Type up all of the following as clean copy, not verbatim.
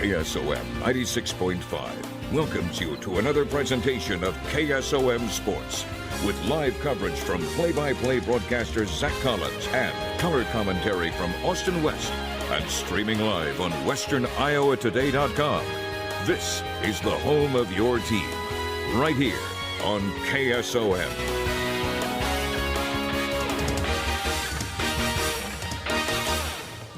KSOM 96.5 welcomes you to another presentation of KSOM Sports with live coverage from play-by-play broadcasters Zach Collins and color commentary from Austin West and streaming live on westerniowatoday.com. This is the home of your team, right here on KSOM.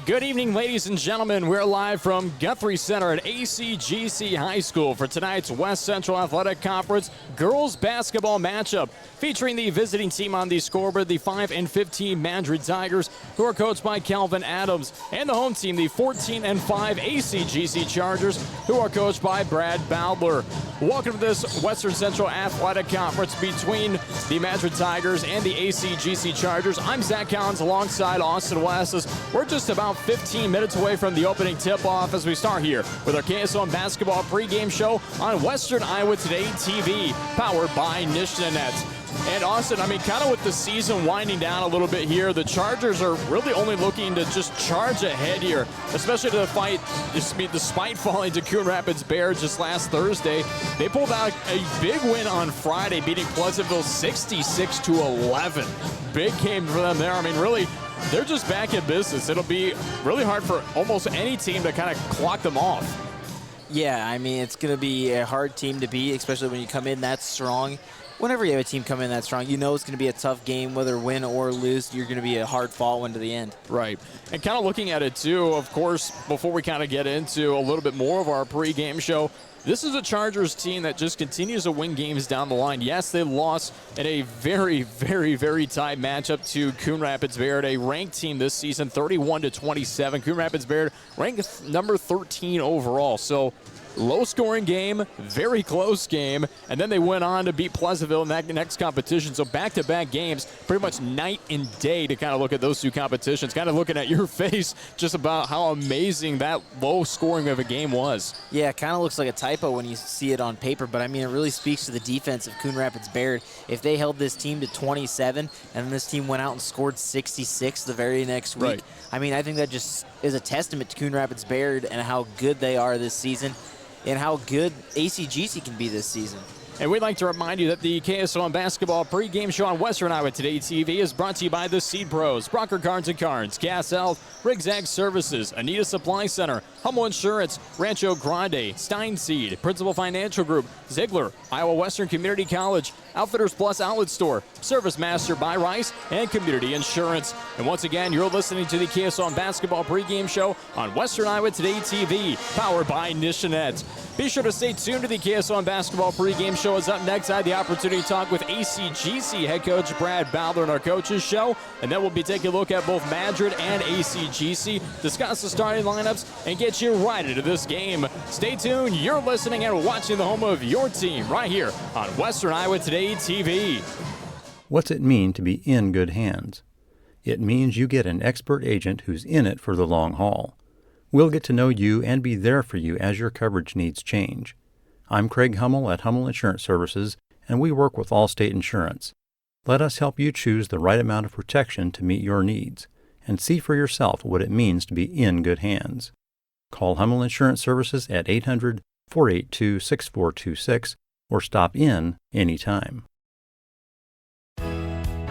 Good evening, ladies and gentlemen. We're live from Guthrie Center at ACGC High School for tonight's West Central Athletic Conference girls basketball matchup, featuring the visiting team on the scoreboard, the 5-15 Madrid Tigers, who are coached by Calvin Adams, and the home team, the 14-5 ACGC Chargers, who are coached by Brad Bowdler. Welcome to this Western Central Athletic Conference between the Madrid Tigers and the ACGC Chargers. I'm Zach Collins alongside Austin West. We're just about 15 minutes away from the opening tip-off as we start here with our KSOM basketball pregame show on Western Iowa Today TV, powered by Nishnanet. And Austin, kind of with the season winding down a little bit here, the Chargers are really only looking to just charge ahead here, especially to the fight. Despite falling to Coon Rapids Bear just last Thursday, they pulled out a big win on Friday, beating Pleasantville 66-11. Big game for them there. Really, they're just back in business. It'll be really hard for almost any team to kind of clock them off. Yeah, it's going to be a hard team to beat, especially when you come in that strong. Whenever you have a team come in that strong, you know it's going to be a tough game, whether win or lose. You're going to be a hard-fought one to the end. Right. And kind of looking at it, too, of course, before we kind of get into a little bit more of our pregame show, this is a Chargers team that just continues to win games down the line. Yes, they lost in a very, very, very tight matchup to Coon Rapids Bayard, a ranked team this season, 31-27. Coon Rapids Bayard ranked number 13 overall. So low-scoring game, very close game, and then they went on to beat Pleasantville in that next competition. So back-to-back games, pretty much night and day to kind of look at those two competitions. Kind of looking at your face just about how amazing that low-scoring of a game was. Yeah, it kind of looks like a typo when you see it on paper, but it really speaks to the defense of Coon Rapids Bayard. If they held this team to 27 and then this team went out and scored 66 the very next week, right. I think that just is a testament to Coon Rapids Bayard and how good they are this season, and how good ACGC can be this season. And we'd like to remind you that the KSOM basketball pregame show on Western Iowa Today TV is brought to you by the Seed Pros, Brocker Cards & Cards, Gas Health, Riggs Ag Services, Anita Supply Center, Hummel Insurance, Rancho Grande, Stein Seed, Principal Financial Group, Ziegler, Iowa Western Community College, Outfitters Plus Outlet Store, Service Master by Rice, and Community Insurance. And once again, you're listening to the KSOM basketball pregame show on Western Iowa Today TV, powered by Nishanet. Be sure to stay tuned to the KSOM basketball pregame show. Is up next. I had the opportunity to talk with ACGC head coach Brad Bowdler in our coaches show, and then we'll be taking a look at both Madrid and ACGC, discuss the starting lineups, and get you right into this game. Stay tuned. You're listening and watching the home of your team right here on Western Iowa Today TV. What's it mean to be in good hands? It means you get an expert agent who's in it for the long haul. We'll get to know you and be there for you as your coverage needs change. I'm Craig Hummel at Hummel Insurance Services, and we work with Allstate Insurance. Let us help you choose the right amount of protection to meet your needs, and see for yourself what it means to be in good hands. Call Hummel Insurance Services at 800-482-6426 or stop in anytime.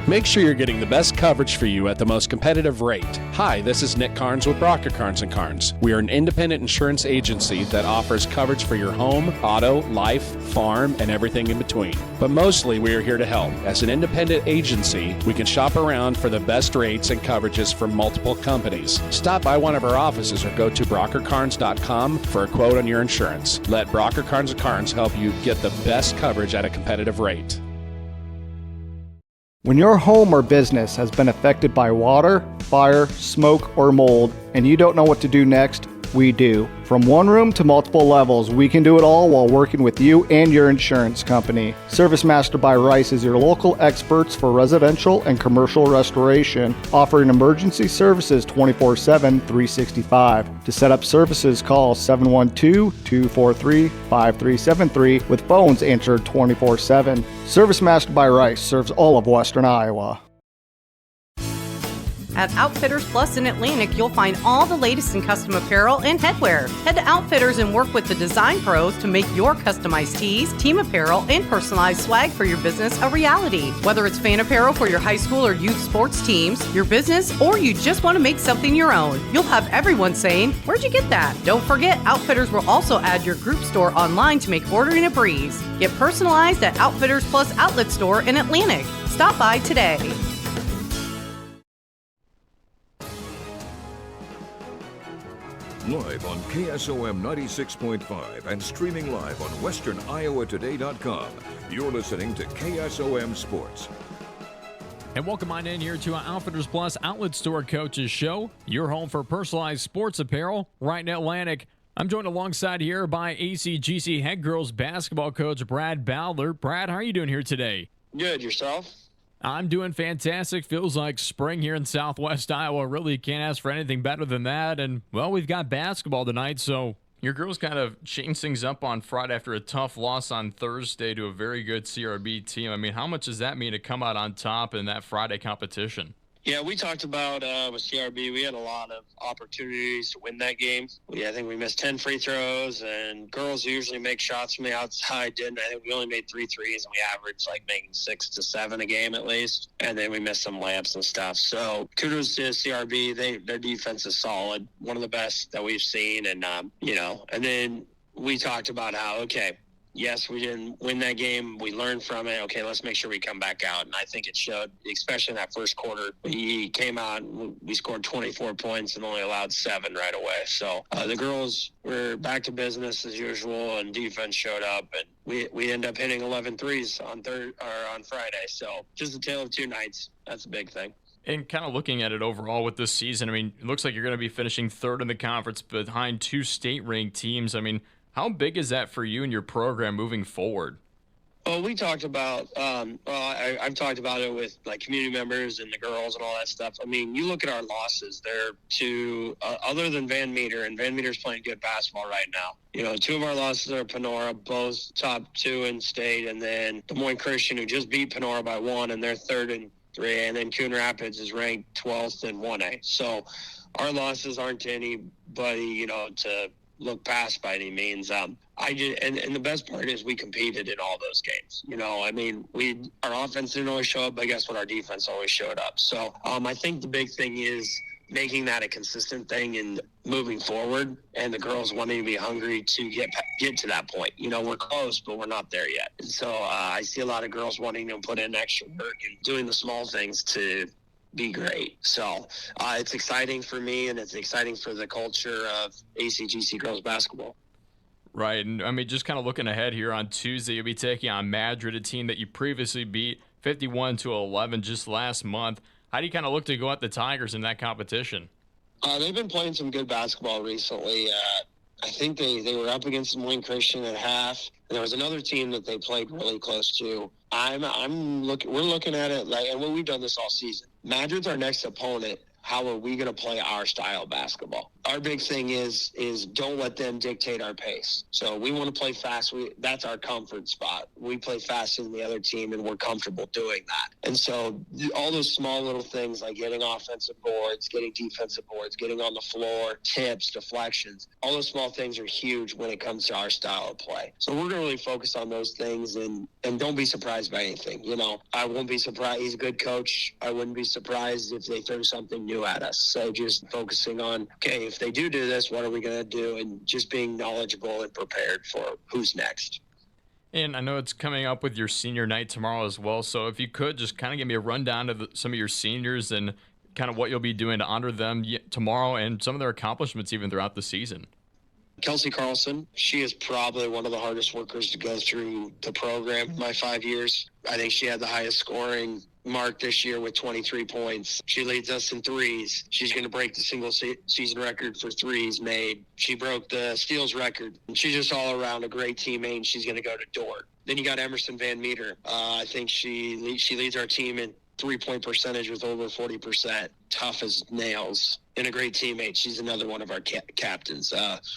Make sure you're getting the best coverage for you at the most competitive rate. Hi, this is Nick Carnes with Brocker Carnes & Carnes. We are an independent insurance agency that offers coverage for your home, auto, life, farm, and everything in between. But mostly we are here to help. As an independent agency, we can shop around for the best rates and coverages from multiple companies. Stop by one of our offices or go to brockercarnes.com for a quote on your insurance. Let Brocker Carnes & Carnes help you get the best coverage at a competitive rate. When your home or business has been affected by water, fire, smoke, or mold, and you don't know what to do next, we do. From one room to multiple levels, we can do it all while working with you and your insurance company. Service Master by Rice is your local experts for residential and commercial restoration, offering emergency services 24/7, 365. To set up services, call 712-243-5373 with phones answered 24/7. Service Master by Rice serves all of Western Iowa. At Outfitters Plus in Atlantic, you'll find all the latest in custom apparel and headwear. Head to Outfitters and work with the design pros to make your customized tees, team apparel, and personalized swag for your business a reality. Whether it's fan apparel for your high school or youth sports teams, your business, or you just want to make something your own, you'll have everyone saying, "Where'd you get that?" Don't forget, Outfitters will also add your group store online to make ordering a breeze. Get personalized at Outfitters Plus Outlet Store in Atlantic. Stop by today. Live on KSOM 96.5 and streaming live on westerniowatoday.com. You're listening to KSOM Sports. And welcome on in here to our Outfitters Plus Outlet Store Coaches Show, your home for personalized sports apparel right in Atlantic. I'm joined alongside here by ACGC head girls basketball coach Brad Bowler. Brad, how are you doing here today? Good. Yourself? I'm doing fantastic. Feels like spring here in Southwest Iowa. Really can't ask for anything better than that. And, well, we've got basketball tonight, so your girls kind of changed things up on Friday after a tough loss on Thursday to a very good CRB team. I mean, how much does that mean to come out on top in that Friday competition? Yeah, we talked about with CRB, we had a lot of opportunities to win that game. I think we missed 10 free throws, and girls usually make shots from the outside. Didn't. I think we only made 3 threes, and we averaged like making 6 to 7 a game at least. And then we missed some layups and stuff. So kudos to CRB. Their defense is solid, one of the best that we've seen. And, and then we talked about how, yes, we didn't win that game. We learned from it. Okay, let's make sure we come back out. And I think it showed, especially in that first quarter. We came out and we scored 24 points and only allowed 7 right away. So the girls were back to business as usual, and defense showed up. And we ended up hitting 11 threes on Friday. So just a tale of two nights. That's a big thing. And kind of looking at it overall with this season, I mean, it looks like you're going to be finishing third in the conference behind 2 state-ranked teams. I mean, how big is that for you and your program moving forward? Well, we talked about, I've talked about it with like community members and the girls and all that stuff. I mean, you look at our losses, they're to, other than Van Meter, and Van Meter's playing good basketball right now. 2 of our losses are Panora, both top 2 in state, and then Des Moines Christian, who just beat Panora by 1, and they're 3rd in 3, and then Coon Rapids is ranked 12th in 1A. So our losses aren't to anybody, to look past by any means. And the best part is we competed in all those games. Our offense didn't always show up, but guess what? Our defense always showed up. So I think the big thing is making that a consistent thing and moving forward, and the girls wanting to be hungry to get to that point. We're close, but we're not there yet. And so I see a lot of girls wanting to put in extra work and doing the small things to be great. So it's exciting for me, and it's exciting for the culture of ACGC girls basketball. Right. And I mean, just kind of looking ahead here, on Tuesday, you'll be taking on Madrid, a team that you previously beat 51-11 just last month. How do you kind of look to go at the Tigers in that competition? They've been playing some good basketball recently. I think they were up against Des Moines Christian at half. And there was another team that they played really close to. We're looking at it like, and we've done this all season. Madrid's our next opponent. How are we going to play our style of basketball? Our big thing is don't let them dictate our pace. So we want to play fast. That's our comfort spot. We play faster than the other team, and we're comfortable doing that. And so all those small little things like getting offensive boards, getting defensive boards, getting on the floor, tips, deflections, all those small things are huge when it comes to our style of play. So we're going to really focus on those things, and don't be surprised by anything. I won't be surprised. He's a good coach. I wouldn't be surprised if they throw something new at us. So just focusing on, okay, if they do this, what are we going to do? And just being knowledgeable and prepared for who's next. And I know it's coming up with your senior night tomorrow as well. So if you could just kind of give me a rundown of some of your seniors and kind of what you'll be doing to honor them tomorrow and some of their accomplishments even throughout the season. Kelsey Carlson, she is probably one of the hardest workers to go through the program in my 5 years. I think she had the highest scoring mark this year with 23 points. She leads us in threes. She's going to break the single season record for threes made. She broke the steals record. She's just all around a great teammate, and she's going to go to Dort. Then you got Emerson Van Meter. I think she leads our team in 3-point percentage with over 40%, tough as nails, and a great teammate. She's another one of our captains.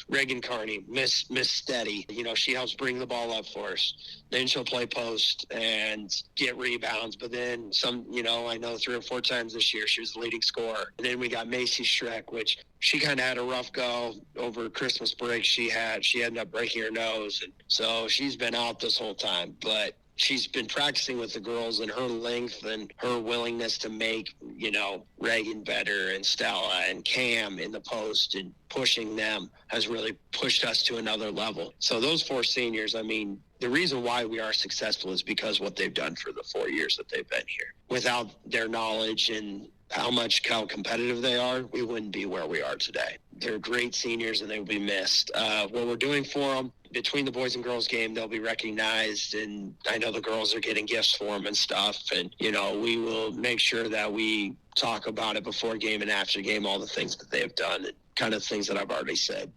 Reagan Carney, Miss Steady. You know, she helps bring the ball up for us. Then she'll play post and get rebounds. But then some, you know, I know 3 or 4 times this year she was the leading scorer. And then we got Macy Streck, which she kind of had a rough go over Christmas break. She ended up breaking her nose. And so she's been out this whole time. But she's been practicing with the girls, and her length and her willingness to make, you know, Reagan better and Stella and Cam in the post and pushing them has really pushed us to another level. So those 4 seniors, I mean, the reason why we are successful is because what they've done for the 4 years that they've been here. Without their knowledge and how competitive they are, we wouldn't be where we are today. They're great seniors, and they will be missed. What we're doing for them, between the boys and girls game, they'll be recognized, and I know the girls are getting gifts for them and stuff. And, you know, we will make sure that we talk about it before game and after game, all the things that they have done, and kind of things that I've already said.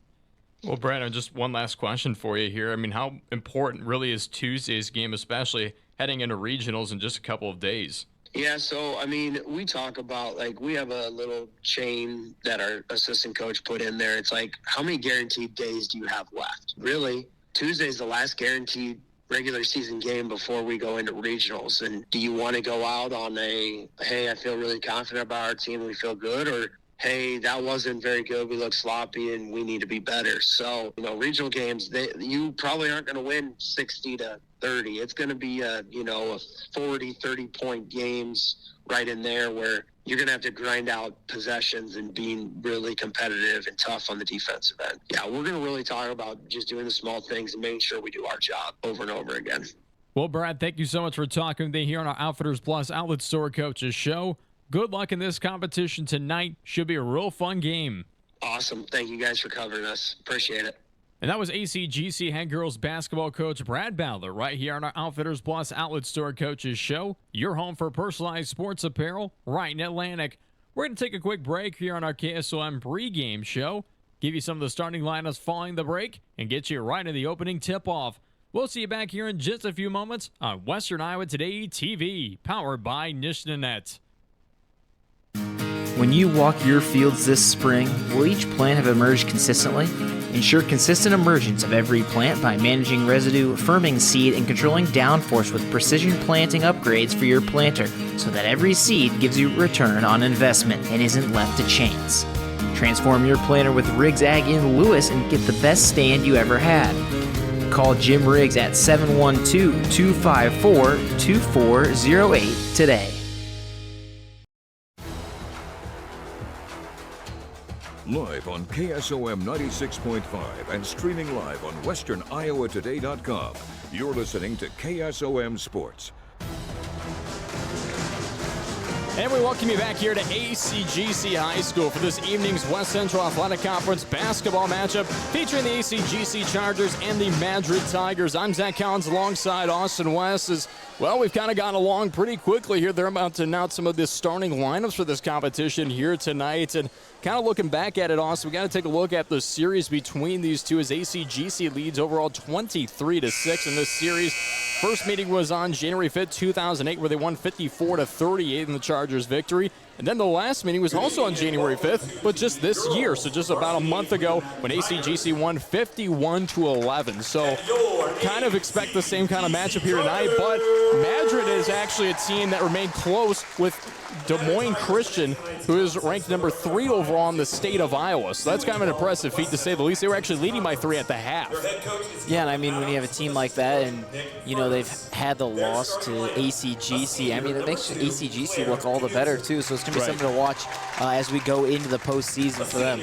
Well, Brandon, just one last question for you here. I mean, how important really is Tuesday's game, especially heading into regionals in just a couple of days? Yeah, so, I mean, we talk about, like, we have a little chain that our assistant coach put in there. It's like, how many guaranteed days do you have left? Really, Tuesday's the last guaranteed regular season game before we go into regionals. And do you want to go out on a, hey, I feel really confident about our team, we feel good, or hey, that wasn't very good, we look sloppy and we need to be better? So, you know, regional games, you probably aren't going to win 60-30. It's going to be a 40, 30-point games right in there where you're going to have to grind out possessions and being really competitive and tough on the defensive end. Yeah, we're going to really talk about just doing the small things and making sure we do our job over and over again. Well, Brad, thank you so much for talking with me here on our Outfitters Plus Outlet Store Coaches Show. Good luck in this competition tonight. Should be a real fun game. Awesome. Thank you guys for covering us. Appreciate it. And that was ACGC head girls basketball coach Brad Bowler right here on our Outfitters Plus Outlet Store Coaches Show, your home for personalized sports apparel right in Atlantic. We're going to take a quick break here on our KSOM pregame show, give you some of the starting lineups following the break, and get you right in the opening tip-off. We'll see you back here in just a few moments on Western Iowa Today TV, powered by Nishnanet. When you walk your fields this spring, will each plant have emerged consistently? Ensure consistent emergence of every plant by managing residue, firming seed, and controlling downforce with precision planting upgrades for your planter so that every seed gives you return on investment and isn't left to chance. Transform your planter with Riggs Ag in Lewis and get the best stand you ever had. Call Jim Riggs at 712-254-2408 today. Live on KSOM 96.5 and streaming live on westerniowatoday.com. You're listening to KSOM Sports. And we welcome you back here to ACGC High School for this evening's West Central Athletic Conference basketball matchup featuring the ACGC Chargers and the Madrid Tigers. I'm Zach Collins alongside Austin West. We've kind of gone along pretty quickly here. They're about to announce some of the starting lineups for this competition here tonight. And kind of looking back at it, Austin, we got to take a look at the series between these two as ACGC leads overall 23-6 in this series. First meeting was on January 5th, 2008, where they won 54-38 in the Chargers' victory. And then the last meeting was also on January 5th, but just this year, so just about a month ago, when ACGC won 51-11. So kind of expect the same kind of matchup here tonight, but Madrid is actually a team that remained close with Des Moines Christian, who is ranked number 3 overall in the state of Iowa. So that's kind of an impressive feat, to say the least. They were actually leading by 3 at the half. Yeah, and I mean, when you have a team like that and, you know, they've had the loss to ACGC, I mean, it makes ACGC look all the better, too. So it's going to be something to watch as we go into the postseason for them.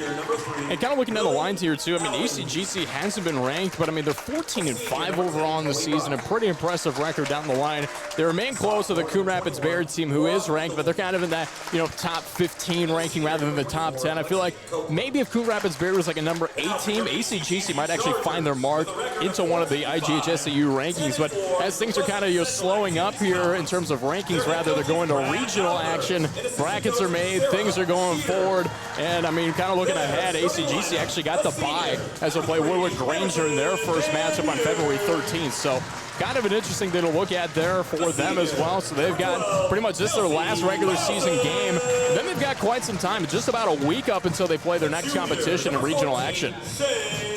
And kind of looking at the lines here, too, I mean, ACGC hasn't been ranked, but, I mean, they're 14-5 overall in the season, a pretty impressive record down the line. They remain close to the Coon Rapids Bayard team, who is ranked, but they're kind kind of in that, top 15 ranking rather than the top 10. I feel like maybe if Coon Rapids Bear was like a number 8 team, ACGC might actually find their mark into one of the IGHSAU rankings. But as things are kind of slowing up here in terms of rankings, rather they're going to regional action. Brackets are made, things are going forward, and I mean, kind of looking ahead, ACGC actually got the bye as they'll play Woodwood Granger in their first matchup on February 13th. So kind of an interesting thing to look at there for them as well. So they've got pretty much this their last regular season game. And then they've got quite some time, just about a week up until they play their next competition in regional action.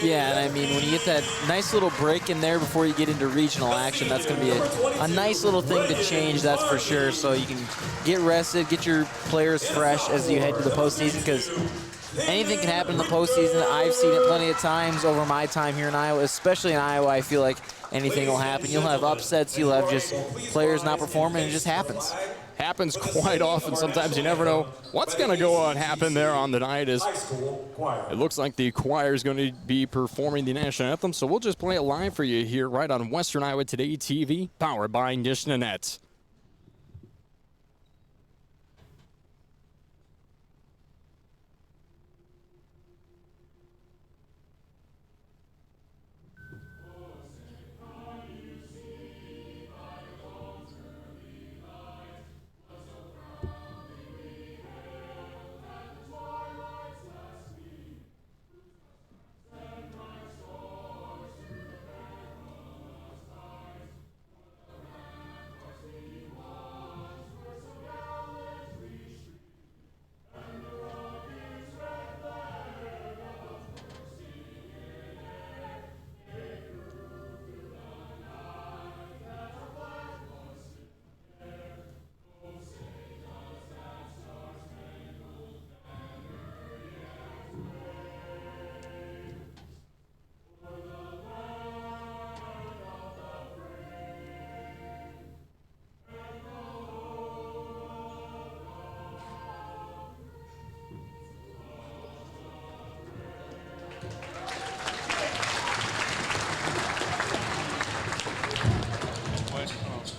Yeah, and I mean, when you get that nice little break in there before you get into regional action, that's going to be a nice little thing to change, that's for sure. So you can get rested, get your players fresh as you head to the postseason, because anything can happen in the postseason. I've seen it plenty of times over my time here in Iowa, especially in Iowa. I feel like anything will happen. You'll have upsets, you'll have just players not performing, and it just happens. Happens quite often. Sometimes you never know what's going to go on happen there on the night. As it looks like the choir is going to be performing the national anthem, so we'll just play it live for you here right on Western Iowa Today TV, powered by Dishnanet.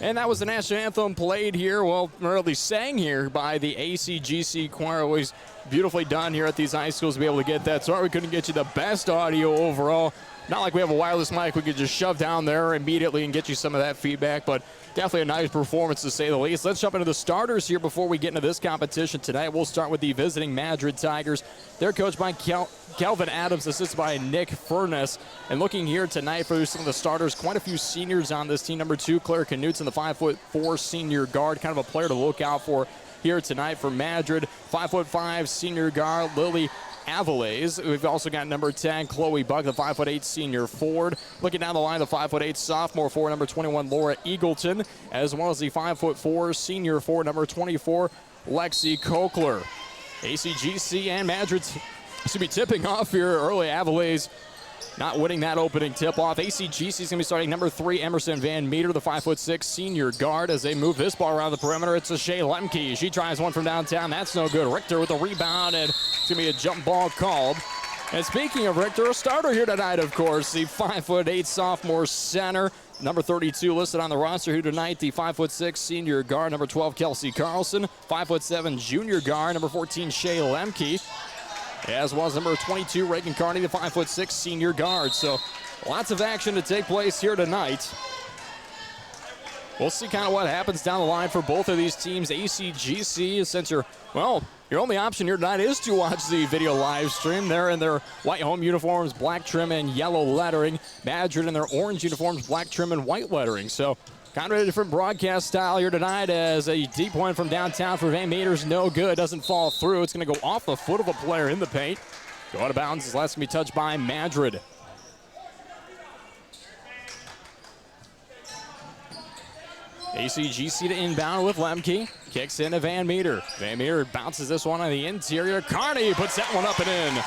And that was the national anthem played here, well, really sang here by the ACGC choir. Always beautifully done here at these high schools to be able to get that. Sorry we couldn't get you the best audio overall. Not like we have a wireless mic we could just shove down there immediately and get you some of that feedback, but definitely a nice performance to say the least. Let's jump into the starters here before we get into this competition tonight. We'll start with the visiting Madrid Tigers. They're coached by Kelvin Adams, assisted by Nick Furness. And looking here tonight for some of the starters, quite a few seniors on this team. Number 2, Claire Knutson, the 5'4" senior guard, kind of a player to look out for here tonight for Madrid. 5'5" senior guard, Lily Avalays. We've also got number 10, Chloe Buck, the 5'8" senior forward. Looking down the line, the 5'8" sophomore forward, number 21, Laura Eagleton, as well as the 5'4" senior forward, number 24, Lexi Kokler. ACGC and Madrid should be tipping off here early. Avalays not winning that opening tip-off. ACGC is going to be starting number 3, Emerson Van Meter, the 5'6" senior guard. As they move this ball around the perimeter, it's a Shea Lemke. She tries one from downtown. That's no good. Richter with a rebound, and it's going to be a jump ball called. And speaking of Richter, a starter here tonight, of course, the 5'8" sophomore center. Number 32 listed on the roster here tonight, the 5'6" senior guard. Number 12, Kelsey Carlson. 5'7" junior guard. Number 14, Shea Lemke, as well as number 22, Reagan Carney, the 5'6" senior guard. So lots of action to take place here tonight. We'll see kind of what happens down the line for both of these teams. ACGC, since your only option here tonight is to watch the video live stream. They're in their white home uniforms, black trim and yellow lettering. Madrid in their orange uniforms, black trim and white lettering. So kind of a different broadcast style here tonight, as a deep point from downtown for Van Meter's no good. Doesn't fall through. It's going to go off the foot of a player in the paint. Go out of bounds. This last going to be touched by Madrid. ACGC to inbound with Lemke. Kicks into Van Meter. Van Meter bounces this one on the interior. Carney puts that one up and in.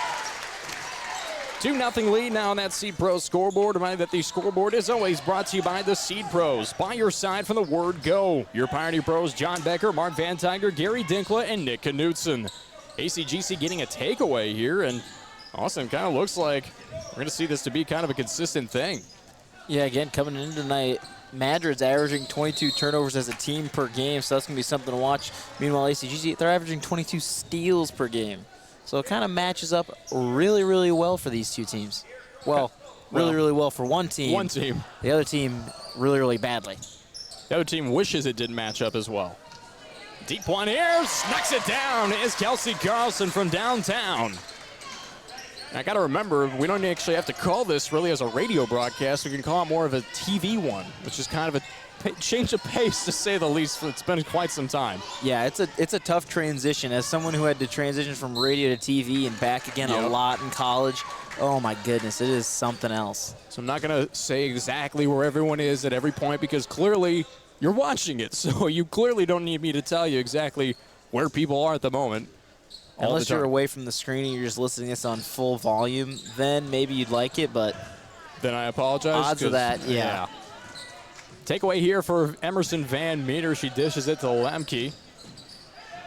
2-0 lead now on that Seed Pro scoreboard. Remind you that the scoreboard is always brought to you by the Seed Pros. By your side from the word go. Your Pioneer Pros, John Becker, Mark Van Tiger, Gary Dinkla, and Nick Knutson. ACGC getting a takeaway here, and awesome. Kind of looks like we're going to see this to be kind of a consistent thing. Yeah, again, coming in tonight, Madrid's averaging 22 turnovers as a team per game, so that's going to be something to watch. Meanwhile, ACGC, they're averaging 22 steals per game. So it kind of matches up really, really well for these two teams. Well, really well for one team. One team. The other team, really, really badly. The other team wishes it didn't match up as well. Deep one here, knocks it down, is Kelsey Carlson from downtown. I got to remember, we don't actually have to call this really as a radio broadcast. We can call it more of a TV one, which is kind of a change of pace, to say the least. It's been quite some time. Yeah, it's a tough transition. As someone who had to transition from radio to TV and back again a lot in college, oh my goodness, it is something else. So I'm not going to say exactly where everyone is at every point, because clearly you're watching it. So you clearly don't need me to tell you exactly where people are at the moment. Unless you're away from the screen and you're just listening to this on full volume, then maybe you'd like it, but then I apologize. Odds of that, yeah. Takeaway here for Emerson Van Meter. She dishes it to Lemke.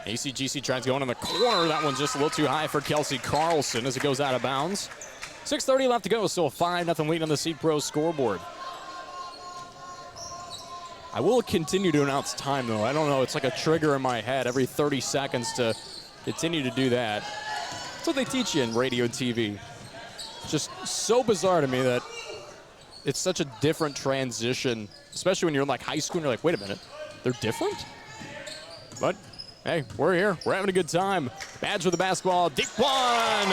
ACGC tries going in the corner. That one's just a little too high for Kelsey Carlson as it goes out of bounds. 6:30 left to go, so a 5-0 lead on the Seed Pro scoreboard. I will continue to announce time, though. I don't know. It's like a trigger in my head every 30 seconds to continue to do that. That's what they teach you in radio and TV. It's just so bizarre to me that it's such a different transition, especially when you're in like high school and you're like, wait a minute, they're different? But hey, we're here. We're having a good time. Badge with the basketball. Deep one.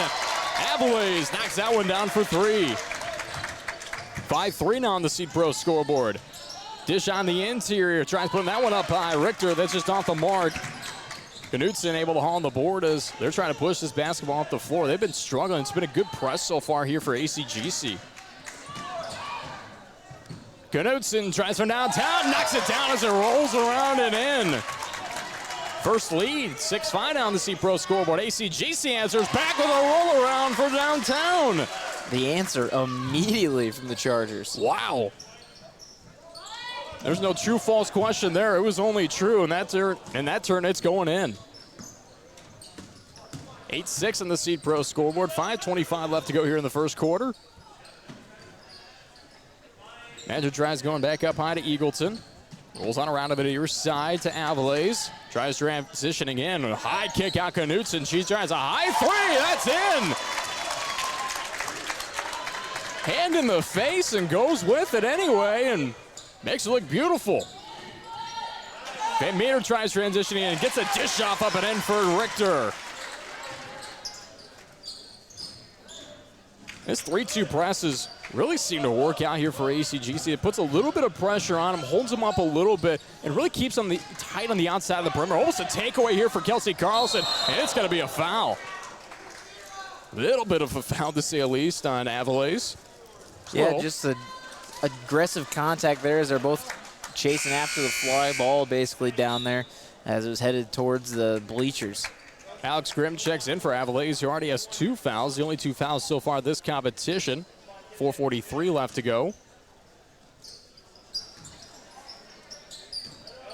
Avalese knocks that one down for 3. 5-3 now on the Seed Pro scoreboard. Dish on the interior. Tries putting that one up high. Richter, that's just off the mark. Knutson able to haul on the board as they're trying to push this basketball off the floor. They've been struggling. It's been a good press so far here for ACGC. Knutson tries from downtown, knocks it down as it rolls around and in. First lead, 6-5 down the Seed Pro scoreboard. ACGC answers back with a roll around for downtown. The answer immediately from the Chargers. Wow. There's no true-false question there. It was only true, and that turn, it's going in. 8-6 on the Seed Pro scoreboard. 5:25 left to go here in the first quarter. Madrid tries going back up high to Eagleton. Rolls on around to the near side to Avalese. Tries transitioning in. A high kick out Knutson. She tries a high 3. That's in. Hand in the face and goes with it anyway, and makes it look beautiful. Van Meter tries transitioning and gets a dish off up and in for Richter. This 3-2 presses really seem to work out here for ACGC. It puts a little bit of pressure on him, holds him up a little bit, and really keeps him tight on the outside of the perimeter. Almost a takeaway here for Kelsey Carlson, and it's going to be a foul. Little bit of a foul, to say the least, on Avalese. Yeah, just an aggressive contact there as they're both chasing after the fly ball basically down there as it was headed towards the bleachers. Alex Grimm checks in for Avalese, who already has 2 fouls, the only 2 fouls so far this competition. 4:43 left to go.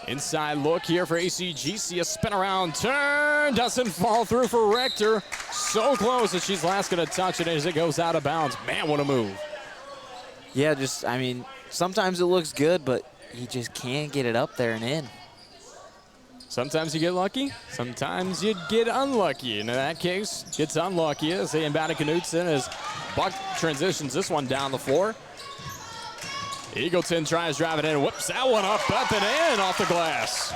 Inside look here for ACGC, a spin around turn, doesn't fall through for Richter. So close that she's last gonna touch it as it goes out of bounds. Man, what a move. Yeah, sometimes it looks good, but you just can't get it up there and in. Sometimes you get lucky, sometimes you get unlucky. And in that case, gets unlucky as they inbound to Knutson as Buck transitions this one down the floor. Eagleton tries driving in, whoops that one up and in off the glass.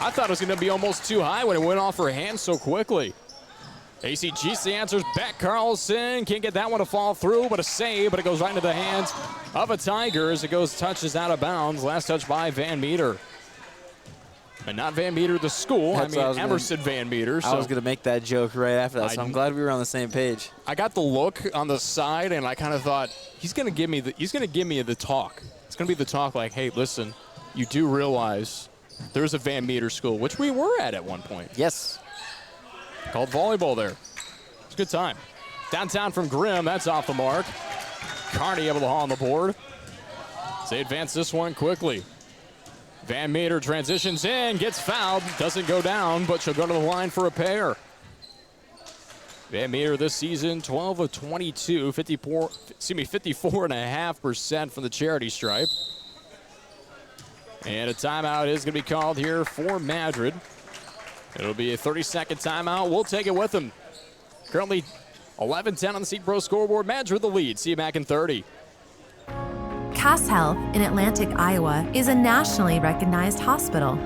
I thought it was gonna be almost too high when it went off her hand so quickly. ACGC answers back. Carlson can't get that one to fall through, but a save, but it goes right into the hands of a Tiger as it touches out of bounds. Last touch by Van Meter. And not Van Meter, the school. Emerson Van Meter. I was going to make that joke right after that, so I'm glad we were on the same page. I got the look on the side, and I kind of thought, he's going to give me the talk. It's going to be the talk like, hey, listen, you do realize there's a Van Meter school, which we were at one point. Yes. Called volleyball there. It's a good time. Downtown from Grimm, that's off the mark. Carney able to haul on the board. So they advance this one quickly. Van Meter transitions in, gets fouled, doesn't go down, but she'll go to the line for a pair. Van Meter this season, 12 of 22, 54.5% from the charity stripe. And a timeout is going to be called here for Madrid. It'll be a 30-second timeout. We'll take it with them. Currently 11-10 on the Seat Pro scoreboard. Madrid the lead. See you back in 30. Cass Health in Atlantic, Iowa is a nationally recognized hospital,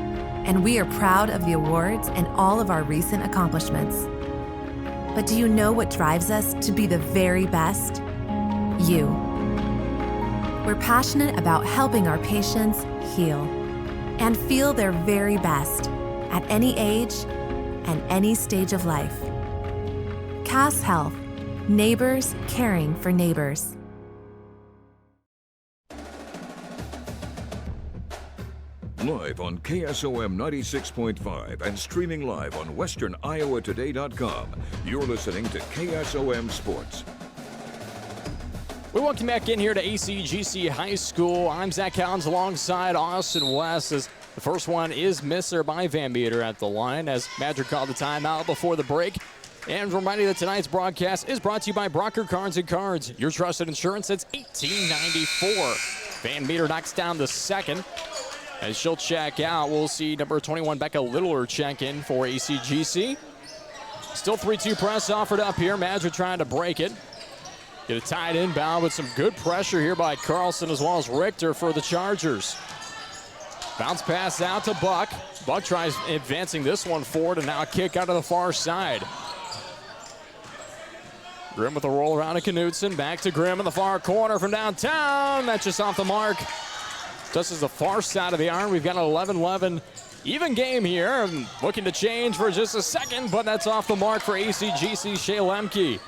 and we are proud of the awards and all of our recent accomplishments. But do you know what drives us to be the very best? You. We're passionate about helping our patients heal and feel their very best at any age and any stage of life. Cass Health, neighbors caring for neighbors. Live on KSOM 96.5 and streaming live on westerniowatoday.com. You're listening to KSOM Sports. We welcome back in here to ACGC High School. I'm Zach Collins alongside Austin West as the first one is missed there by Van Meter at the line as Madrid called the timeout before the break. And reminding that tonight's broadcast is brought to you by Brocker Cards and Cards, your trusted insurance since 1894. Van Meter knocks down the second. As she'll check out, we'll see number 21, Becca Littler, check in for ACGC. Still 3-2 press offered up here. Madrid trying to break it. Get a tight inbound with some good pressure here by Carlson as well as Richter for the Chargers. Bounce pass out to Buck. Buck tries advancing this one forward and now a kick out of the far side. Grimm with a roll around to Knutson. Back to Grimm in the far corner from downtown. That's just off the mark. Just as the far side of the arm, we've got an 11-11 even game here. Looking to change for just a second, but that's off the mark for ACGC Shea Lemke.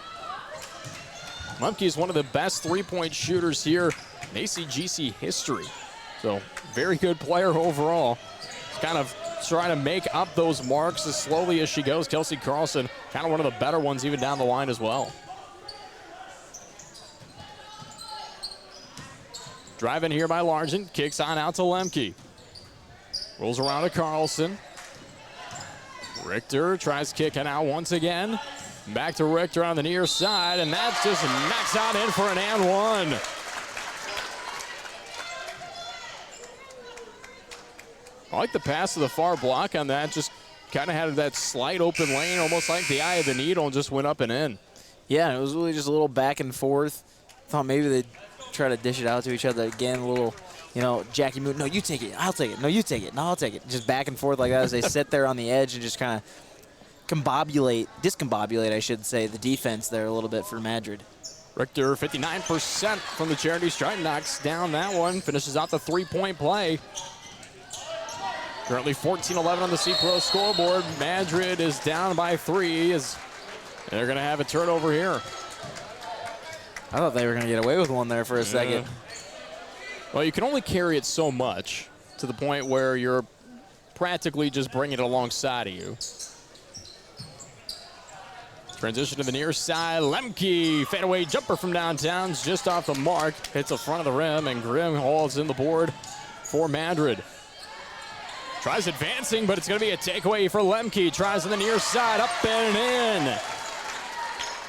Lemke is one of the best three-point shooters here in ACGC history. So, very good player overall. He's kind of trying to make up those marks as slowly as she goes. Kelsey Carlson, kind of one of the better ones even down the line as well. Driving here by Largent, kicks on out to Lemke. Rolls around to Carlson. Richter tries kicking out once again. Back to Richter on the near side, and that just knocks out in for an and one. I like the pass to the far block on that. Just kind of had that slight open lane, almost like the eye of the needle, and just went up and in. Yeah, it was really just a little back and forth. Thought maybe they'd try to dish it out to each other again, a little, Jackie Moon, no, you take it, I'll take it, no, you take it, no, I'll take it. Just back and forth like that as they sit there on the edge and just kind of discombobulate, I should say, the defense there a little bit for Madrid. Richter, 59% from the charity stripe, knocks down that one, finishes out the three-point play. Currently 14-11 on the C Pro scoreboard. Madrid is down by 3 as they're going to have a turnover here. I thought they were going to get away with one there for a second. Well, you can only carry it so much to the point where you're practically just bringing it alongside of you. Transition to the near side. Lemke, fadeaway jumper from downtown's just off the mark. Hits the front of the rim, and Grimm holds in the board for Madrid. Tries advancing, but it's going to be a takeaway for Lemke. Tries on the near side, up and in.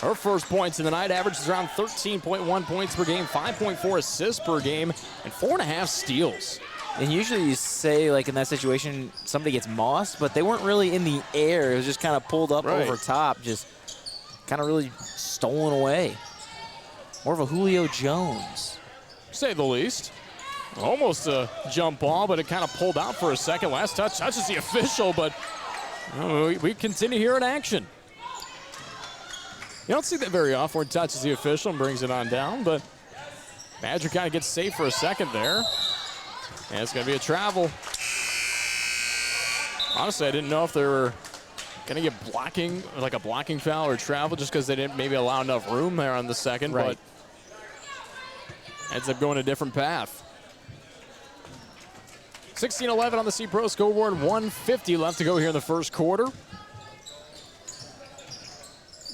Her first points in the night averages around 13.1 points per game, 5.4 assists per game, and 4.5 steals. And usually you say, like, in that situation, somebody gets mossed, but they weren't really in the air. It was just kind of pulled up over top, just kind of really stolen away. More of a Julio Jones. Say the least. Almost a jump ball, but it kind of pulled out for a second. Last touch touches the official, but we continue here in action. You don't see that very often where it touches the official and brings it on down, but Madrid kind of gets safe for a second there. And it's going to be a travel. Honestly, I didn't know if they were going to get blocking, like a blocking foul or travel, just because they didn't maybe allow enough room there on the second, but ends up going a different path. 16-11 on the C Pro scoreboard, 1:50 left to go here in the first quarter.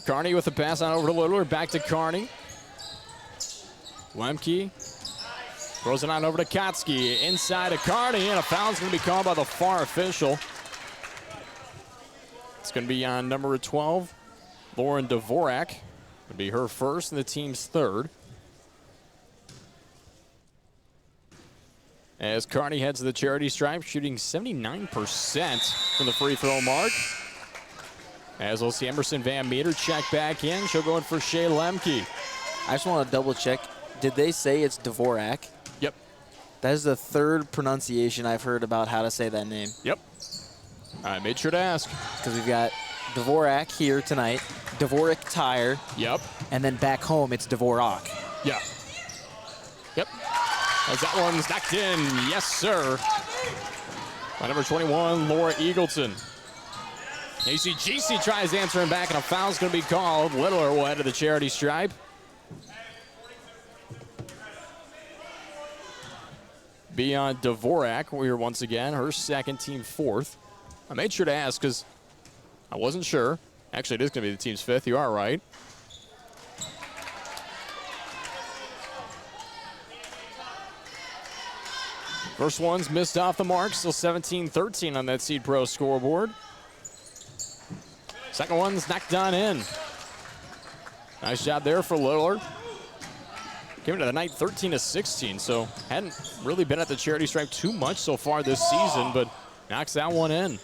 Carney with the pass on over to Littler, back to Carney. Lemke throws it on over to Kotsky, inside to Carney, and a foul's going to be called by the far official. It's going to be on number 12, Lauren Dvorak. It'll be her first and the team's third. as Carney heads to the charity stripe, shooting 79% from the free throw mark. As we'll see Emerson Van Meter check back in. She'll go in for Shea Lemke. I just want to double check. Did they say it's Dvorak? Yep. That is the third pronunciation I've heard about how to say that name. Yep. I made sure to ask. Because we've got Dvorak here tonight, Dvorak Tire. Yep. And then back home, it's Dvorak. Yeah. Yep. As that one's knocked in. Yes, sir. By number 21, Laura Eagleton. ACGC tries answering back, and a foul's going to be called. Littler will head to the charity stripe. Beyond Dvorak, we're once again, her second, team fourth. I made sure to ask because I wasn't sure. Actually, it is going to be the team's fifth. You are right. First one's missed off the mark, still 17-13 on that Seed Pro scoreboard. Second one's knocked on in. Nice job there for Littler. Came into the night 13-16, so hadn't really been at the charity stripe too much so far this season, but knocks that one in.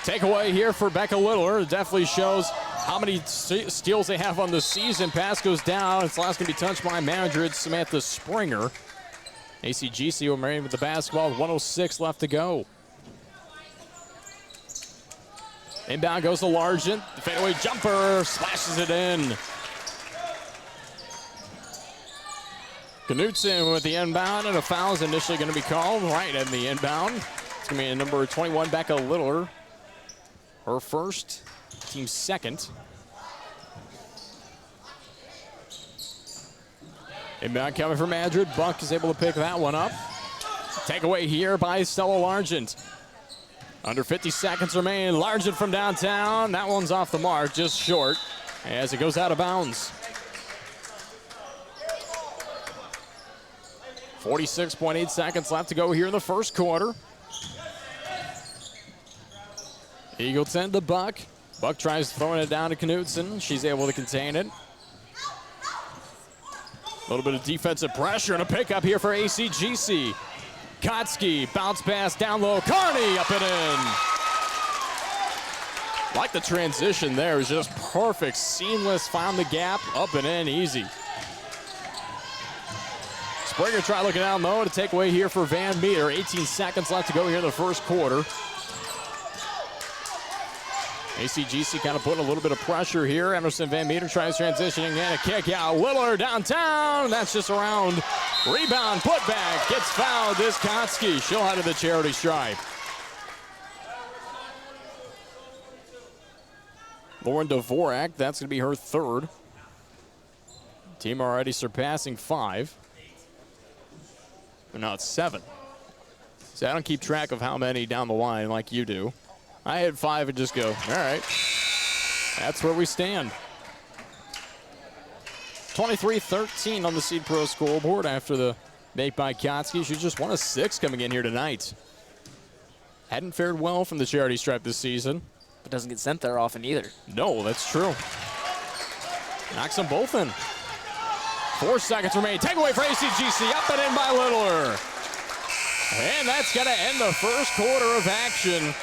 Takeaway here for Becca Littler. It definitely shows how many steals they have on the season. Pass goes down. It's last going to be touched by Madrid, Samantha Springer. ACGC will remain with the basketball with 1:06 left to go. Inbound goes to Largent. The fadeaway jumper splashes it in. Knutson with the inbound, and a foul is initially going to be called right in the inbound. It's going to be number 21, Becca Littler. Her first, team second. Inbound coming from Madrid. Buck is able to pick that one up. Takeaway here by Stella Largent. Under 50 seconds remain. Largent from downtown. That one's off the mark, just short, as it goes out of bounds. 46.8 seconds left to go here in the first quarter. Eagleton to Buck. Buck tries throwing it down to Knutson. She's able to contain it. A little bit of defensive pressure and a pickup here for ACGC. Kotsky, bounce pass down low. Carney up and in. Like the transition there, it was just perfect, seamless, found the gap, up and in, easy. Springer try looking down low to take away here for Van Meter. 18 seconds left to go here in the first quarter. ACGC kind of putting a little bit of pressure here. Emerson Van Meter tries transitioning and a kick out. Littler downtown. That's just around. Rebound, put back. Gets fouled. This Kotsky. She'll head to the charity stripe. Lauren Dvorak, that's going to be her third. Team already surpassing 5. But now it's 7. So I don't keep track of how many down the line like you do. I hit 5 and just go, all right. That's where we stand. 23-13 on the Seed Pro scoreboard after the make by Kotsky. She's just 1 of 6 coming in here tonight. Hadn't fared well from the charity stripe this season. But doesn't get sent there often either. No, that's true. Knocks them both in. 4 seconds remain. Takeaway for ACGC. Up and in by Littler. And that's going to end the first quarter of action.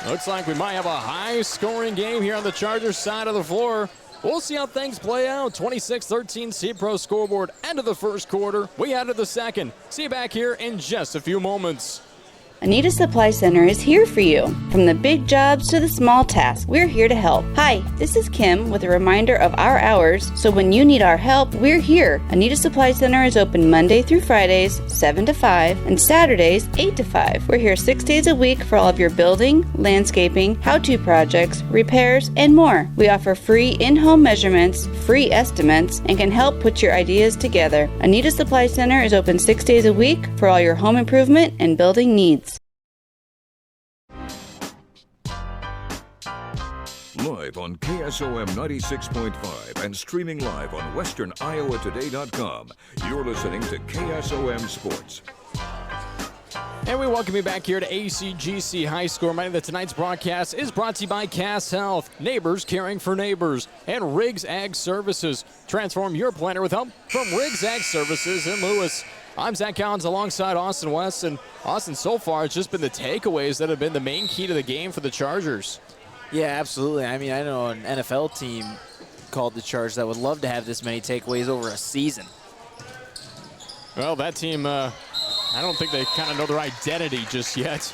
Looks like we might have a high-scoring game here on the Chargers side of the floor. We'll see how things play out. 26-13 Seed Pro scoreboard. End of the first quarter. We head to the second. See you back here in just a few moments. Anita Supply Center is here for you. From the big jobs to the small tasks, we're here to help. Hi, this is Kim with a reminder of our hours, so when you need our help, we're here. Anita Supply Center is open Monday through Fridays, 7 to 5, and Saturdays, 8 to 5. We're here 6 days a week for all of your building, landscaping, how-to projects, repairs, and more. We offer free in-home measurements, free estimates, and can help put your ideas together. Anita Supply Center is open 6 days a week for all your home improvement and building needs. Live on KSOM 96.5 and streaming live on westerniowatoday.com. You're listening to KSOM Sports. And we welcome you back here to ACGC High Score. Reminding that tonight's broadcast is brought to you by Cass Health, Neighbors Caring for Neighbors, and Riggs Ag Services. Transform your planter with help from Riggs Ag Services in Lewis. I'm Zach Collins alongside Austin West, and Austin, so far it's just been the takeaways that have been the main key to the game for the Chargers. Yeah, absolutely. I mean, I know an NFL team called the Chargers that would love to have this many takeaways over a season. Well, that team, I don't think they kind of know their identity just yet.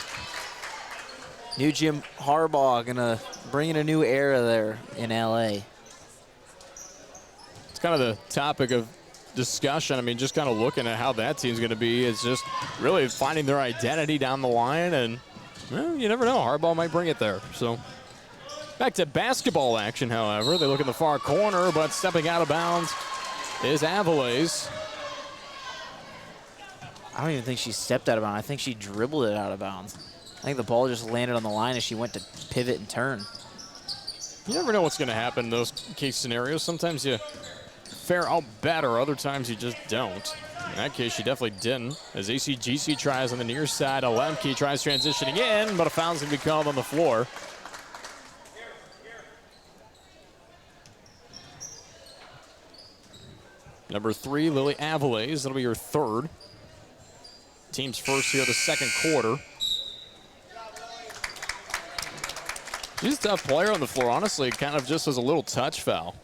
New Jim Harbaugh gonna bring in a new era there in L.A. It's kind of the topic of discussion. I mean, just kind of looking at how that team's going to be. It's just really finding their identity down the line, and well, you never know. Harbaugh might bring it there. So back to basketball action, however. They look in the far corner, but stepping out of bounds is Aviles. I don't even think she stepped out of bounds. I think she dribbled it out of bounds. I think the ball just landed on the line as she went to pivot and turn. You never know what's going to happen in those case scenarios. Sometimes you fare out better, other times you just don't. In that case, she definitely didn't. As ACGC tries on the near side, Lemke tries transitioning in, but a foul's going to be called on the floor. Number 3, Lily Aviles. That'll be her third. Team's first here of the second quarter. She's a tough player on the floor, honestly, kind of just as a little touch foul.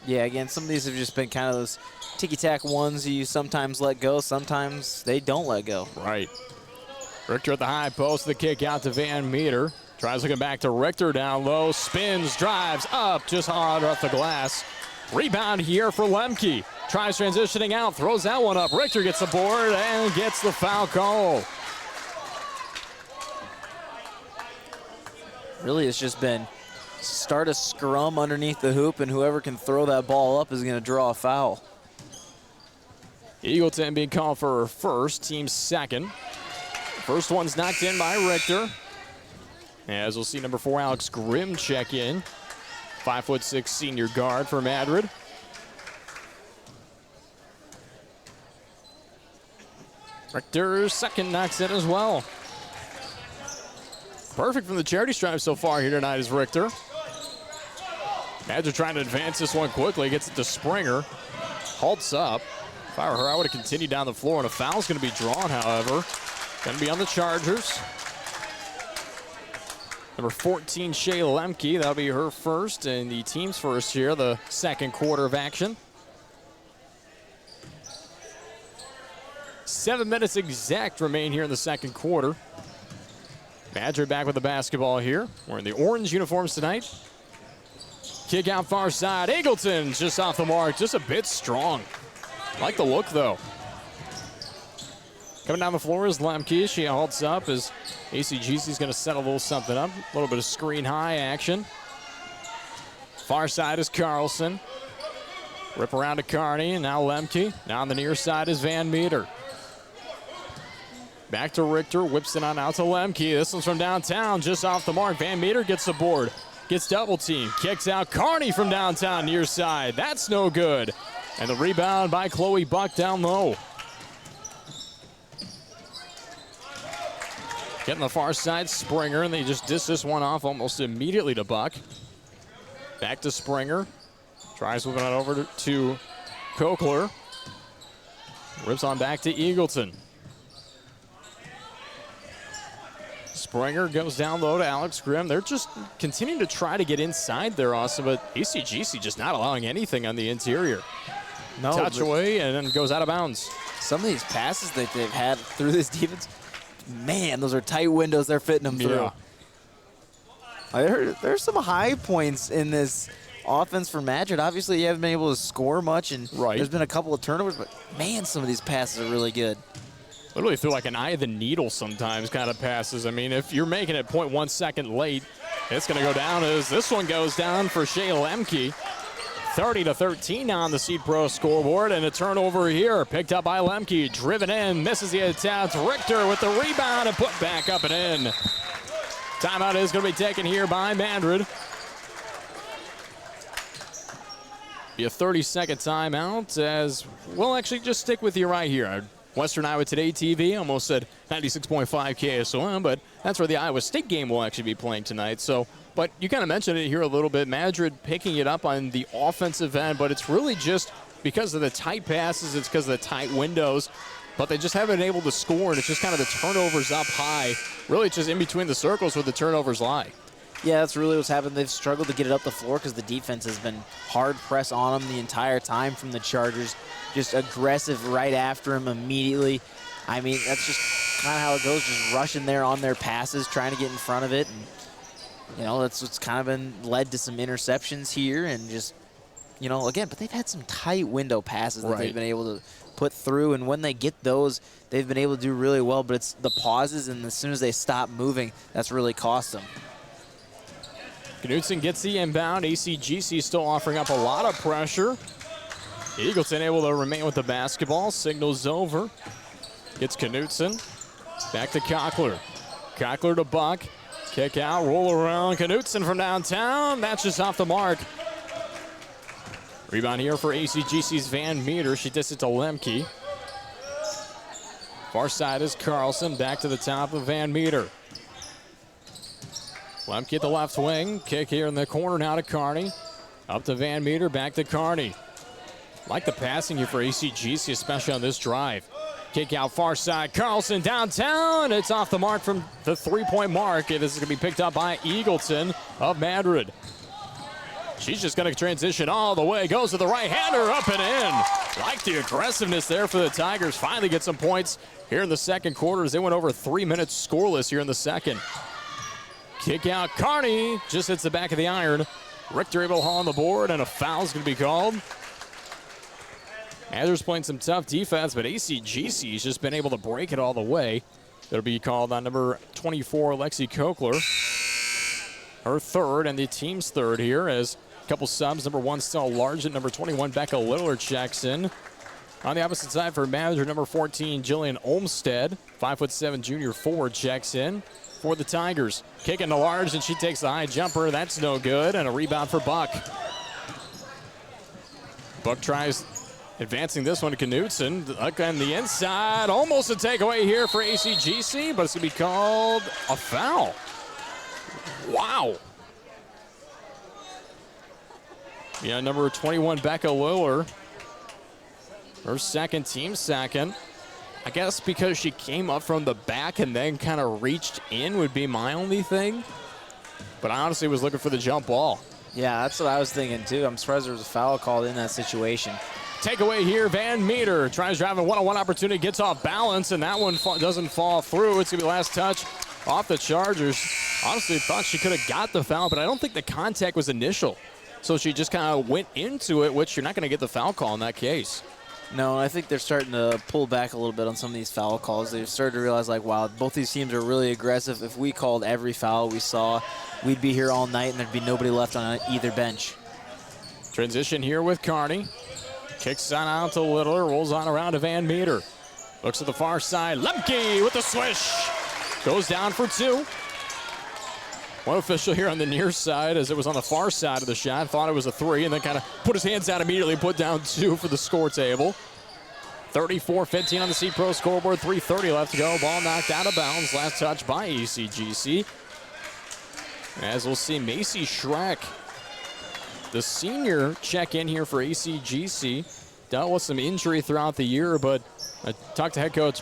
Yeah, again, some of these have just been kind of those ticky-tack ones you sometimes let go, sometimes they don't let go. Right. Richter at the high post, the kick out to Van Meter. Tries looking back to Richter down low, spins, drives up, just hard off the glass. Rebound here for Lemke. Tries transitioning out, throws that one up. Richter gets the board and gets the foul call. Really, it's just been start a scrum underneath the hoop, and whoever can throw that ball up is going to draw a foul. Eagleton being called for her first, team second. First one's knocked in by Richter. As we'll see, number 4, Alex Grimm check in. 5'6" senior guard for Madrid. Richter's second knocks in as well. Perfect from the charity stripe so far here tonight is Richter. Madrid trying to advance this one quickly. Gets it to Springer. Halts up. If I were her, I would have continued down the floor, and a foul's going to be drawn, however. Going to be on the Chargers. Number 14, Shea Lemke. That'll be her first, and the team's first here, the second quarter of action. 7 minutes exact remain here in the second quarter. Madrid back with the basketball here. We're in the orange uniforms tonight. Kick out far side. Eagleton just off the mark, just a bit strong. Like the look, though. Coming down the floor is Lemke. She halts up as ACGC is going to set a little something up. A little bit of screen high action. Far side is Carlson. Rip around to Carney, and now Lemke. Now on the near side is Van Meter. Back to Richter, whips it on out to Lemke. This one's from downtown, just off the mark. Van Meter gets the board, gets double team, kicks out Carney from downtown near side. That's no good. And the rebound by Chloe Buck down low. Getting the far side, Springer, and they just dish this one off almost immediately to Buck. Back to Springer. Tries moving on over to Kokler. Rips on back to Eagleton. Springer goes down low to Alex Grimm. They're just continuing to try to get inside there, Austin, but ACGC just not allowing anything on the interior. No, touch away and then goes out of bounds. Some of these passes that they've had through this defense, man, those are tight windows they're fitting them through. Yeah. There's some high points in this offense for Madrid. Obviously, you haven't been able to score much, and there's been a couple of turnovers, but man, some of these passes are really good. Literally through like an eye of the needle sometimes kind of passes. I mean, if you're making it 0.1 second late, it's going to go down as this one goes down for Shea Lemke. 30-13 now on the Seed Pro scoreboard, and a turnover here picked up by Lemke. Driven in, misses the attempt. Richter with the rebound and put back up and in. Timeout is going to be taken here by Madrid. Be a 30-second timeout as we'll actually just stick with you right here. Western Iowa Today TV, almost said 96.5 KSOM, but that's where the Iowa State game will actually be playing tonight. So, but you kind of mentioned it here a little bit. Madrid picking it up on the offensive end, but it's really just because of the tight passes, it's because of the tight windows, but they just haven't been able to score, and it's just kind of the turnovers up high. Really just in between the circles where the turnovers lie. Yeah, that's really what's happened. They've struggled to get it up the floor because the defense has been hard press on them the entire time from the Chargers. Just aggressive right after them immediately. I mean, that's just kind of how it goes, just rushing there on their passes, trying to get in front of it. And, you know, that's what's kind of been led to some interceptions here and just, you know, again, but they've had some tight window passes that they've been able to put through. And when they get those, they've been able to do really well. But it's the pauses, and as soon as they stop moving, that's really cost them. Knutson gets the inbound. ACGC still offering up a lot of pressure. Eagleton able to remain with the basketball. Signals over. Gets Knutson. Back to Cockler. Cockler to Buck. Kick out, roll around. Knutson from downtown. That's just off the mark. Rebound here for ACGC's Van Meter. She dishes it to Lemke. Far side is Carlson. Back to the top of Van Meter. Lemke at the left wing. Kick here in the corner now to Kearney. Up to Van Meter, back to Kearney. Like the passing here for ACGC, especially on this drive. Kick out far side. Carlson downtown. It's off the mark from the three-point mark. This is going to be picked up by Eagleton of Madrid. She's just going to transition all the way. Goes to the right-hander, up and in. Like the aggressiveness there for the Tigers. Finally get some points here in the second quarter as they went over 3 minutes scoreless here in the second. Kick out, Kearney just hits the back of the iron. Richter able to haul on the board, and a foul's going to be called. Adler's playing some tough defense, but ACGC has just been able to break it all the way. It'll be called on number 24, Lexi Kokler. Her third, and the team's third here, as a couple subs. Number 1, still large at number 21, Becca Lillard checks in. On the opposite side for manager, number 14, Jillian Olmstead. 5'7" junior forward checks in for the Tigers. Kicking to large, and she takes the high jumper. That's no good, and a rebound for Buck. Buck tries advancing this one to Knutson. Buck on the inside. Almost a takeaway here for ACGC, but it's going to be called a foul. Wow. Yeah, number 21, Becca Liller. Her second, team second. I guess because she came up from the back and then kind of reached in would be my only thing. But I honestly was looking for the jump ball. Yeah, that's what I was thinking too. I'm surprised there was a foul called in that situation. Takeaway here, Van Meter tries driving one-on-one opportunity, gets off balance, and that one doesn't fall through. It's going to be last touch off the Chargers. Honestly, thought she could have got the foul, but I don't think the contact was initial. So she just kind of went into it, which you're not going to get the foul call in that case. No, I think they're starting to pull back a little bit on some of these foul calls. They've started to realize, like, wow, both these teams are really aggressive. If we called every foul we saw, we'd be here all night and there'd be nobody left on either bench. Transition here with Kearney. Kicks on out to Littler, rolls on around to Van Meter. Looks at the far side. Lemke with the swish. Goes down for two. One official here on the near side, as it was on the far side of the shot, thought it was a three, and then kind of put his hands out immediately, put down two for the score table. 34-15 on the C-Pro scoreboard, 3:30 left to go. Ball knocked out of bounds, last touch by ACGC. As we'll see, Macy Schreck, the senior, check in here for ACGC. Dealt with some injury throughout the year, but I talked to head coach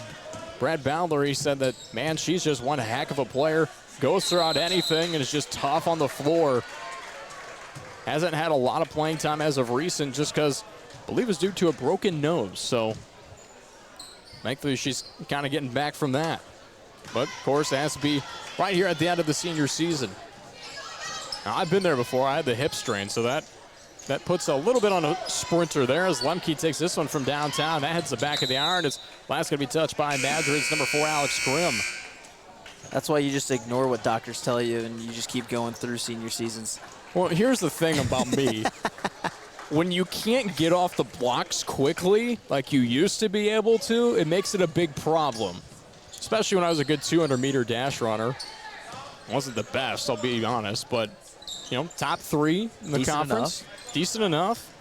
Brad Bowler. He said that, man, she's just one heck of a player. Goes throughout anything and is just tough on the floor. Hasn't had a lot of playing time as of recent, just because I believe it's due to a broken nose. So thankfully she's kind of getting back from that. But of course it has to be right here at the end of the senior season. Now, I've been there before. I had the hip strain, so that puts a little bit on a sprinter there as Lemke takes this one from downtown. That hits the back of the iron. It's last going to be touched by Madrid's number 4, Alex Grimm. That's why you just ignore what doctors tell you and you just keep going through senior seasons. Well, here's the thing about me. When you can't get off the blocks quickly like you used to be able to, it makes it a big problem. Especially when I was a good 200-meter dash runner. Wasn't the best, I'll be honest, but, you know, top 3 in the conference. Decent enough.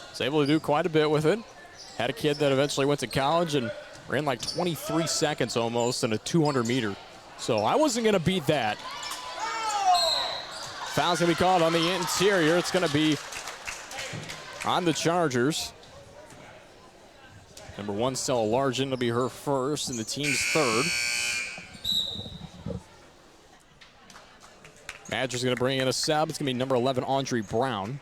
Was able to do quite a bit with it. Had a kid that eventually went to college and ran like 23 seconds almost in a 200-meter. So I wasn't going to beat that. Foul's going to be called on the interior. It's going to be on the Chargers. Number 1, Stella Largent, will be her first and the team's third. Madrid's going to bring in a sub. It's going to be number 11, Audrey Brown.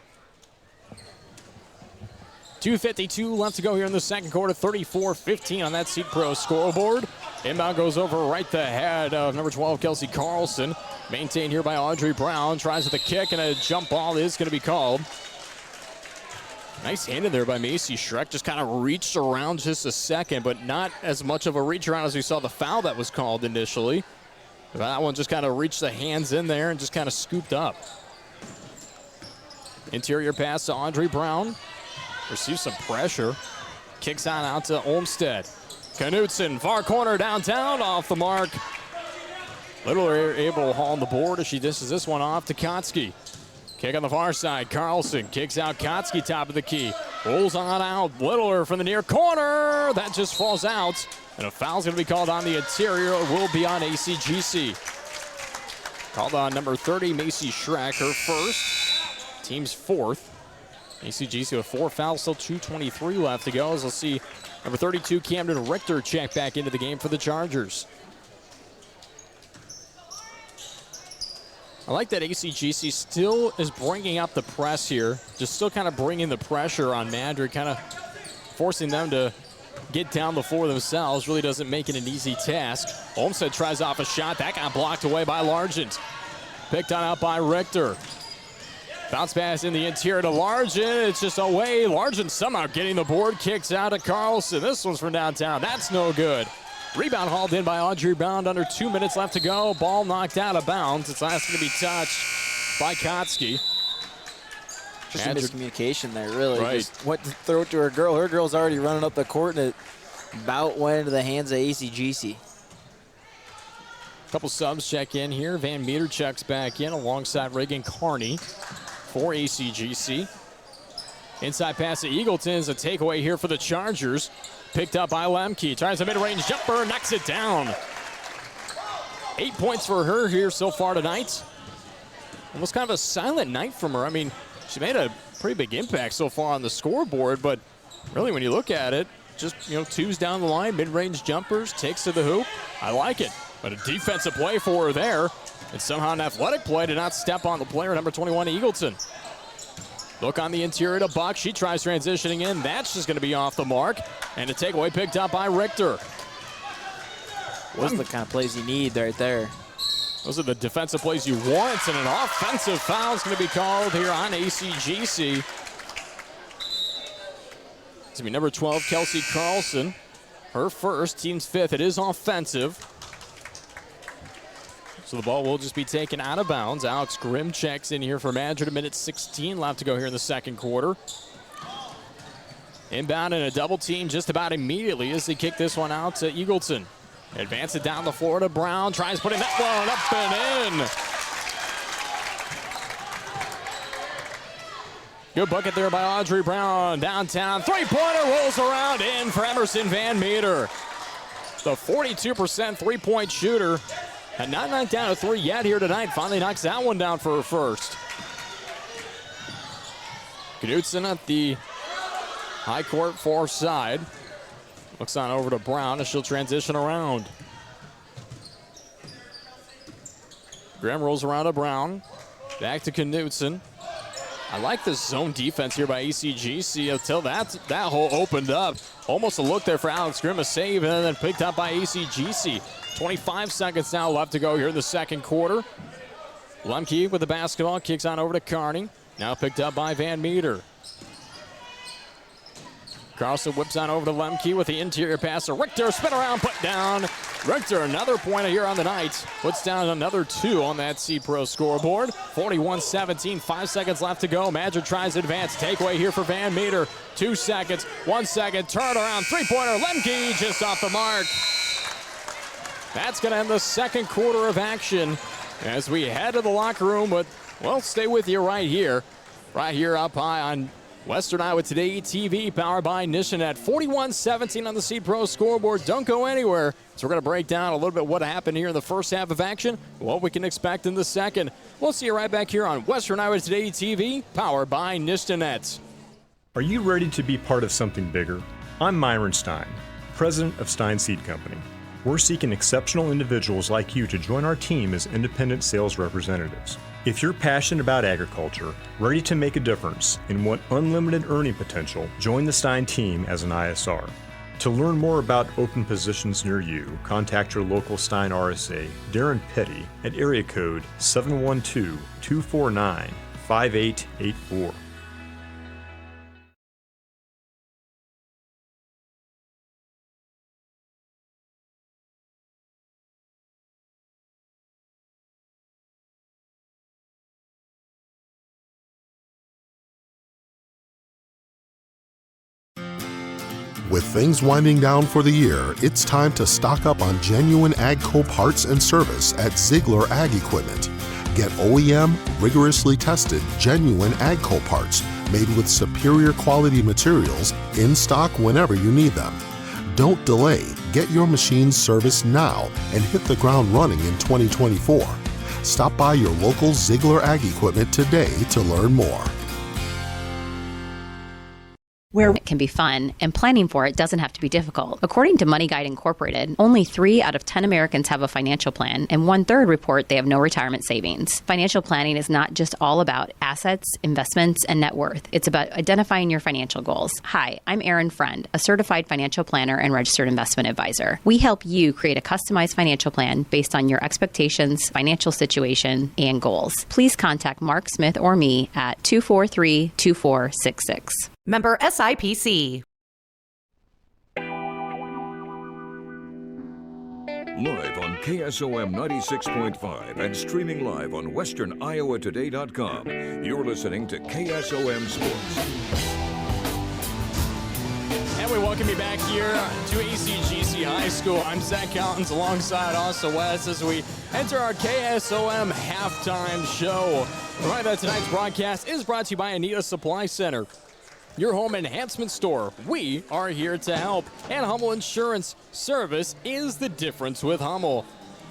2:52 left to go here in the second quarter. 34-15 on that Seat Pro scoreboard. Inbound goes over right the head of number 12, Kelsey Carlson. Maintained here by Audrey Brown. Tries with a kick, and a jump ball is going to be called. Nice hand in there by Macy Schreck. Just kind of reached around just a second, but not as much of a reach around as we saw the foul that was called initially. That one just kind of reached the hands in there and just kind of scooped up. Interior pass to Audrey Brown. Receives some pressure. Kicks on out to Olmstead. Knutson, far corner downtown, off the mark. Littler able to haul on the board as she dishes this one off to Kotsky. Kick on the far side. Carlson kicks out Kotsky, top of the key. Rolls on out. Littler from the near corner. That just falls out. And a foul's going to be called on the interior. It will be on ACGC. Called on number 30, Macy Schreck, her first. Team's fourth. ACGC with 4 fouls, still 2:23 left to go. As we'll see number 32, Camden Richter, check back into the game for the Chargers. I like that ACGC still is bringing up the press here. Just still kind of bringing the pressure on Madrid, kind of forcing them to get down the floor themselves. Really doesn't make it an easy task. Olmstead tries off a shot. That got blocked away by Largent. Picked on out by Richter. Bounce pass in the interior to Largent. It's just away. Largent somehow getting the board. Kicks out to Carlson. This one's from downtown. That's no good. Rebound hauled in by Audrey Brown. Under 2 minutes left to go. Ball knocked out of bounds. It's last going to be touched by Kotsky. Just a miscommunication there, really. Right. Just went to throw it to her girl. Her girl's already running up the court, and it about went into the hands of ACGC. Couple subs check in here. Van Meter checks back in alongside Reagan Carney for ACGC. Inside pass to Eagleton's a takeaway here for the Chargers. Picked up by Lemke. Tries a mid-range jumper, knocks it down. 8 points for her here so far tonight. Almost kind of a silent night from her. I mean, she made a pretty big impact so far on the scoreboard, but really when you look at it, just, twos down the line, mid-range jumpers, takes to the hoop. I like it. But a defensive play for her there. And somehow an athletic play to not step on the player, number 21, Eagleton. Look on the interior to Buck. She tries transitioning in. That's just going to be off the mark. And a takeaway picked up by Richter. Those are the kind of plays you need right there. Those are the defensive plays you want. And an offensive foul is going to be called here on ACGC. It's going to be number 12, Kelsey Carlson. Her first, team's fifth. It is offensive. So the ball will just be taken out of bounds. Alex Grimm checks in here for Madrid. A minute 16 left to go here in the second quarter. Inbound and a double team just about immediately as they kick this one out to Eagleton. Advance it down the floor to Brown. Tries putting that one up and in. Good bucket there by Audrey Brown. Downtown, three-pointer rolls around in for Emerson Van Meter. The 42% three-point shooter. Had not knocked down a three yet here tonight. Finally knocks that one down for her first. Knutson at the high court far side. Looks on over to Brown as she'll transition around. Graham rolls around to Brown. Back to Knutson. I like this zone defense here by ACGC until that hole opened up. Almost a look there for Alex Grimm, a save, and then picked up by ACGC. 25 seconds now left to go here in the second quarter. Lemke with the basketball, kicks on over to Carney. Now picked up by Van Meter. Carlson whips on over to Lemke with the interior pass to Richter. Spin around, put down. Richter, another pointer here on the night. Puts down another 2 on that C-Pro scoreboard. 41-17, 5 seconds left to go. Madrid tries to advance. Takeaway here for Van Meter. 2 seconds, 1 second, turn around, three-pointer. Lemke just off the mark. That's going to end the second quarter of action as we head to the locker room. But we'll stay with you right here up high on Western Iowa Today TV, powered by Nishanet. 41-17 on the C-Pro scoreboard. Don't go anywhere. So we're going to break down a little bit what happened here in the first half of action, what we can expect in the second. We'll see you right back here on Western Iowa Today TV, powered by Nishanet. Are you ready to be part of something bigger? I'm Myron Stein, president of Stein Seed Company. We're seeking exceptional individuals like you to join our team as independent sales representatives. If you're passionate about agriculture, ready to make a difference, and want unlimited earning potential, join the Stein team as an ISR. To learn more about open positions near you, contact your local Stein RSA, Darren Petty, at area code 712-249-5884. With things winding down for the year, it's time to stock up on genuine AGCO parts and service at Ziegler Ag Equipment. Get OEM, rigorously tested, genuine AGCO parts made with superior quality materials in stock whenever you need them. Don't delay. Get your machines serviced now and hit the ground running in 2024. Stop by your local Ziegler Ag Equipment today to learn more. Where it can be fun, and planning for it doesn't have to be difficult. According to Money Guide Incorporated, only 3 out of 10 Americans have a financial plan, and 1/3 report they have no retirement savings. Financial planning is not just all about assets, investments, and net worth. It's about identifying your financial goals. Hi, I'm Erin Friend, a certified financial planner and registered investment advisor. We help you create a customized financial plan based on your expectations, financial situation, and goals. Please contact Mark Smith or me at 243-2466. Member SIPC. Live on KSOM 96.5 and streaming live on westerniowatoday.com. You're listening to KSOM Sports. And we welcome you back here to ACGC High School. I'm Zach Collins alongside Austin West as we enter our KSOM halftime show. Right, that tonight's broadcast is brought to you by Anita Supply Center, your home enhancement store. We are here to help. And Hummel Insurance Service is the difference with Hummel.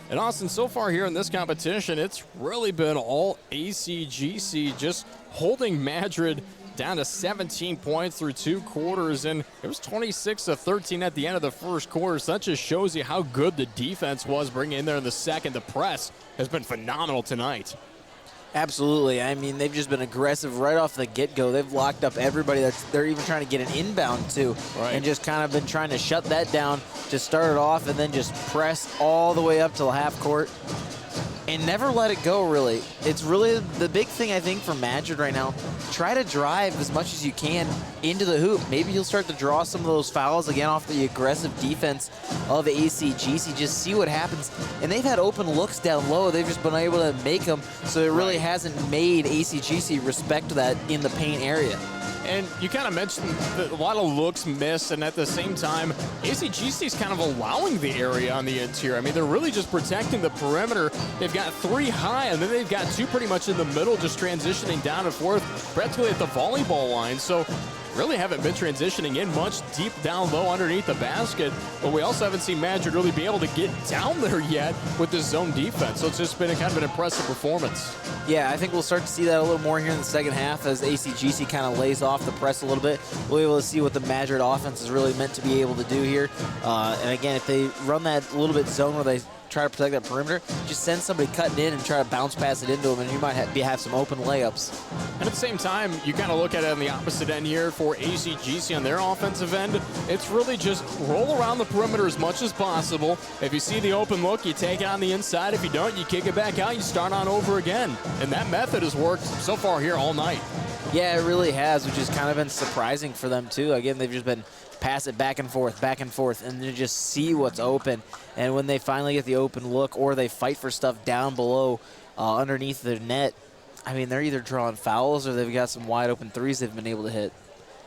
And Austin, so far here in this competition, it's really been all ACGC, just holding Madrid down to 17 points through 2 quarters, and it was 26-13 at the end of the first quarter. So that just shows you how good the defense was bringing in there in the second. The press has been phenomenal tonight. Absolutely. I mean, they've just been aggressive right off the get-go. They've locked up everybody they're even trying to get an inbound to, and just kind of been trying to shut that down to start it off and then just press all the way up to the half court and never let it go, really. It's really the big thing, I think, for Madrid right now. Try to drive as much as you can into the hoop. Maybe you'll start to draw some of those fouls again off the aggressive defense of ACGC. Just see what happens. And they've had open looks down low. They've just been able to make them, so it really hasn't made ACGC respect that in the paint area. And you kind of mentioned that a lot of looks missed, and at the same time, ACGC is kind of allowing the area on the interior. I mean, they're really just protecting the perimeter. They've got 3 high, and then they've got 2 pretty much in the middle, just transitioning down and forth, practically at the volleyball line. So really haven't been transitioning in much deep down low underneath the basket, but we also haven't seen Madrid really be able to get down there yet with this zone defense. So it's just been a kind of an impressive performance. Yeah, I think we'll start to see that a little more here in the second half as ACGC kind of lays off the press a little bit. We'll be able to see what the Madrid offense is really meant to be able to do here. And again, if they run that little bit zone where they try to protect that perimeter, just send somebody cutting in and try to bounce pass it into them, and you might have some open layups. And at the same time, you kind of look at it on the opposite end here for ACGC on their offensive end. It's really just roll around the perimeter as much as possible. If you see the open look, you take it on the inside. If you don't, you kick it back out, you start on over again. And that method has worked so far here all night. Yeah, it really has, which has kind of been surprising for them too. Again, they've just been pass it back and forth, and then just see what's open. And when they finally get the open look or they fight for stuff down below underneath the net, I mean, they're either drawing fouls or they've got some wide open threes they've been able to hit.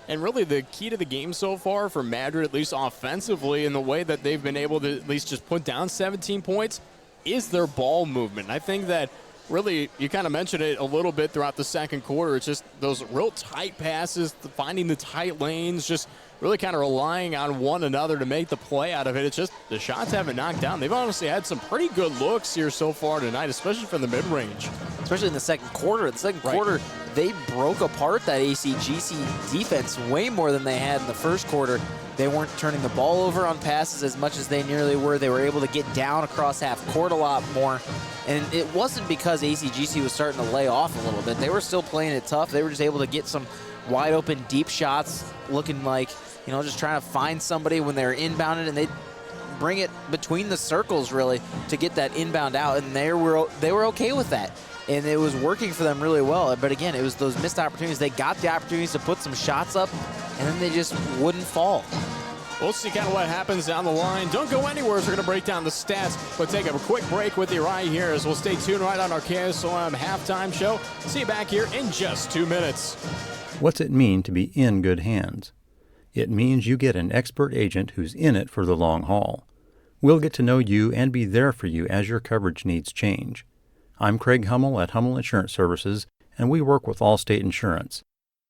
And really the key to the game so far for Madrid, at least offensively, in the way that they've been able to at least just put down 17 points, is their ball movement. I think that really, you kind of mentioned it a little bit throughout the second quarter. It's just those real tight passes, finding the tight lanes, just really kind of relying on one another to make the play out of it. It's just the shots haven't knocked down. They've honestly had some pretty good looks here so far tonight, especially from the mid-range. Especially in the second quarter. In the second quarter, they broke apart that ACGC defense way more than they had in the first quarter. They weren't turning the ball over on passes as much as they nearly were. They were able to get down across half court a lot more. And it wasn't because ACGC was starting to lay off a little bit. They were still playing it tough. They were just able to get some wide open deep shots, looking like, you know, just trying to find somebody when they're inbounded, and they'd bring it between the circles really to get that inbound out, and they were okay with that. And it was working for them really well. But again, it was those missed opportunities. They got the opportunities to put some shots up, and then they just wouldn't fall. We'll see kind of what happens down the line. Don't go anywhere as we're going to break down the stats, but take a quick break with you right here as we'll stay tuned right on our KSOM halftime show. See you back here in just 2 minutes. What's it mean to be in good hands? It means you get an expert agent who's in it for the long haul. We'll get to know you and be there for you as your coverage needs change. I'm Craig Hummel at Hummel Insurance Services, and we work with Allstate Insurance.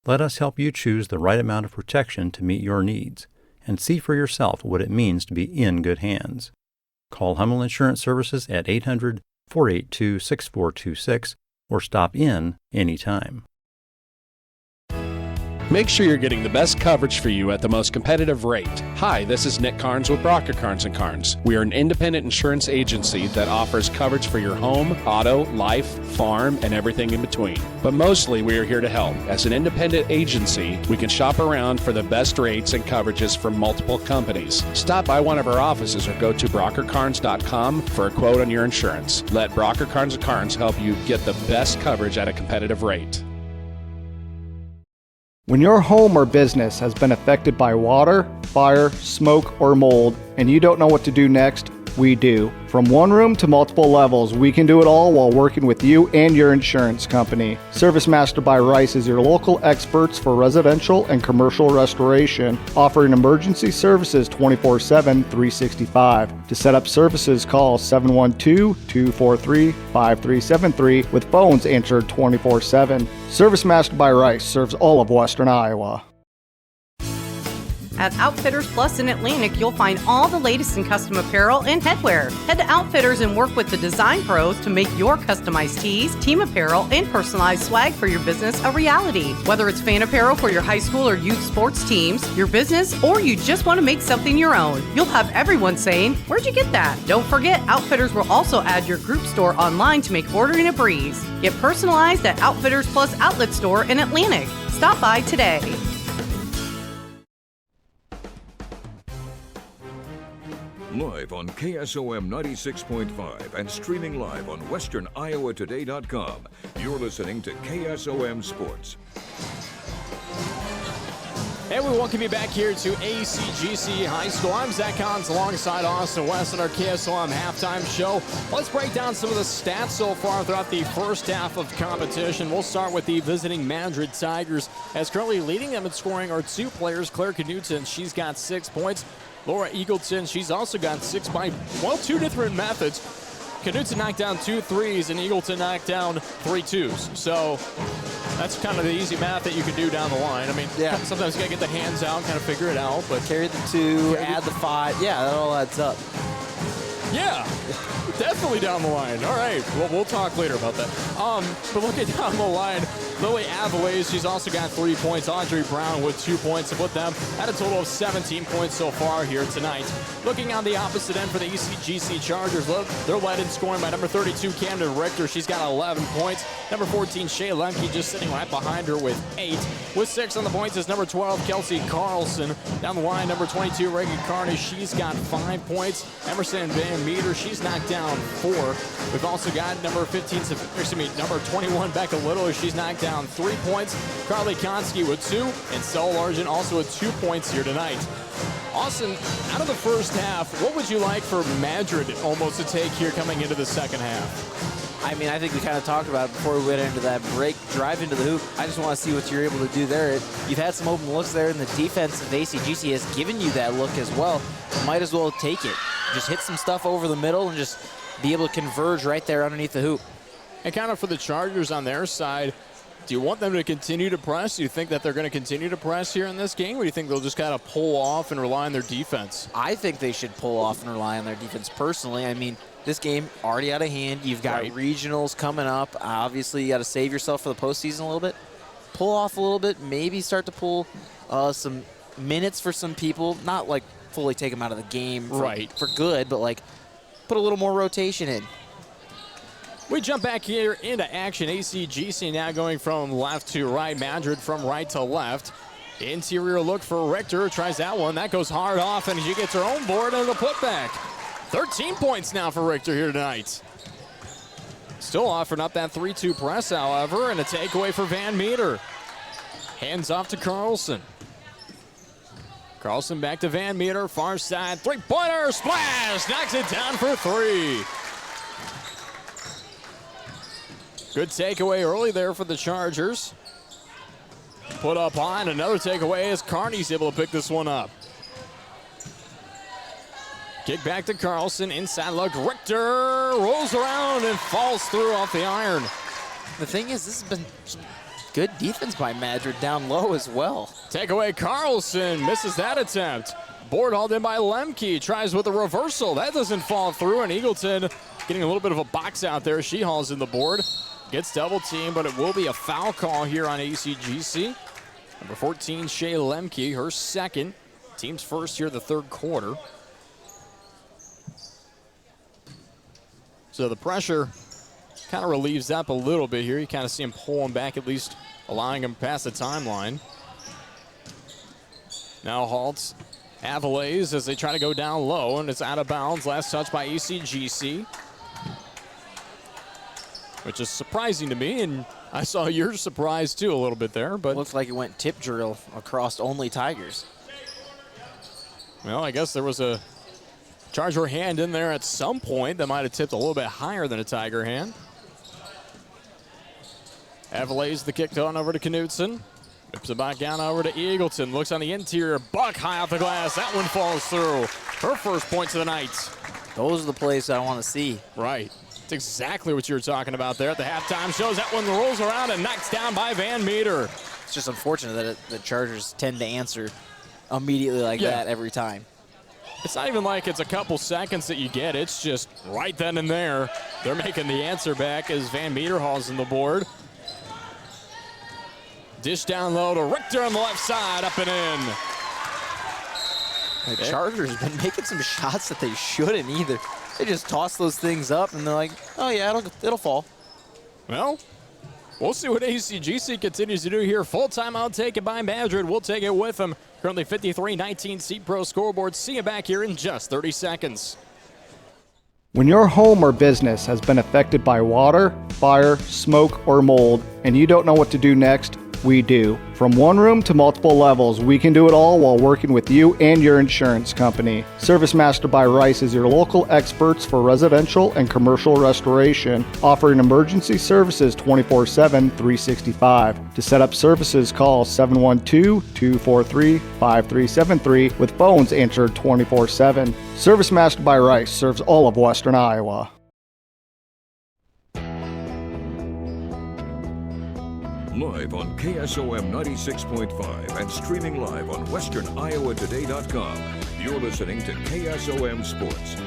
Let us help you choose the right amount of protection to meet your needs, and see for yourself what it means to be in good hands. Call Hummel Insurance Services at 800-482-6426 or stop in anytime. Make sure you're getting the best coverage for you at the most competitive rate. Hi, this is Nick Carnes with Brocker Carnes & Carnes. We are an independent insurance agency that offers coverage for your home, auto, life, farm, and everything in between. But mostly we are here to help. As an independent agency, we can shop around for the best rates and coverages from multiple companies. Stop by one of our offices or go to brockercarnes.com for a quote on your insurance. Let Brocker Carnes & Carnes help you get the best coverage at a competitive rate. When your home or business has been affected by water, fire, smoke, or mold, and you don't know what to do next, we do. From one room to multiple levels, we can do it all while working with you and your insurance company. Service Master by Rice is your local experts for residential and commercial restoration, offering emergency services 24/7, 365. To set up services, call 712-243-5373 with phones answered 24/7. Service Master by Rice serves all of Western Iowa. At Outfitters Plus in Atlantic, you'll find all the latest in custom apparel and headwear. Head to Outfitters and work with the design pros to make your customized tees, team apparel, and personalized swag for your business a reality. Whether it's fan apparel for your high school or youth sports teams, your business, or you just want to make something your own, you'll have everyone saying, "Where'd you get that?" Don't forget, Outfitters will also add your group store online to make ordering a breeze. Get personalized at Outfitters Plus Outlet Store in Atlantic. Stop by today. Live on KSOM 96.5 and streaming live on westerniowatoday.com. You're listening to KSOM Sports. And we welcome you back here to ACGC High School. I'm Zach Collins alongside Austin West on our KSOM halftime show. Let's break down some of the stats so far throughout the first half of competition. We'll start with the visiting Madrid Tigers, as currently leading them in scoring are two players. Claire Knutson, she's got 6 points. Laura Eagleton, she's also got 6 by, well, 2 different methods. Knutson knocked down 2 threes and Eagleton knocked down 3 twos. So that's kind of the easy math that you can do down the line. I mean, yeah, sometimes you got to get the hands out and kind of figure it out. But carry the 2, add the 5. Yeah, that all adds up. Yeah, definitely down the line. All right, well, we'll talk later about that. But looking down the line, Lily Avalese, she's also got 3 points. Audrey Brown with 2 points to put them at a total of 17 points so far here tonight. Looking on the opposite end for the ECGC Chargers, they're led in scoring by number 32, Camden Richter. She's got 11 points. Number 14, Shay Lemke, just sitting right behind her with 8. With 6 on the points is number 12, Kelsey Carlson. Down the line, number 22, Reagan Carney, she's got 5 points. Emerson Van Meter, she's knocked down 4. We've also got number 21, Becca Little, she's knocked down 3 points. Carly Konski with 2, and Stella Largent also with 2 points here tonight. Austin, out of the first half, what would you like for Madrid almost to take here coming into the second half? I mean, I think we kind of talked about it before we went into that break, drive into the hoop. I just want to see what you're able to do there. You've had some open looks there, and the defense of ACGC has given you that look as well. Might as well take it. Just hit some stuff over the middle and just be able to converge right there underneath the hoop. And kind of for the Chargers on their side, do you want them to continue to press? Do you think that they're going to continue to press here in this game, or do you think they'll just kind of pull off and rely on their defense? I think they should pull off and rely on their defense personally. I mean, this game already out of hand. You've got regionals coming up. Obviously, you got to save yourself for the postseason a little bit. pull off a little bit, maybe start to pull some minutes for some people, not like fully take them out of the game for good, but like put a little more rotation in. We jump back here into action. ACGC now going from left to right. Madrid from right to left. Interior look for Richter. Tries that one. That goes hard off, and she gets her own board and the putback. 13 points now for Richter here tonight. Still offering up that 3-2 press, however, and a takeaway for Van Meter. Hands off to Carlson. Carlson back to Van Meter, far side. Three-pointer, splash! Knocks it down for 3. Good takeaway early there for the Chargers. Put up on another takeaway as Carney's able to pick this one up. Kick back to Carlson, inside look, Richter rolls around and falls through off the iron. The thing is, this has been good defense by Madrid down low as well. Takeaway, Carlson misses that attempt. Board hauled in by Lemke, tries with a reversal. That doesn't fall through, and Eagleton getting a little bit of a box out there. She hauls in the board. Gets double teamed, but it will be a foul call here on ACGC. Number 14, Shea Lemke, her second. Team's first here in the third quarter. So the pressure kind of relieves up a little bit here. You kind of see him pulling back, at least allowing him past the timeline. Now halts Avalez as they try to go down low, and it's out of bounds. Last touch by ACGC. Which is surprising to me, and I saw you're surprised too a little bit there. But looks like it went tip drill across only Tigers. Well, I guess there was a Charger hand in there at some point that might have tipped a little bit higher than a Tiger hand. Avalez the kick on over to Knutson. Whips it back down over to Eagleton. Looks on the interior. Buck high off the glass. That one falls through. Her first points of the night. Those are the plays I want to see. Right. That's exactly what you were talking about there at the halftime shows. That one rolls around and knocks down by Van Meter. It's just unfortunate that the Chargers tend to answer immediately like that every time. It's not even like it's a couple seconds that you get. It's just right then and there. They're making the answer back as Van Meter hauls in the board. Dish down low to Richter on the left side, up and in. The Chargers have been making some shots that they shouldn't either. They just toss those things up, and they're like, oh, yeah, it'll fall. Well, we'll see what ACGC continues to do here. Full timeout taken by Madrid. We'll take it with them. Currently 53-19 Seat Pro scoreboard. See you back here in just 30 seconds. When your home or business has been affected by water, fire, smoke, or mold, and you don't know what to do next, we do. From one room to multiple levels, we can do it all while working with you and your insurance company. Service Master by Rice is your local experts for residential and commercial restoration, offering emergency services 24/7, 365. To set up services, call 712-243-5373 with phones answered 24/7. Service Master by Rice serves all of Western Iowa. Live on KSOM 96.5 and streaming live on westerniowatoday.com. You're listening to KSOM Sports.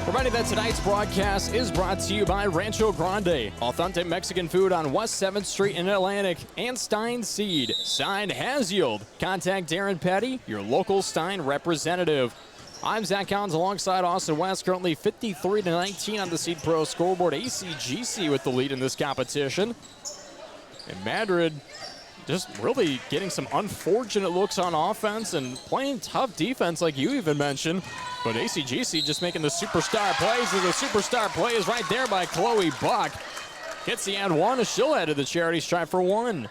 Reminding that tonight's broadcast is brought to you by Rancho Grande, authentic Mexican food on West 7th Street in Atlantic, and Stein Seed. Stein has yield. Contact Darren Petty, your local Stein representative. I'm Zach Collins alongside Austin West, currently 53-19 on the Seed Pro scoreboard. ACGC with the lead in this competition. And Madrid just really getting some unfortunate looks on offense and playing tough defense like you even mentioned. But ACGC just making the superstar plays, and the superstar play is right there by Chloe Buck. Hits the and one as she'll head to the charity stripe for one.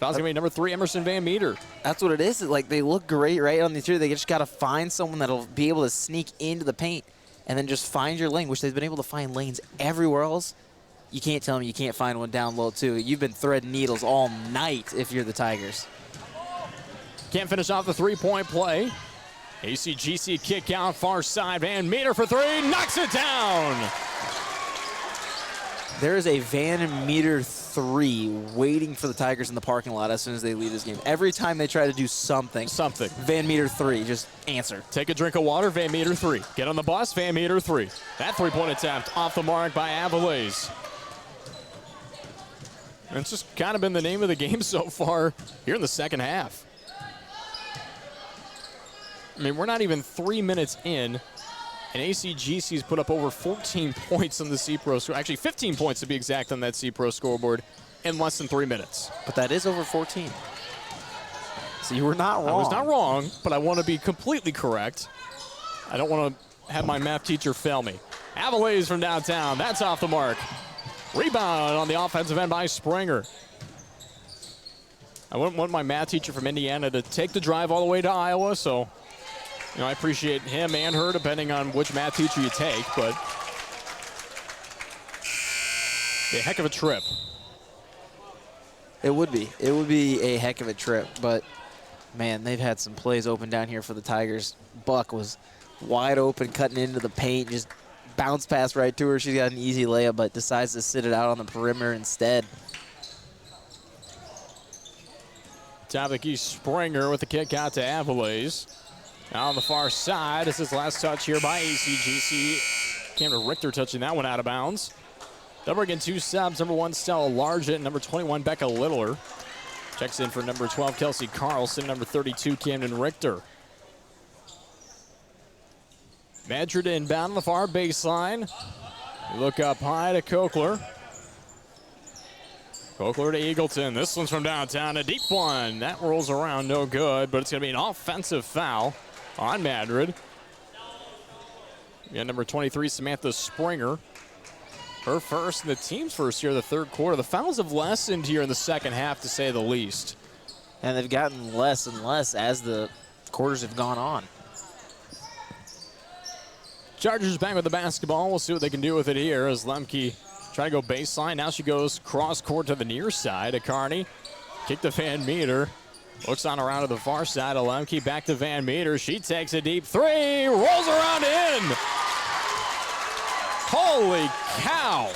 Foul's going to be number 3, Emerson Van Meter. That's what it is. Like, they look great right on the interior. They just got to find someone that'll be able to sneak into the paint and then just find your lane, which they've been able to find lanes everywhere else. You can't tell me you can't find one down low, too. You've been threading needles all night if you're the Tigers. Can't finish off the three-point play. ACGC kick out far side. Van Meter for 3. Knocks it down. There is a Van Meter 3 waiting for the Tigers in the parking lot as soon as they leave this game. Every time they try to do something. Van Meter 3, just answer. Take a drink of water, Van Meter 3. Get on the bus, Van Meter 3. That three-point attempt off the mark by Avalez. And it's just kind of been the name of the game so far here in the second half. I mean, we're not even 3 minutes in, and ACGC's put up over 14 points on the C-Pro score. Actually, 15 points to be exact on that C-Pro scoreboard in less than 3 minutes. But that is over 14. So you were not wrong. I was not wrong, but I want to be completely correct. I don't want to have my math teacher fail me. Avalays from downtown. That's off the mark. Rebound on the offensive end by Springer. I wouldn't want my math teacher from Indiana to take the drive all the way to Iowa, so I appreciate him and her depending on which math teacher you take, but a heck of a trip. It would be. It would be a heck of a trip, but man, they've had some plays open down here for the Tigers. Buck was wide open, cutting into the paint, just bounce pass right to her. She's got an easy layup, but decides to sit it out on the perimeter instead. Top of the key, Springer with the kick out to Avalays. Now on the far side, this is last touch here by ACGC. Cameron Richter touching that one out of bounds. They'll bring in 2 subs. Number 1, Stella Largent. Number 21, Becca Littler. Checks in for number 12, Kelsey Carlson. Number 32, Camden Richter. Madrid inbound on the far baseline. You look up high to Kokler. Kokler to Eagleton. This one's from downtown. A deep one. That rolls around, no good, but it's going to be an offensive foul on Madrid. Yeah, number 23, Samantha Springer. Her first and the team's first here in the third quarter. The fouls have lessened here in the second half, to say the least. And they've gotten less and less as the quarters have gone on. Chargers back with the basketball. We'll see what they can do with it here as Lemke try to go baseline. Now she goes cross court to the near side to Carney. Kick to Van Meter. Looks on around to the far side of Lemke. Back to Van Meter. She takes a deep 3. Rolls around in. Holy cow.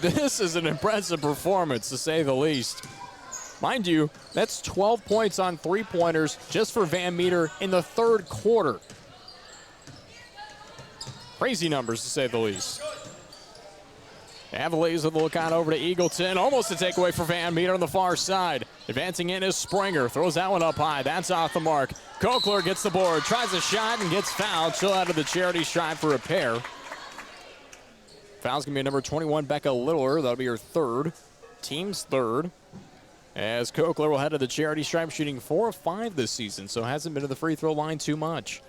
This is an impressive performance, to say the least. Mind you, that's 12 points on 3-pointers just for Van Meter in the third quarter. Crazy numbers, to say the least. Avalays with a look on over to Eagleton. Almost a takeaway for Van Meter on the far side. Advancing in is Springer. Throws that one up high. That's off the mark. Kokler gets the board. Tries a shot and gets fouled. She'll out of the charity stripe for a pair. Foul's going to be number 21, Becca Littler. That'll be her third. Team's third. As Kokler will head to the charity stripe, shooting 4 of 5 this season, so hasn't been to the free throw line too much.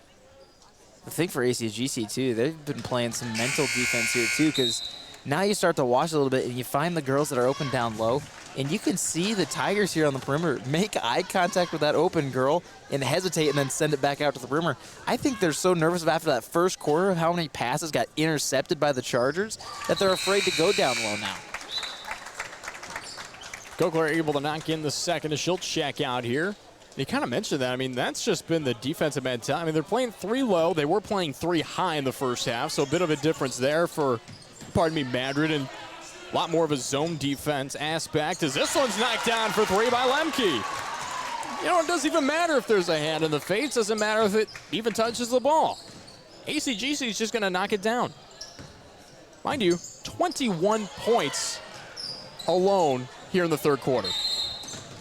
The thing for ACGC, too, they've been playing some mental defense here, too, because now you start to watch a little bit and you find the girls that are open down low, and you can see the Tigers here on the perimeter make eye contact with that open girl and hesitate and then send it back out to the perimeter. I think they're so nervous after that first quarter of how many passes got intercepted by the Chargers that they're afraid to go down low now. Kokler able to knock in the second as she'll check out here. You kind of mentioned that. I mean, that's just been the defensive mentality. I mean, they're playing 3 low. They were playing 3 high in the first half, so a bit of a difference there for, Madrid, and a lot more of a zone defense aspect as this one's knocked down for 3 by Lemke. You know, it doesn't even matter if there's a hand in the face. Doesn't matter if it even touches the ball. ACGC is just going to knock it down. Mind you, 21 points alone here in the third quarter.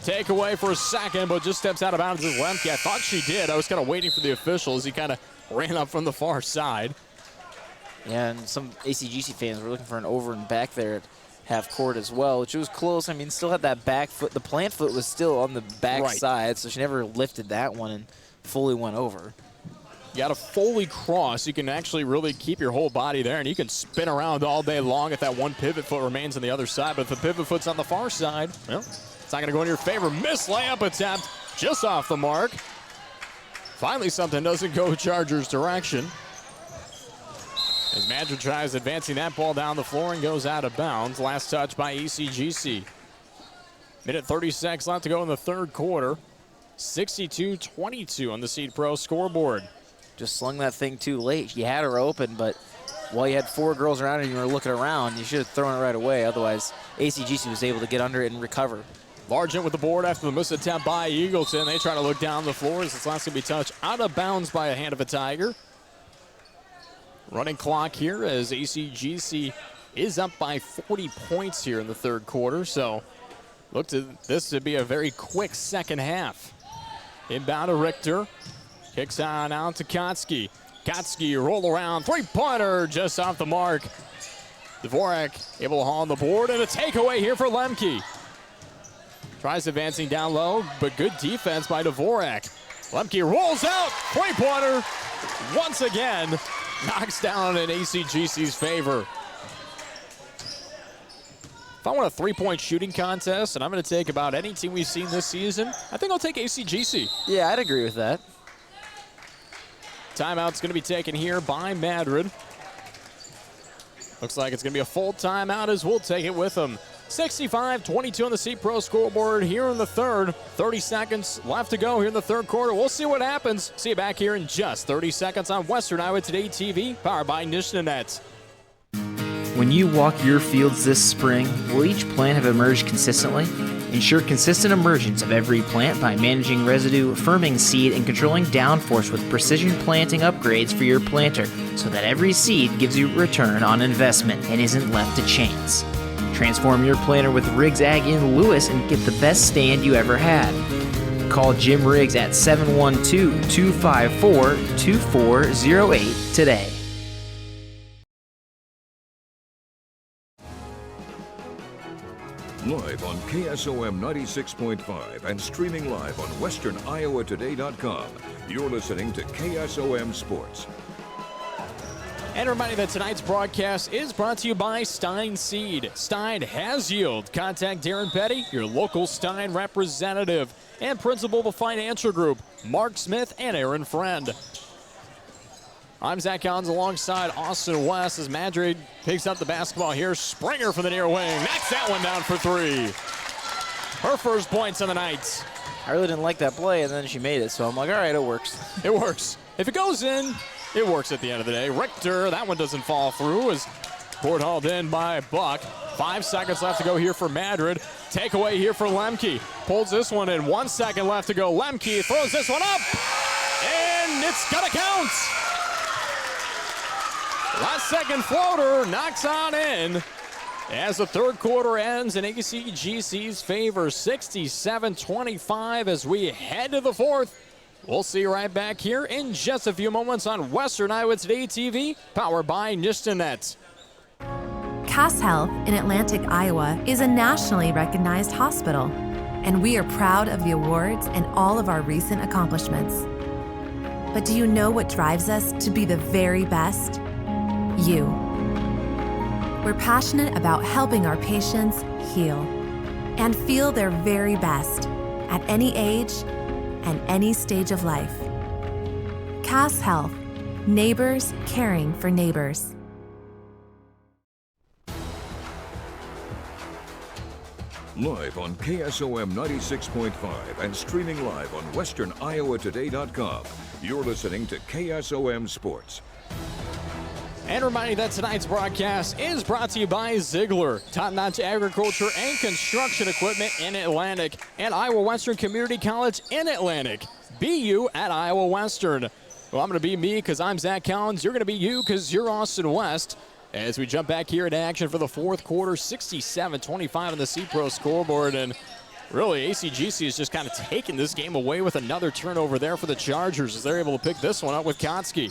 Takeaway for a second, but just steps out of bounds as Lemke. I thought she did. I was kind of waiting for the official as he kind of ran up from the far side. Yeah, and some ACGC fans were looking for an over and back there at half court as well, which was close. I mean, still had that back foot. The plant foot was still on the back side, so she never lifted that one and fully went over. You got a Foley cross. You can actually really keep your whole body there, and you can spin around all day long if that one pivot foot remains on the other side. But if the pivot foot's on the far side, well, it's not going to go in your favor. Missed layup attempt just off the mark. Finally, something doesn't go Chargers' direction. As Madrid tries advancing that ball down the floor and goes out of bounds. Last touch by ACGC. Minute 36 left to go in the third quarter. 62-22 on the Seed Pro scoreboard. Just slung that thing too late. You had her open, but while you had 4 girls around and you were looking around, you should have thrown it right away. Otherwise, ACGC was able to get under it and recover. Largent with the board after the missed attempt by Eagleton. They try to look down the floor as this last going to be touched out of bounds by a hand of a Tiger. Running clock here as ACGC is up by 40 points here in the third quarter, so look to this to be a very quick second half. Inbound to Richter. Kicks on out to Kotsky. Kotsky roll around, three-pointer just off the mark. Dvorak able to haul on the board, and a takeaway here for Lemke. Tries advancing down low, but good defense by Dvorak. Lemke rolls out, three-pointer. Once again, knocks down in ACGC's favor. If I want a three-point shooting contest, and I'm going to take about any team we've seen this season, I think I'll take ACGC. Yeah, I'd agree with that. Timeout's going to be taken here by Madrid. Looks like it's going to be a full timeout as we'll take it with them. 65-22 on the C-Pro scoreboard here in the third. 30 seconds left to go here in the third quarter. We'll see what happens. See you back here in just 30 seconds on Western Iowa Today TV, powered by Nishnanet. When you walk your fields this spring, will each plant have emerged consistently? Ensure consistent emergence of every plant by managing residue, firming seed, and controlling downforce with precision planting upgrades for your planter so that every seed gives you return on investment and isn't left to chance. Transform your planter with Riggs Ag in Lewis and get the best stand you ever had. Call Jim Riggs at 712-254-2408 today. Live on KSOM 96.5 and streaming live on westerniowatoday.com. You're listening to KSOM Sports. And a reminder that tonight's broadcast is brought to you by Stein Seed. Stein has yield. Contact Darren Petty, your local Stein representative, and principal of the financial group, Mark Smith and Aaron Friend. I'm Zach Collins alongside Austin West as Madrid picks up the basketball here. Springer from the near wing. Knocks that one down for three. Her first points on the night. I really didn't like that play, and then she made it, so I'm like, all right, it works. It works. If it goes in, it works at the end of the day. Richter, that one doesn't fall through as board hauled in by Buck. 5 seconds left to go here for Madrid. Takeaway here for Lemke. Pulls this one in. 1 second left to go. Lemke throws this one up, and it's gonna count. Last second floater knocks on in as the third quarter ends in ACGC's favor, 67-25 as we head to the fourth. We'll see you right back here in just a few moments on Western Iowa Today TV, powered by Nishnanet. Cass Health in Atlantic, Iowa is a nationally recognized hospital, and we are proud of the awards and all of our recent accomplishments. But do you know what drives us to be the very best? You. We're passionate about helping our patients heal and feel their very best at any age and any stage of life. Cass Health, neighbors caring for neighbors. Live on KSOM 96.5 and streaming live on westerniowatoday.com. You're listening to KSOM Sports. And reminding that tonight's broadcast is brought to you by Ziegler, top-notch agriculture and construction equipment in Atlantic, and Iowa Western Community College in Atlantic. Be you at Iowa Western. Well, I'm going to be me because I'm Zach Collins. You're going to be you because you're Austin West. As we jump back here into action for the fourth quarter, 67-25 on the C-Pro scoreboard. And really, ACGC is just kind of taking this game away with another turnover there for the Chargers as they're able to pick this one up with Kotsky.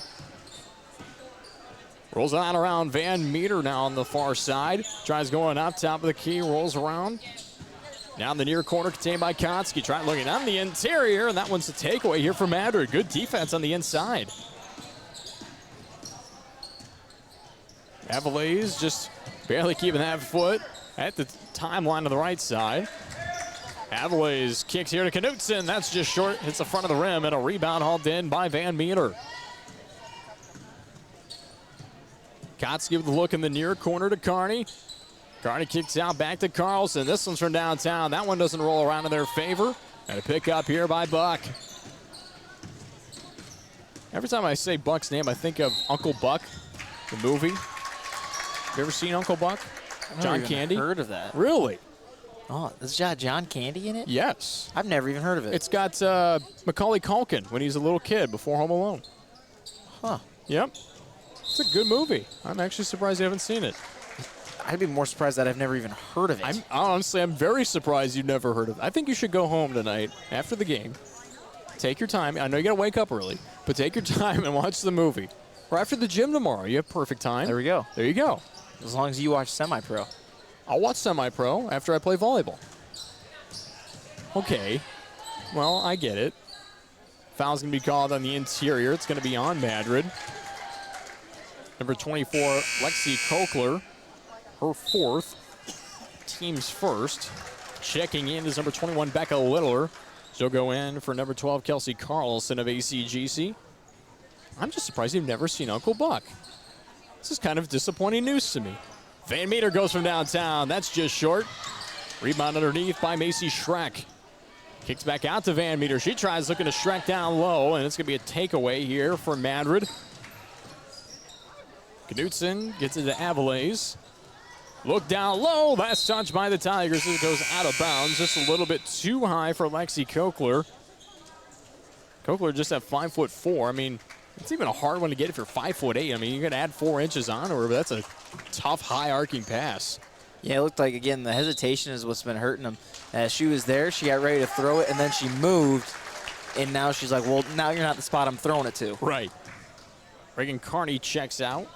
Rolls on around Van Meter now on the far side. Tries going up top of the key, rolls around. Down the near corner contained by Kotsky. Trying looking on the interior, and that one's a takeaway here for Madrid. Good defense on the inside. Avalaise just barely keeping that foot at the timeline on the right side. Avalaise kicks here to Knutson. That's just short. Hits the front of the rim, and a rebound hauled in by Van Meter. Kotsky with a look in the near corner to Carney. Carney kicks out back to Carlson. This one's from downtown. That one doesn't roll around in their favor. And a pick up here by Buck. Every time I say Buck's name, I think of Uncle Buck, the movie. Have you ever seen Uncle Buck? John Candy? I've heard of that. Really? Oh, it's got John Candy in it? Yes. I've never even heard of it. It's got Macaulay Culkin when he's a little kid before Home Alone. Huh. Yep. It's a good movie. I'm actually surprised you haven't seen it. I'd be more surprised that I've never even heard of it. I'm very surprised you've never heard of it. I think you should go home tonight after the game. Take your time. I know you got to wake up early, but take your time and watch the movie. Or after the gym tomorrow. You have perfect time. There we go. There you go. As long as you watch semi-pro. I'll watch semi-pro after I play volleyball. Okay. Well, I get it. Foul's going to be called on the interior. It's going to be on Madrid. Number 24, Lexi Kokler. Her fourth. Team's first. Checking in is number 21, Becca Littler. She'll go in for number 12, Kelsey Carlson of ACGC. I'm just surprised you've never seen Uncle Buck. This is kind of disappointing news to me. Van Meter goes from downtown. That's just short. Rebound underneath by Macy Schreck. Kicks back out to Van Meter. She tries looking to Schreck down low, and it's going to be a takeaway here for Madrid. Knutson gets it to Avalez. Look down low. Last touch by the Tigers. It goes out of bounds. Just a little bit too high for Lexi Kokler. Kokler just at 5'4". I mean, it's even a hard one to get if you're 5'8". I mean, you're going to add 4 inches on her, but that's a tough, high arcing pass. Yeah, it looked like, again, the hesitation is what's been hurting him. She was there, she got ready to throw it, and then she moved, and now she's like, well, now you're not the spot I'm throwing it to. Right. Reagan Carney checks out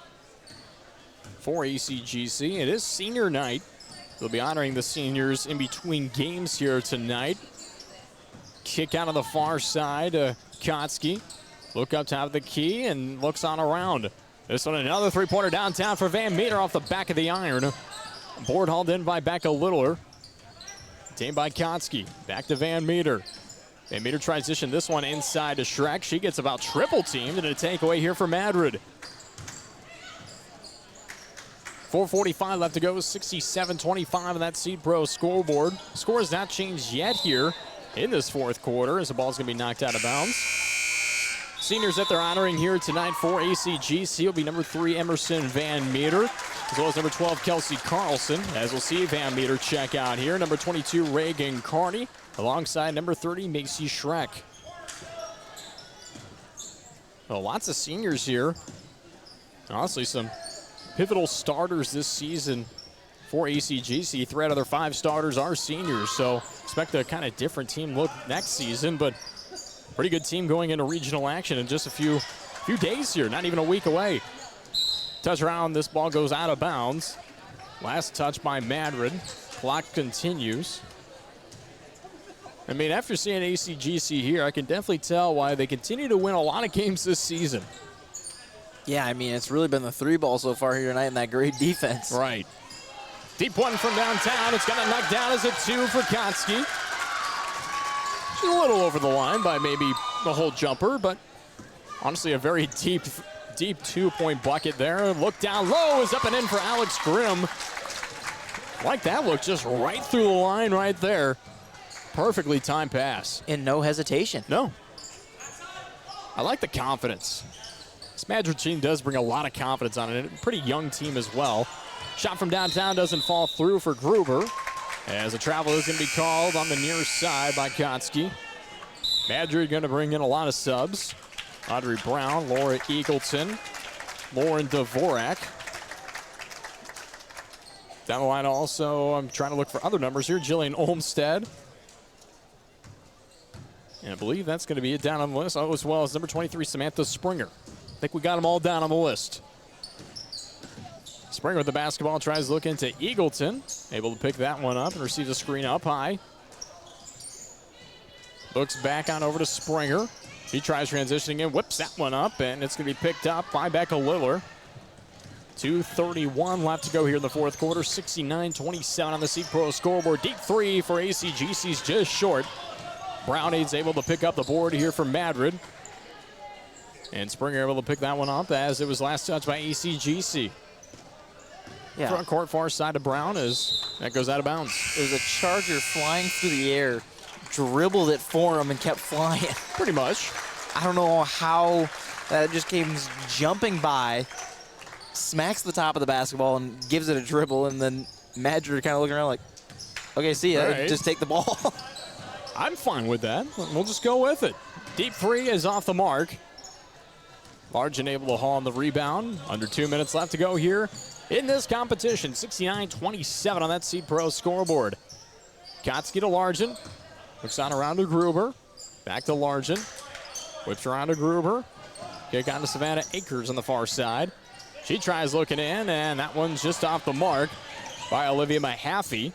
for ACGC. It is senior night. They'll be honoring the seniors in between games here tonight. Kick out on the far side, Kotsky. Look up top of the key and looks on around. This one, another three-pointer downtown for Van Meter off the back of the iron. Board hauled in by Becca Littler. Tamed by Kotsky. Back to Van Meter. Van Meter transition this one inside to Schreck. She gets about triple teamed and a takeaway here for Madrid. 4:45 left to go, 67-25 on that Seed Pro scoreboard. Score has not changed yet here in this fourth quarter as the ball's going to be knocked out of bounds. Seniors that they're honoring here tonight for ACGC will be number 3, Emerson Van Meter, as well as number 12, Kelsey Carlson. As we'll see Van Meter check out here. Number 22, Reagan Carney, alongside number 30, Macy Schreck. Well, lots of seniors here. Honestly, some pivotal starters this season for ACGC. 3 out of their 5 starters are seniors, so expect a kind of different team look next season, but pretty good team going into regional action in just a few days here, not even a week away. Touch around, this ball goes out of bounds. Last touch by Madrid. Clock continues. I mean, after seeing ACGC here, I can definitely tell why they continue to win a lot of games this season. Yeah, I mean, it's really been the 3-ball so far here tonight and that great defense. Right. Deep one from downtown. It's got to knock down as a 2 for Kotsky. She's a little over the line by maybe the whole jumper, but honestly a very deep 2-point bucket there. Look down low is up and in for Alex Grimm. Like that look, just right through the line right there. Perfectly timed pass. And no hesitation. No. I like the confidence. This Madrid team does bring a lot of confidence on it. A pretty young team as well. Shot from downtown doesn't fall through for Gruber, as a travel is going to be called on the near side by Kotsky. Madrid going to bring in a lot of subs. Audrey Brown, Laura Eagleton, Lauren Dvorak. Down the line also, I'm trying to look for other numbers here. Jillian Olmstead. And I believe that's going to be it down on the list, as well as number 23, Samantha Springer. I think we got them all down on the list. Springer with the basketball, tries to look into Eagleton. Able to pick that one up and receives a screen up high. Looks back on over to Springer. He tries transitioning in, whips that one up, and it's going to be picked up by Becca Liller. 2:31 left to go here in the fourth quarter. 69-27 on the Seed Pro scoreboard. Deep 3 for ACGC's just short. Brownades able to pick up the board here for Madrid. And Springer able to pick that one up as it was last touched by ACGC. Yeah. Front court far side of Brown as that goes out of bounds. It was a Charger flying through the air, dribbled it for him and kept flying. Pretty much. I don't know how that just came jumping by, smacks the top of the basketball and gives it a dribble, and then Madrid kind of looking around like, okay, see ya, right. Just take the ball. I'm fine with that. We'll just go with it. Deep 3 is off the mark. Largen able to haul on the rebound. Under 2 minutes left to go here in this competition. 69-27 on that Seed Pro scoreboard. Kotsky to Largent. Looks on around to Gruber. Back to Largent. Whips around to Gruber. Kick on to Savannah Akers on the far side. She tries looking in, and that one's just off the mark by Olivia Mahaffey.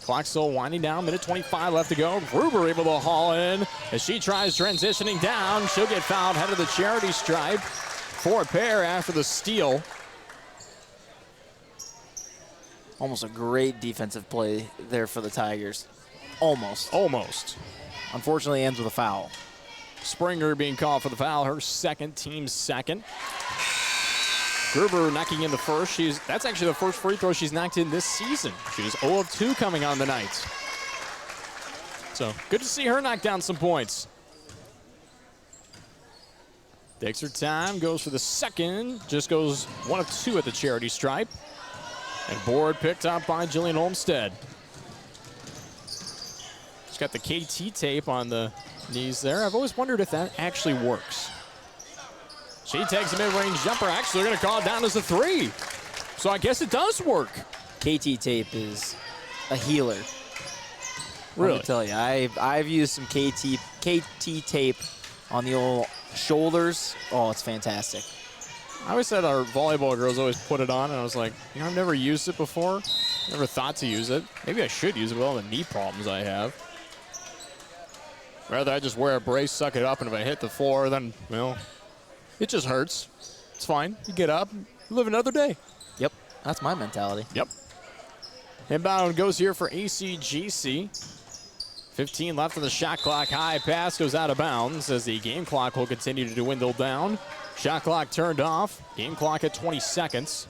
Clock still winding down, minute 25 left to go. Gruber able to haul in as she tries transitioning down. She'll get fouled head of the charity stripe for a pair after the steal. Almost a great defensive play there for the Tigers. Almost. Unfortunately ends with a foul. Springer being called for the foul, her second, team second. Gruber knocking in the first. That's actually the first free throw she's knocked in this season. She was 0 of 2 coming on the night. So good to see her knock down some points. Takes her time, goes for the second. Just goes 1 of 2 at the charity stripe. And board picked up by Jillian Olmstead. She's got the KT tape on the knees there. I've always wondered if that actually works. She takes a mid-range jumper. Actually, they're going to call it down as a 3. So I guess it does work. KT tape is a healer. Really? Let me tell you, I've used some KT tape on the old shoulders. Oh, it's fantastic. I always said our volleyball girls always put it on, and I was like, I've never used it before. Never thought to use it. Maybe I should use it with all the knee problems I have. Rather, I just wear a brace, suck it up, and if I hit the floor, then, well, it just hurts. It's fine. You get up, live another day. Yep, that's my mentality. Yep. Inbound goes here for ACGC. 15 left on the shot clock. High pass goes out of bounds as the game clock will continue to dwindle down. Shot clock turned off. Game clock at 20 seconds.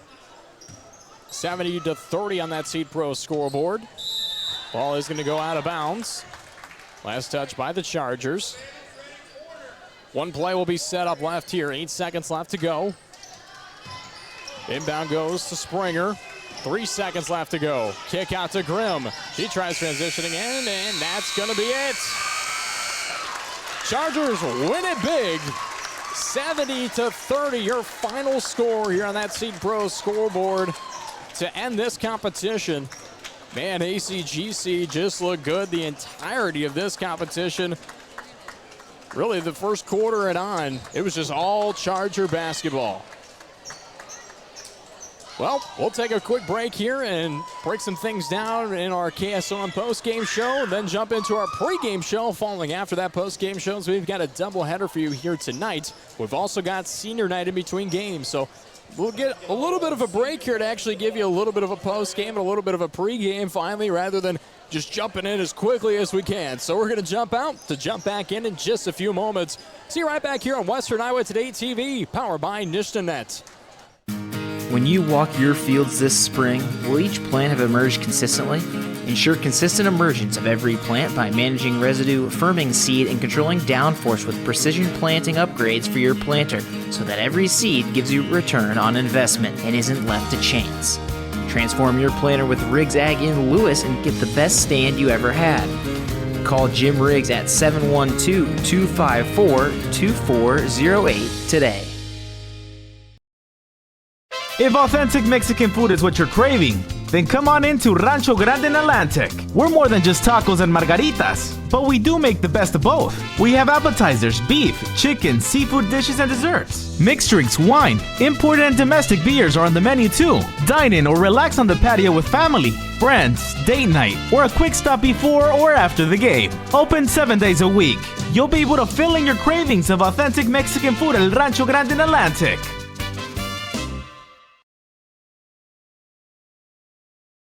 70-30 on that Seed Pro scoreboard. Ball is going to go out of bounds. Last touch by the Chargers. One play will be set up left here. 8 seconds left to go. Inbound goes to Springer. 3 seconds left to go. Kick out to Grimm. She tries transitioning in, and that's going to be it. Chargers win it big. 70-30, your final score here on that Seed Pro scoreboard to end this competition. Man, ACGC just looked good the entirety of this competition. Really, the first quarter and on, it was just all Charger basketball. Well, we'll take a quick break here and break some things down in our KSOM post-game show, and then jump into our pre-game show following after that post-game show. So we've got a doubleheader for you here tonight. We've also got senior night in between games, so we'll get a little bit of a break here to actually give you a little bit of a post-game and a little bit of a pre-game finally, rather than just jumping in as quickly as we can. So we're going to jump out to jump back in just a few moments. See you right back here on Western Iowa Today TV, powered by Nishtanet. When you walk your fields this spring, will each plant have emerged consistently? Ensure consistent emergence of every plant by managing residue, firming seed, and controlling downforce with precision planting upgrades for your planter so that every seed gives you return on investment and isn't left to chance. Transform your planter with Riggs Ag in Lewis and get the best stand you ever had. Call Jim Riggs at 712-254-2408 today. If authentic Mexican food is what you're craving, then come on into Rancho Grande in Atlantic. We're more than just tacos and margaritas, but we do make the best of both. We have appetizers, beef, chicken, seafood dishes, and desserts. Mixed drinks, wine, imported and domestic beers are on the menu too. Dine in or relax on the patio with family, friends, date night, or a quick stop before or after the game. Open 7 days a week. You'll be able to fill in your cravings of authentic Mexican food at Rancho Grande in Atlantic.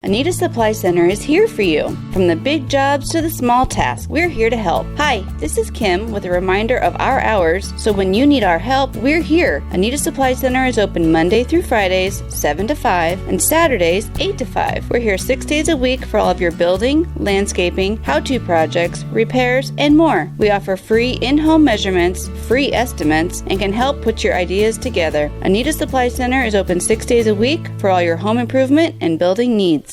Anita Supply Center is here for you. From the big jobs to the small tasks, we're here to help. Hi, this is Kim with a reminder of our hours, so when you need our help, we're here. Anita Supply Center is open Monday through Fridays, 7 to 5, and Saturdays, 8 to 5. We're here 6 days a week for all of your building, landscaping, how-to projects, repairs, and more. We offer free in-home measurements, free estimates, and can help put your ideas together. Anita Supply Center is open 6 days a week for all your home improvement and building needs.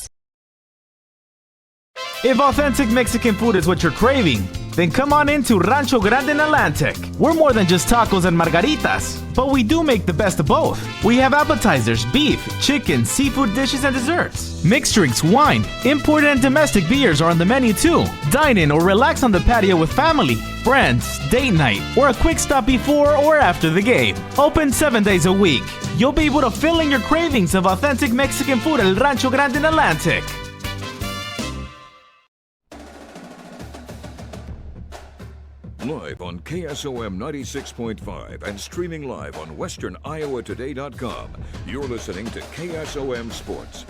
If authentic Mexican food is what you're craving, Then come on into Rancho Grande in Atlantic. We're more than just tacos and margaritas, but we do make the best of both. We have appetizers, beef, chicken, seafood dishes, and desserts. Mixed drinks, wine, imported and domestic beers are on the menu too. Dine in or relax on the patio with family, friends, date night, or a quick stop before or after the game. Open 7 days a week. You'll be able to fill in your cravings of authentic Mexican food at Rancho Grande in Atlantic. Live on KSOM 96.5 and streaming live on westerniowatoday.com. You're listening to KSOM Sports.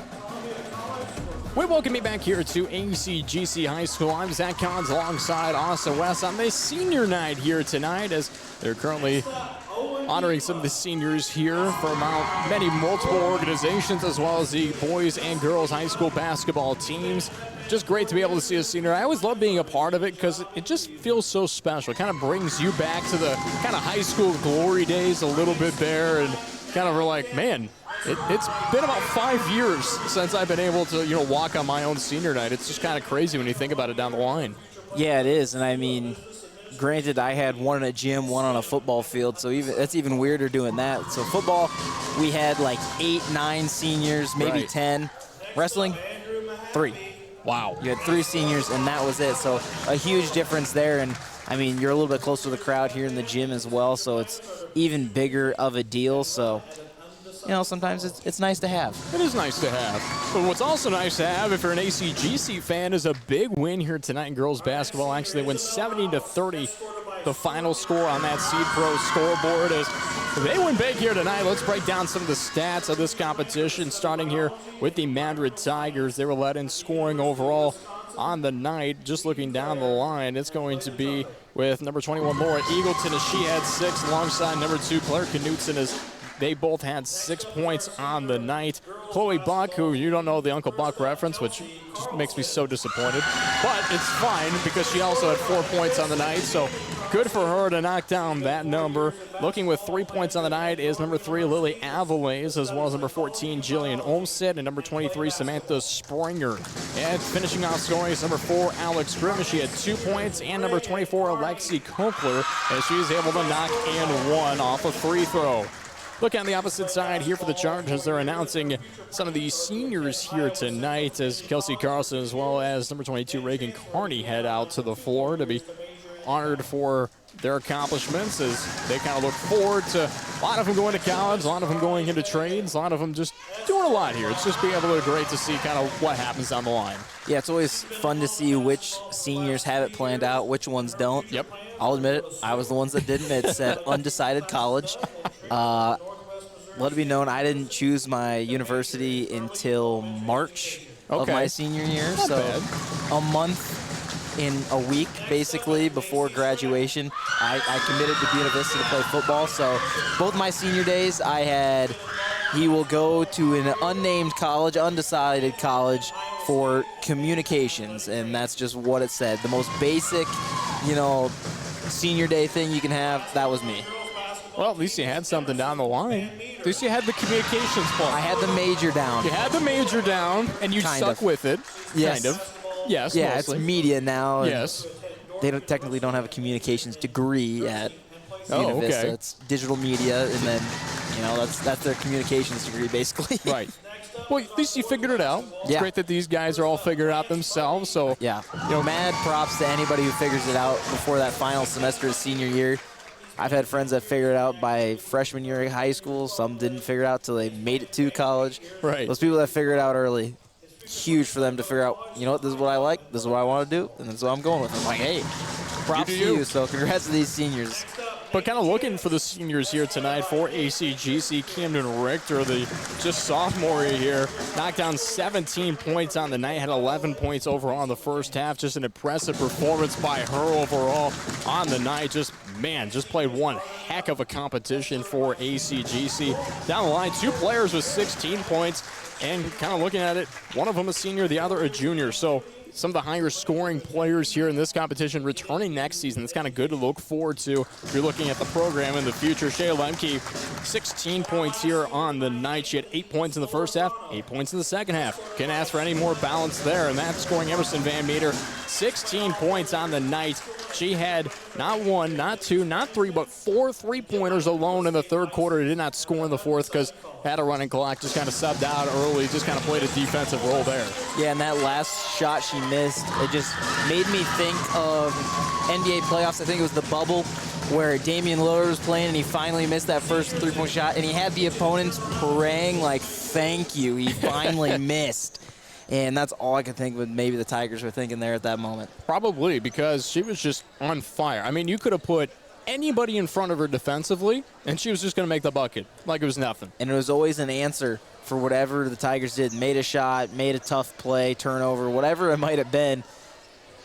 We welcome you back here to ACGC High School. I'm Zach Collins alongside Austin West on the senior night here tonight, as they're currently honoring some of the seniors here from many multiple organizations, as well as the boys and girls high school basketball teams. Just great to be able to see a senior. I always love being a part of it because it just feels so special. It kind of brings you back to the kind of high school glory days a little bit there, and kind of we're like, man, it's been about 5 years since I've been able to, walk on my own senior night. It's just kind of crazy when you think about it down the line. Yeah, it is, and I mean, granted, I had one in a gym, one on a football field, so that's even weirder doing that. So football, we had like 8, 9 seniors, maybe 10. Wrestling, 3. Wow. You had 3 seniors, and that was it. So a huge difference there. And, I mean, you're a little bit closer to the crowd here in the gym as well, so it's even bigger of a deal. So, sometimes it's nice to have. It is nice to have. But what's also nice to have, if you're an ACGC fan, is a big win here tonight in girls basketball. Actually, they win 70-30, the final score on that Seed Pro scoreboard. As they win big here tonight. Let's break down some of the stats of this competition, starting here with the Madrid Tigers. They were led in scoring overall on the night. Just looking down the line, it's going to be with number 21, Laura Eagleton, as she had 6, alongside number 2, Claire Knutson, as they both had 6 points on the night. Chloe Buck, who you don't know the Uncle Buck reference, which just makes me so disappointed. But it's fine because she also had 4 points on the night, so good for her to knock down that number. Looking with 3 points on the night is number 3, Lily Avalays, as well as number 14, Jillian Olmstead, and number 23, Samantha Springer. And finishing off scoring is number 4, Alex Grimm. She had 2 points, and number 24, Alexi Kunkler, as she's able to knock in 1 off a free throw. Look on the opposite side here for the Chargers. They're announcing some of the seniors here tonight, as Kelsey Carlson as well as number 22, Reagan Carney, head out to the floor to be honored for their accomplishments, as they kind of look forward to a lot of them going to college, a lot of them going into trades, a lot of them just doing a lot here. It's just being able to great to see kind of what happens down the line. Yeah, it's always fun to see which seniors have it planned out, which ones don't. Yep. I'll admit it, I was the ones that didn't. It said undecided college. Let it be known, I didn't choose my university until March of my senior year. Not so bad. A month in a week, basically, before graduation, I committed to Buena Vista to play football. So both my senior days, I had, he will go to an unnamed college, undecided college for communications, and that's just what it said. The most basic, senior day thing you can have, that was me. Well, at least you had something down the line. At least you had the communications part. I had the major down. You had the major down, and you stuck with it. Yes. Kind of. Yes, yeah, mostly. It's media now. Yes. They technically don't have a communications degree at Buena Vista. Okay. It's digital media, and then, that's their communications degree, basically. Right. Well, at least you figured it out. It's great that these guys are all figured out themselves. So yeah, mad props to anybody who figures it out before that final semester of senior year. I've had friends that figured it out by freshman year of high school. Some didn't figure it out till they made it to college. Right. Those people that figure it out early, huge for them to figure out, this is what I like, this is what I want to do, and that's what I'm going with. I'm like, hey, props to you. So congrats to these seniors. But kind of looking for the seniors here tonight for ACGC, Camden Richter, the just sophomore here, knocked down 17 points on the night, had 11 points overall in the first half. Just an impressive performance by her overall on the night. Just played one heck of a competition for ACGC. Down the line, 2 players with 16 points, and kind of looking at it, one of them a senior, the other a junior. So some of the higher scoring players here in this competition returning next season. It's kind of good to look forward to if you're looking at the program in the future. Shea Lemke, 16 points here on the night. She had 8 points in the first half, 8 points in the second half. Can't ask for any more balance there. And that's scoring Emerson Van Meter, 16 points on the night. She had not one, not two, not three, but 4 3-pointers alone in the third quarter. Did not score in the fourth because had a running clock, just kind of subbed out early, just kind of played a defensive role there. Yeah, and that last shot she missed, it just made me think of NBA playoffs. I think it was the bubble where Damian Lillard was playing and he finally missed that first 3-point shot, and he had the opponents praying like, thank you, he finally missed. And that's all I could think with maybe the Tigers were thinking there at that moment. Probably, because she was just on fire. I mean, you could have put anybody in front of her defensively, and she was just going to make the bucket like it was nothing. And it was always an answer for whatever the Tigers did. Made a shot, made a tough play, turnover, whatever it might have been.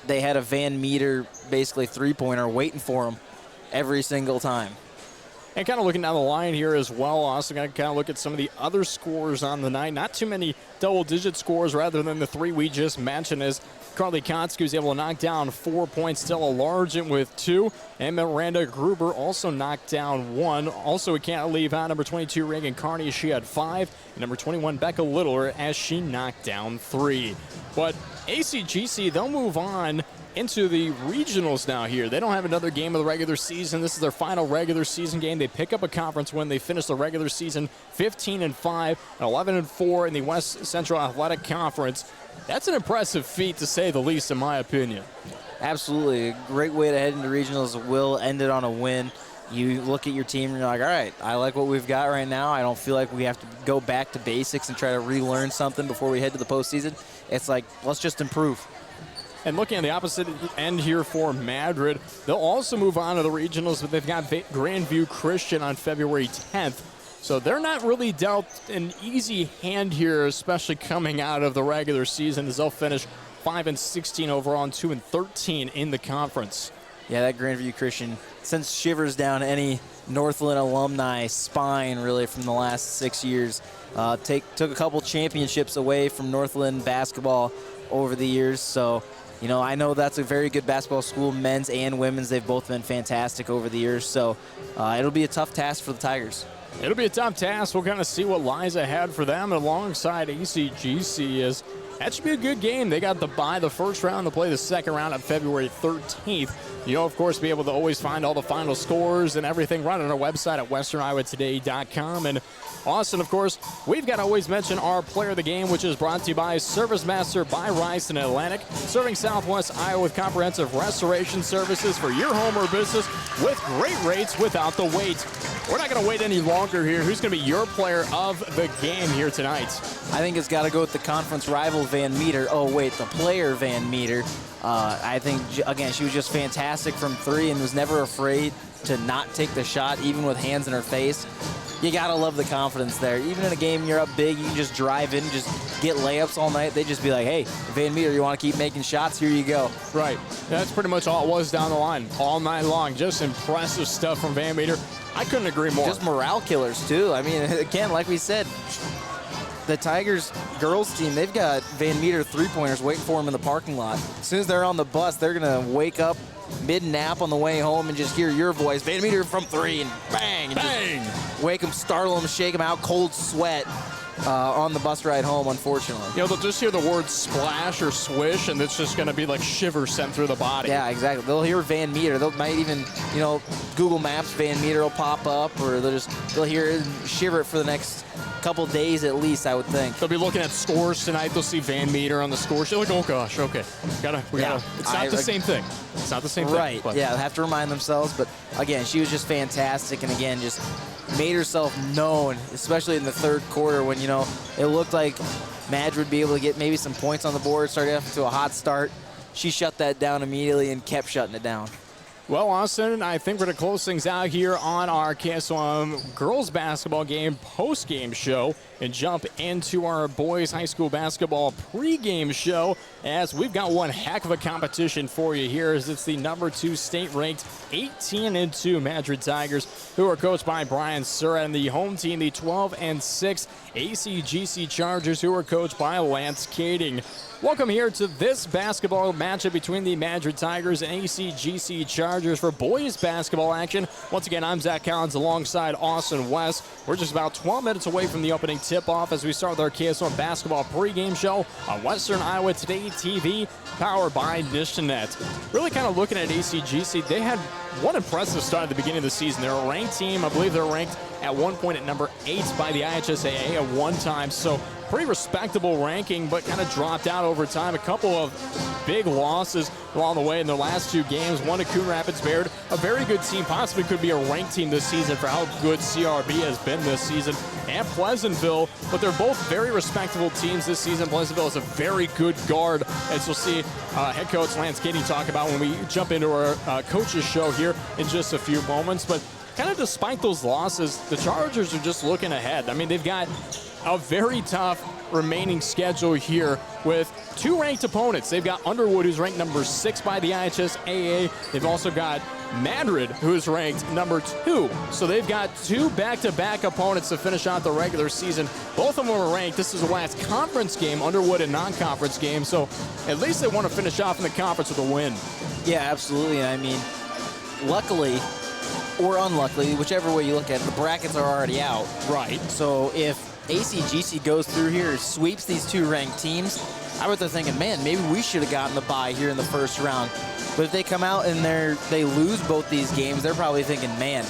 They had a Van Meter, basically 3-pointer, waiting for them every single time. And kind of looking down the line here as well, also going to kind of look at some of the other scores on the night. Not too many double-digit scores rather than the 3 we just mentioned, as Carly Kotzke was able to knock down 4 points. Stella Largent with 2. And Miranda Gruber also knocked down 1. Also, we can't leave out number 22, Reagan Carney. She had 5. And number 21, Becca Littler, as she knocked down 3. But ACGC, they'll move on into the regionals now here. They don't have another game of the regular season. This is their final regular season game. They pick up a conference win. They finish the regular season 15-5 and 11-4 in the West Central Athletic Conference. That's an impressive feat, to say the least, in my opinion. Absolutely. A great way to head into regionals. Will ended on a win. You look at your team and you're like, all right, I like what we've got right now. I don't feel like we have to go back to basics and try to relearn something before we head to the postseason. It's like, let's just improve. And looking at the opposite end here for Madrid, they'll also move on to the regionals, but they've got Grandview Christian on February 10th. So they're not really dealt an easy hand here, especially coming out of the regular season, as they'll finish 5-16 overall and 2-13 in the conference. Yeah, that Grandview Christian sends shivers down any Northland alumni spine, really, from the last 6 years. Took a couple championships away from Northland basketball over the years, so you know, I know that's a very good basketball school, men's and women's. They've both been fantastic over the years, so it'll be a tough task for the Tigers. It'll be a tough task. We'll kind of see what lies ahead for them alongside ACGC. Is that should be a good game. They got the bye the first round to play the second round on February 13th. You'll, of course, be able to always find all the final scores and everything right on our website at westerniowatoday.com. And Austin, of course, we've got to always mention our player of the game, which is brought to you by Service Master by Rice and Atlantic, serving Southwest Iowa with comprehensive restoration services for your home or business with great rates without the wait. We're not going to wait any longer here. Who's going to be your player of the game here tonight? I think it's got to go with the conference rival Van Meter. Oh, wait, the player Van Meter. I think, again, she was just fantastic from 3 and was never afraid to not take the shot, even with hands in her face. You got to love the confidence there. Even in a game you're up big, you can just drive in, just get layups all night. They just be like, hey, Van Meter, you want to keep making shots? Here you go. Right. That's pretty much all it was down the line all night long. Just impressive stuff from Van Meter. I couldn't agree more. Just morale killers, too. I mean, again, like we said, the Tigers girls team, they've got Van Meter 3-pointers waiting for them in the parking lot. As soon as they're on the bus, they're going to wake up mid-nap on the way home and just hear your voice, Van Meter from 3, and bang! And bang! Just wake them, startle them, shake them out, cold sweat on the bus ride home, unfortunately. You know, they'll just hear the word splash or swish, and it's just going to be like shivers sent through the body. Yeah, exactly. They'll hear Van Meter. They might even, you know, Google Maps, Van Meter will pop up, or they'll hear it and shiver it for the next couple days at least, I would think. They'll be looking at scores tonight. They'll see Van Meter on the score sheet. Like, oh gosh, okay, we gotta. It's not the same thing. It's not the same thing. Right. Yeah, they have to remind themselves. But again, she was just fantastic, and again, just made herself known, especially in the third quarter when, you know, it looked like Madrid would be able to get maybe some points on the board, started off to a hot start. She shut that down immediately and kept shutting it down. Well, Austin, I think we're going to close things out here on our KSOM girls basketball game post-game show and jump into our boys high school basketball pre-game show, as we've got one heck of a competition for you here, as it's the number 2 state-ranked 18-2 Madrid Tigers, who are coached by Brian Surratt, and the home team, the 12-6 ACGC Chargers, who are coached by Lance Kading. Welcome here to this basketball matchup between the Madrid Tigers and ACGC Chargers. Chargers for boys basketball action. Once again, I'm Zach Collins alongside Austin West. We're just about 12 minutes away from the opening tip-off as we start with our KSOM basketball pregame show on Western Iowa Today TV, powered by Dishnet. Really kind of looking at ACGC, they had one impressive start at the beginning of the season. They're a ranked team. I believe they're ranked at one point at number 8 by the IHSAA at one time. So pretty respectable ranking, but kind of dropped out over time. A couple of big losses along the way in their last 2 games. One to Coon Rapids Bayard, a very good team, possibly could be a ranked team this season for how good CRB has been this season. And Pleasantville, but they're both very respectable teams this season. Pleasantville is a very good guard, as you'll see head coach Lance Katie talk about when we jump into our coaches show here in just a few moments. But kind of despite those losses, the Chargers are just looking ahead. I mean, they've got a very tough remaining schedule here with 2 ranked opponents. They've got Underwood, who's ranked number 6 by the IHSAA. They've also got Madrid, who is ranked number 2. So they've got 2 back-to-back opponents to finish out the regular season. Both of them are ranked. This is the last conference game, Underwood and non-conference game. So at least they want to finish off in the conference with a win. Yeah, absolutely. I mean, luckily or unluckily, whichever way you look at it, the brackets are already out. Right. So if ACGC goes through here, sweeps these 2 ranked teams, I bet they're thinking, man, maybe we should have gotten the bye here in the first round. But if they come out and they lose both these games, they're probably thinking, man,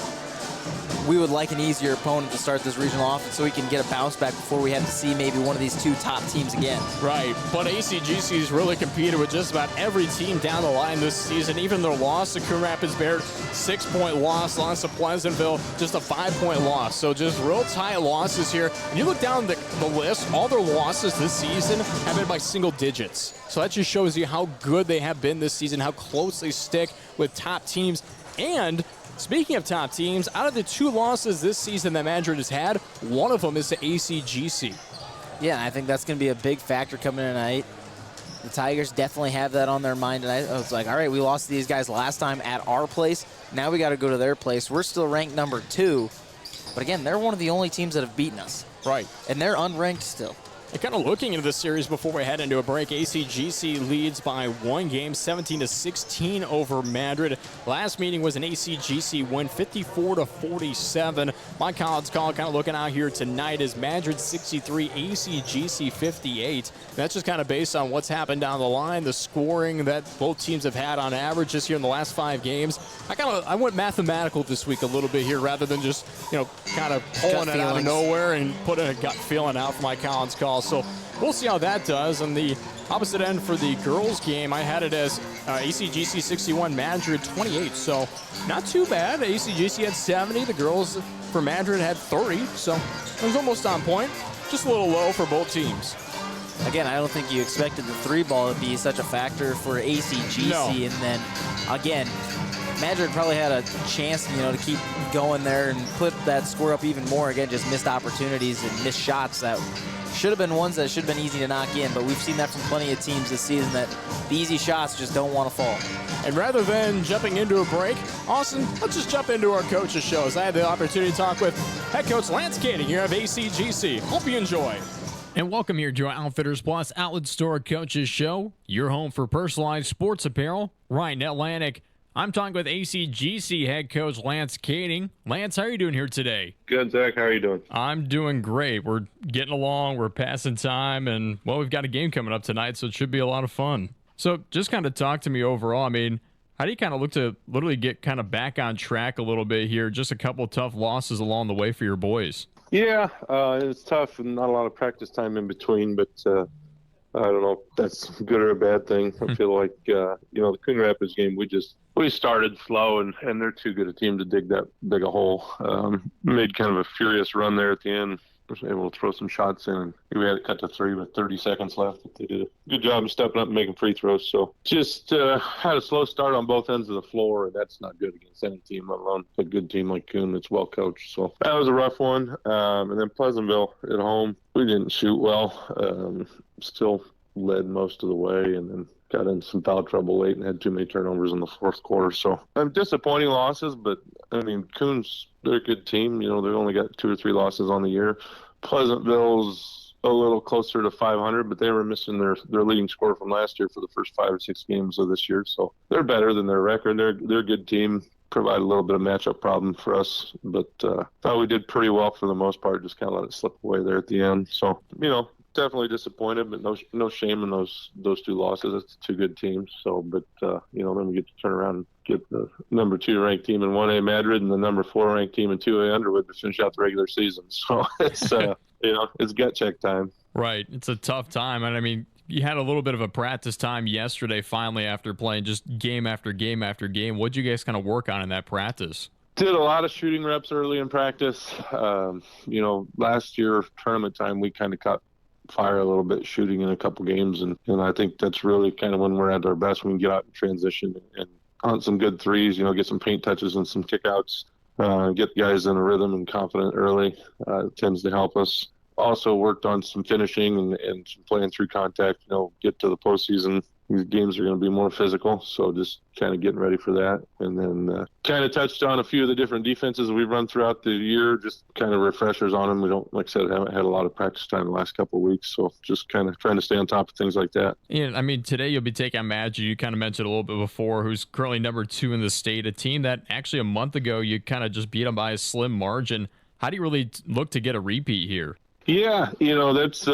we would like an easier opponent to start this regional off so we can get a bounce back before we have to see maybe one of these 2 top teams again. Right, but ACGC's really competed with just about every team down the line this season. Even their loss to Coon Rapids Bayard, 6-point loss to Pleasantville, just a 5-point loss. So just real tight losses here. And you look down the list, all their losses this season have been by single digits. So that just shows you how good they have been this season, how close they stick with top teams. And speaking of top teams, out of the 2 losses this season that Madrid has had, one of them is to ACGC. Yeah, I think that's going to be a big factor coming in tonight. The Tigers definitely have that on their mind tonight. It's like, all right, we lost to these guys last time at our place. Now we got to go to their place. We're still ranked number 2. But again, they're one of the only teams that have beaten us. Right. And they're unranked still. And kind of looking into this series before we head into a break, ACGC leads by 1 game, 17-16 over Madrid. Last meeting was an ACGC win, 54-47. My college call kind of looking out here tonight is Madrid 63, ACGC 58. That's just kind of based on what's happened down the line, the scoring that both teams have had on average this year in the last 5 games. I went mathematical this week a little bit here rather than just, kind of pulling it out of nowhere and putting a gut feeling out for my college call. So we'll see how that does. On the opposite end for the girls game, I had it as ACGC 61, Madrid 28. So not too bad. ACGC had 70. The girls for Madrid had 30. So it was almost on point. Just a little low for both teams. Again, I don't think you expected the 3-ball to be such a factor for ACGC. No. And then, again, Madrid probably had a chance, to keep going there and put that score up even more. Again, just missed opportunities and missed shots that should have been ones that should have been easy to knock in, but we've seen that from plenty of teams this season, that the easy shots just don't want to fall. And rather than jumping into a break, Austin, let's just jump into our coaches' shows. I had the opportunity to talk with head coach Lance Katie here of ACGC. Hope you enjoy. And welcome here to our Outfitters Plus Outlet Store Coaches Show, your home for personalized sports apparel, right in Atlantic. I'm talking with ACGC head coach Lance Kading. Lance, how are you doing here today? Good, Zach. How are you doing? I'm doing great. We're getting along. We're passing time. And, well, we've got a game coming up tonight, so it should be a lot of fun. So just kind of talk to me overall. I mean, how do you kind of look to literally get kind of back on track a little bit here? Just a couple of tough losses along the way for your boys. Yeah, it's tough and not a lot of practice time in between, but I don't know if that's a good or a bad thing. I feel like, the Coon Rapids game, we started slow, and they're too good a team to dig that big a hole. Made kind of a furious run there at the end. Was able to throw some shots in, and we had to cut to 3 with 30 seconds left. They did a good job of stepping up and making free throws. So just had a slow start on both ends of the floor, and that's not good against any team, let alone a good team like Coon that's well coached. So that was a rough one. And then Pleasantville at home, we didn't shoot well. Still led most of the way, and then got in some foul trouble late and had too many turnovers in the fourth quarter. So disappointing losses, but I mean, Coon's, they're a good team. They've only got 2 or 3 losses on the year. Pleasantville's a little closer to 500, but they were missing their leading scorer from last year for the first 5 or 6 games of this year. So they're better than their record. They're a good team. Provide a little bit of matchup problem for us, but thought we did pretty well for the most part. Just kind of let it slip away there at the end. So, definitely disappointed, but no shame in those 2 losses. It's 2 good teams. So, but then we get to turn around and get the number 2 ranked team in 1A Madrid and the number 4 ranked team in 2A Underwood to finish out the regular season. So it's it's gut check time. Right, it's a tough time, and I mean, you had a little bit of a practice time yesterday. Finally, after playing just game after game after game, what'd you guys kind of work on in that practice? Did a lot of shooting reps early in practice. Last year tournament time we kind of caught fire a little bit shooting in a couple games, and I think that's really kind of when we're at our best. We can get out and transition and on some good threes, get some paint touches and some kickouts, get guys in a rhythm and confident early. Tends to help us. Also worked on some finishing and some playing through contact. Get to the postseason. These games are going to be more physical, so just kind of getting ready for that. And then kind of touched on a few of the different defenses we've run throughout the year, just kind of refreshers on them. We don't, like I said, haven't had a lot of practice time the last couple of weeks, so just kind of trying to stay on top of things like that. Yeah, I mean, today you'll be taking on Madrid. You kind of mentioned a little bit before, who's currently number 2 in the state, a team that actually a month ago you kind of just beat them by a slim margin. How do you really look to get a repeat here? Yeah, that's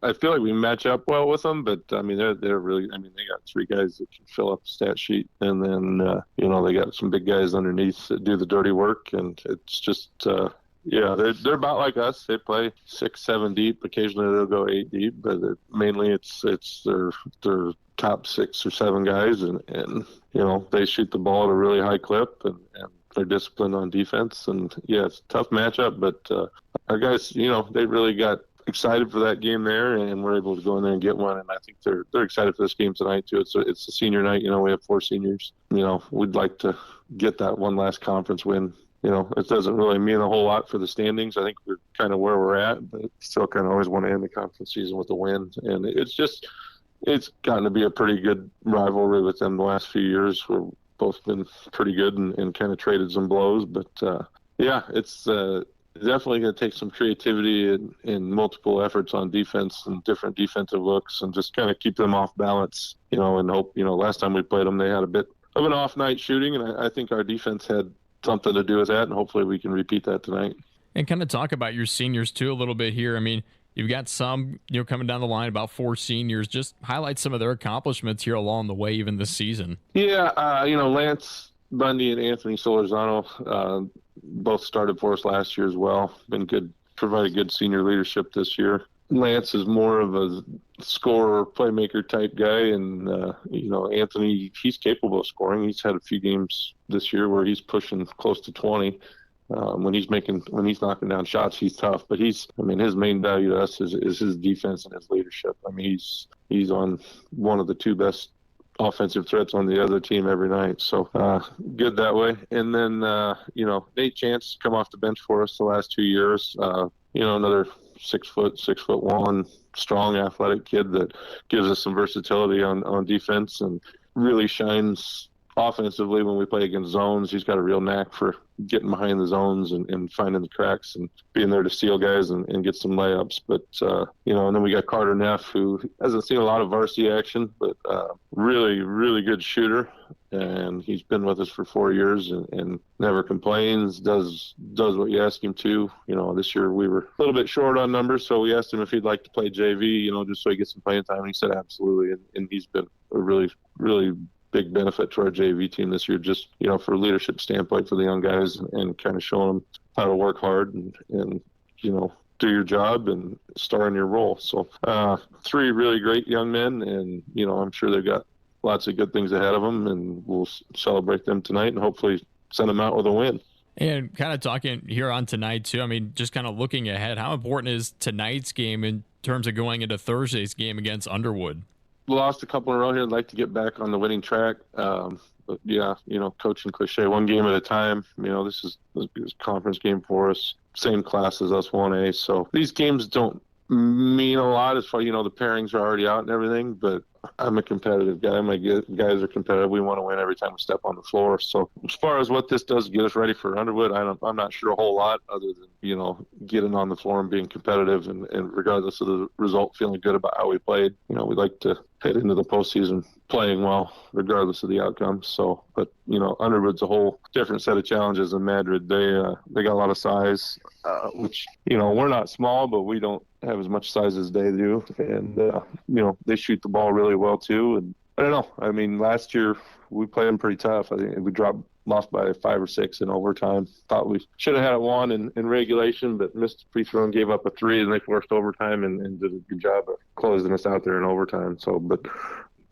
I feel like we match up well with them, but I mean they're really, I mean they got 3 guys that can fill up the stat sheet, and then they got some big guys underneath that do the dirty work, and it's just they're about like us. They play 6, 7 deep. Occasionally they'll go 8 deep, but mainly it's their top 6 or 7 guys, and they shoot the ball at a really high clip, and they're disciplined on defense, and it's a tough matchup, but our guys, they really got excited for that game there, and we're able to go in there and get one, and I think they're excited for this game tonight too. It's a senior night, we have 4 seniors. We'd like to get that one last conference win. It doesn't really mean a whole lot for the standings. I think we're kind of where we're at, but still kind of always want to end the conference season with a win, and it's gotten to be a pretty good rivalry with them the last few years. We've both been pretty good and kind of traded some blows, but it's definitely going to take some creativity and multiple efforts on defense and different defensive looks, and just kind of keep them off balance, and hope, last time we played them, they had a bit of an off night shooting, and I think our defense had something to do with that, and hopefully we can repeat that tonight. And kind of talk about your seniors too a little bit here. I mean, you've got some, coming down the line, about 4 seniors. Just highlight some of their accomplishments here along the way, even this season. Yeah, Lance Bundy and Anthony Solorzano both started for us last year as well. Been good, provided good senior leadership this year. Lance is more of a scorer, playmaker type guy, and Anthony, he's capable of scoring. He's had a few games this year where he's pushing close to 20. When he's knocking down shots, he's tough. But his main value to us is his defense and his leadership. I mean, he's on one of the 2 best offensive threats on the other team every night. So good that way. And then Nate Chance come off the bench for us the last 2 years. Another 6'1", strong, athletic kid that gives us some versatility on defense and really shines offensively when we play against zones. He's got a real knack for getting behind the zones and finding the cracks and being there to steal guys and get some layups. But, and then we got Carter Neff, who hasn't seen a lot of varsity action, but really, really good shooter. And he's been with us for 4 years and never complains, does what you ask him to. This year we were a little bit short on numbers, so we asked him if he'd like to play JV, just so he gets some playing time. And he said absolutely. And he's been a really, really big benefit to our JV team this year, just, for a leadership standpoint for the young guys and kind of showing them how to work hard and do your job and star in your role. So 3 really great young men, and, I'm sure they've got lots of good things ahead of them, and we'll celebrate them tonight and hopefully send them out with a win. And kind of talking here on tonight too, I mean, just kind of looking ahead, how important is tonight's game in terms of going into Thursday's game against Underwood? Lost a couple in a row here. I'd like to get back on the winning track. But yeah, coaching cliche, 1 game at a time. This is a conference game for us. Same class as us, 1A. So these games don't mean a lot as far, the pairings are already out and everything, but I'm a competitive guy. My guys are competitive. We want to win every time we step on the floor. So as far as what this does to get us ready for Underwood, I'm not sure a whole lot other than, getting on the floor and being competitive and regardless of the result, feeling good about how we played. We'd like to head into the postseason playing well, regardless of the outcome. So, but, Underwood's a whole different set of challenges than Madrid. They got a lot of size, which, we're not small, but we don't have as much size as they do. And, they shoot the ball really well too. And I don't know. I mean, last year we played them pretty tough. I think we lost by 5 or 6 in overtime. Thought we should have had it won in regulation, but missed a free throw and gave up a 3, and they forced overtime and did a good job of closing us out there in overtime. So, but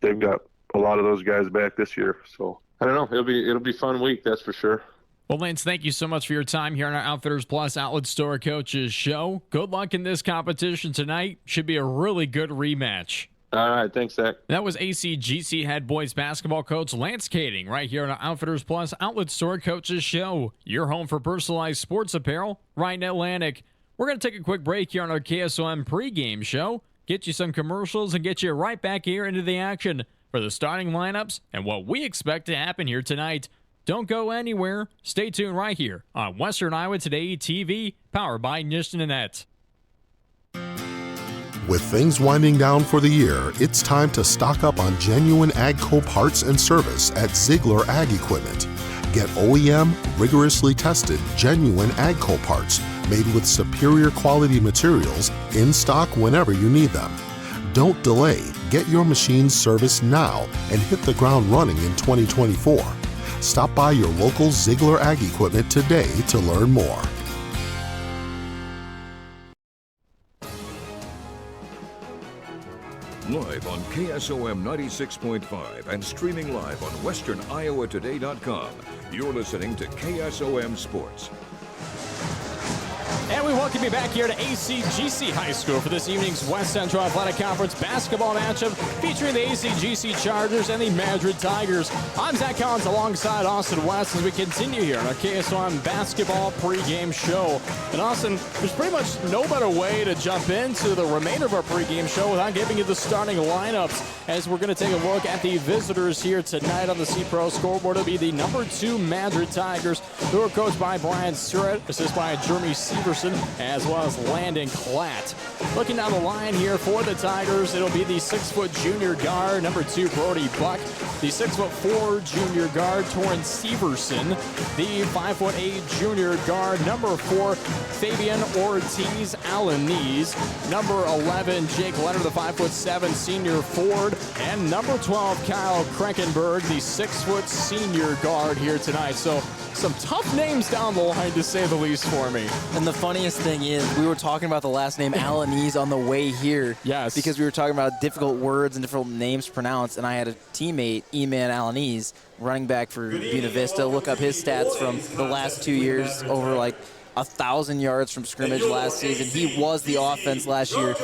they've got a lot of those guys back this year. So I don't know. It'll be a fun week, that's for sure. Well, Lance, thank you so much for your time here on our Outfitters Plus Outlet Store Coaches Show. Good luck in this competition tonight. Should be a really good rematch. All right, thanks, Zach. That was ACGC head boys basketball coach Lance Kading right here on our Outfitters Plus Outlet Store Coaches Show. Your home for personalized sports apparel right in Atlantic. We're going to take a quick break here on our KSOM pregame show, get you some commercials, and get you right back here into the action for the starting lineups and what we expect to happen here tonight. Don't go anywhere. Stay tuned right here on Western Iowa Today TV, powered by Nishtananet. With things winding down for the year, it's time to stock up on genuine AGCO parts and service at Ziegler Ag Equipment. Get OEM, rigorously tested, genuine AGCO parts made with superior quality materials in stock whenever you need them. Don't delay. Get your machines serviced now and hit the ground running in 2024. Stop by your local Ziegler Ag Equipment today to learn more. Live on KSOM 96.5 and streaming live on westerniowatoday.com. You're listening to KSOM Sports. And we welcome you back here to ACGC High School for this evening's West Central Athletic Conference basketball matchup featuring the ACGC Chargers and the Madrid Tigers. I'm Zach Collins alongside Austin West as we continue here on our KSOM basketball pregame show. And Austin, there's pretty much no better way to jump into the remainder of our pregame show without giving you the starting lineups, as we're going to take a look at the visitors here tonight on the C-Pro scoreboard. It'll be the number 2 Madrid Tigers, who are coached by Brian Surratt, assisted by Jeremy Severson, as well as Landon Klatt. Looking down the line here for the Tigers, it'll be the 6-foot junior guard, number 2, Brody Buck, the 6'4" junior guard, Torrance Severson, the 5'8" junior guard, number 4, Fabian Ortiz Alanis, number 11, Jake Leonard, the 5'7" senior forward, and number 12, Kyle Krenkenberg, the 6-foot senior guard here tonight. So some tough names down the line, to say the least, for me. And the funniest thing is, we were talking about the last name Alanis on the way here. Yes. Because we were talking about difficult words and different names to pronounce, and I had a teammate, E-Man Alanis, running back for Buena Vista, look up his stats from the last 2 years, over like 1,000 yards from scrimmage last season. He was the offense last year.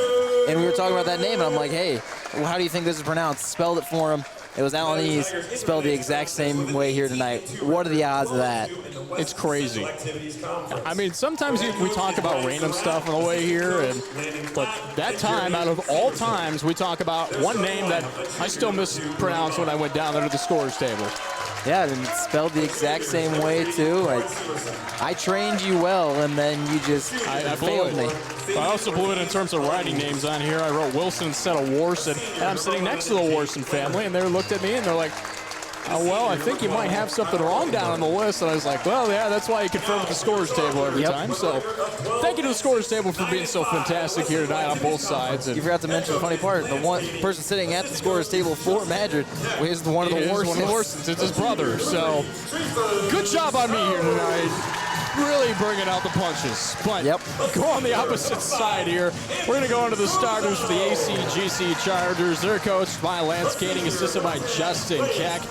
And we were talking about that name, and I'm like, hey, well, how do you think this is pronounced? Spelled it for him. It was Alanis, spelled the exact same way here tonight. What are the odds of that? It's crazy. I mean, sometimes we talk about random stuff on the way here, but that time, out of all times, we talk about one name that I still mispronounced when I went down there to the scorer's table. Yeah, and it's spelled the exact same way, too. I trained you well, and then you just failed me. I also blew it in terms of writing names on here. I wrote Wilson instead of Warson, and I'm sitting next to the Warson family, and they looked at me, and they're like, oh, well, I think you might have something wrong down on the list. And I was like, well, yeah, that's why you confirm with the scorer's table every time. So thank you to the scorer's table for being so fantastic here tonight on both sides. And you forgot to mention the funny part. The one person sitting at the scorer's table for Madrid is one of the Warsons. It's his brother. So good job on me here tonight. Really bringing out the punches. But go on the opposite side here. We're going to go into the starters for the ACGC Chargers. They're coached by Lance Kading, assisted by Justin Keck.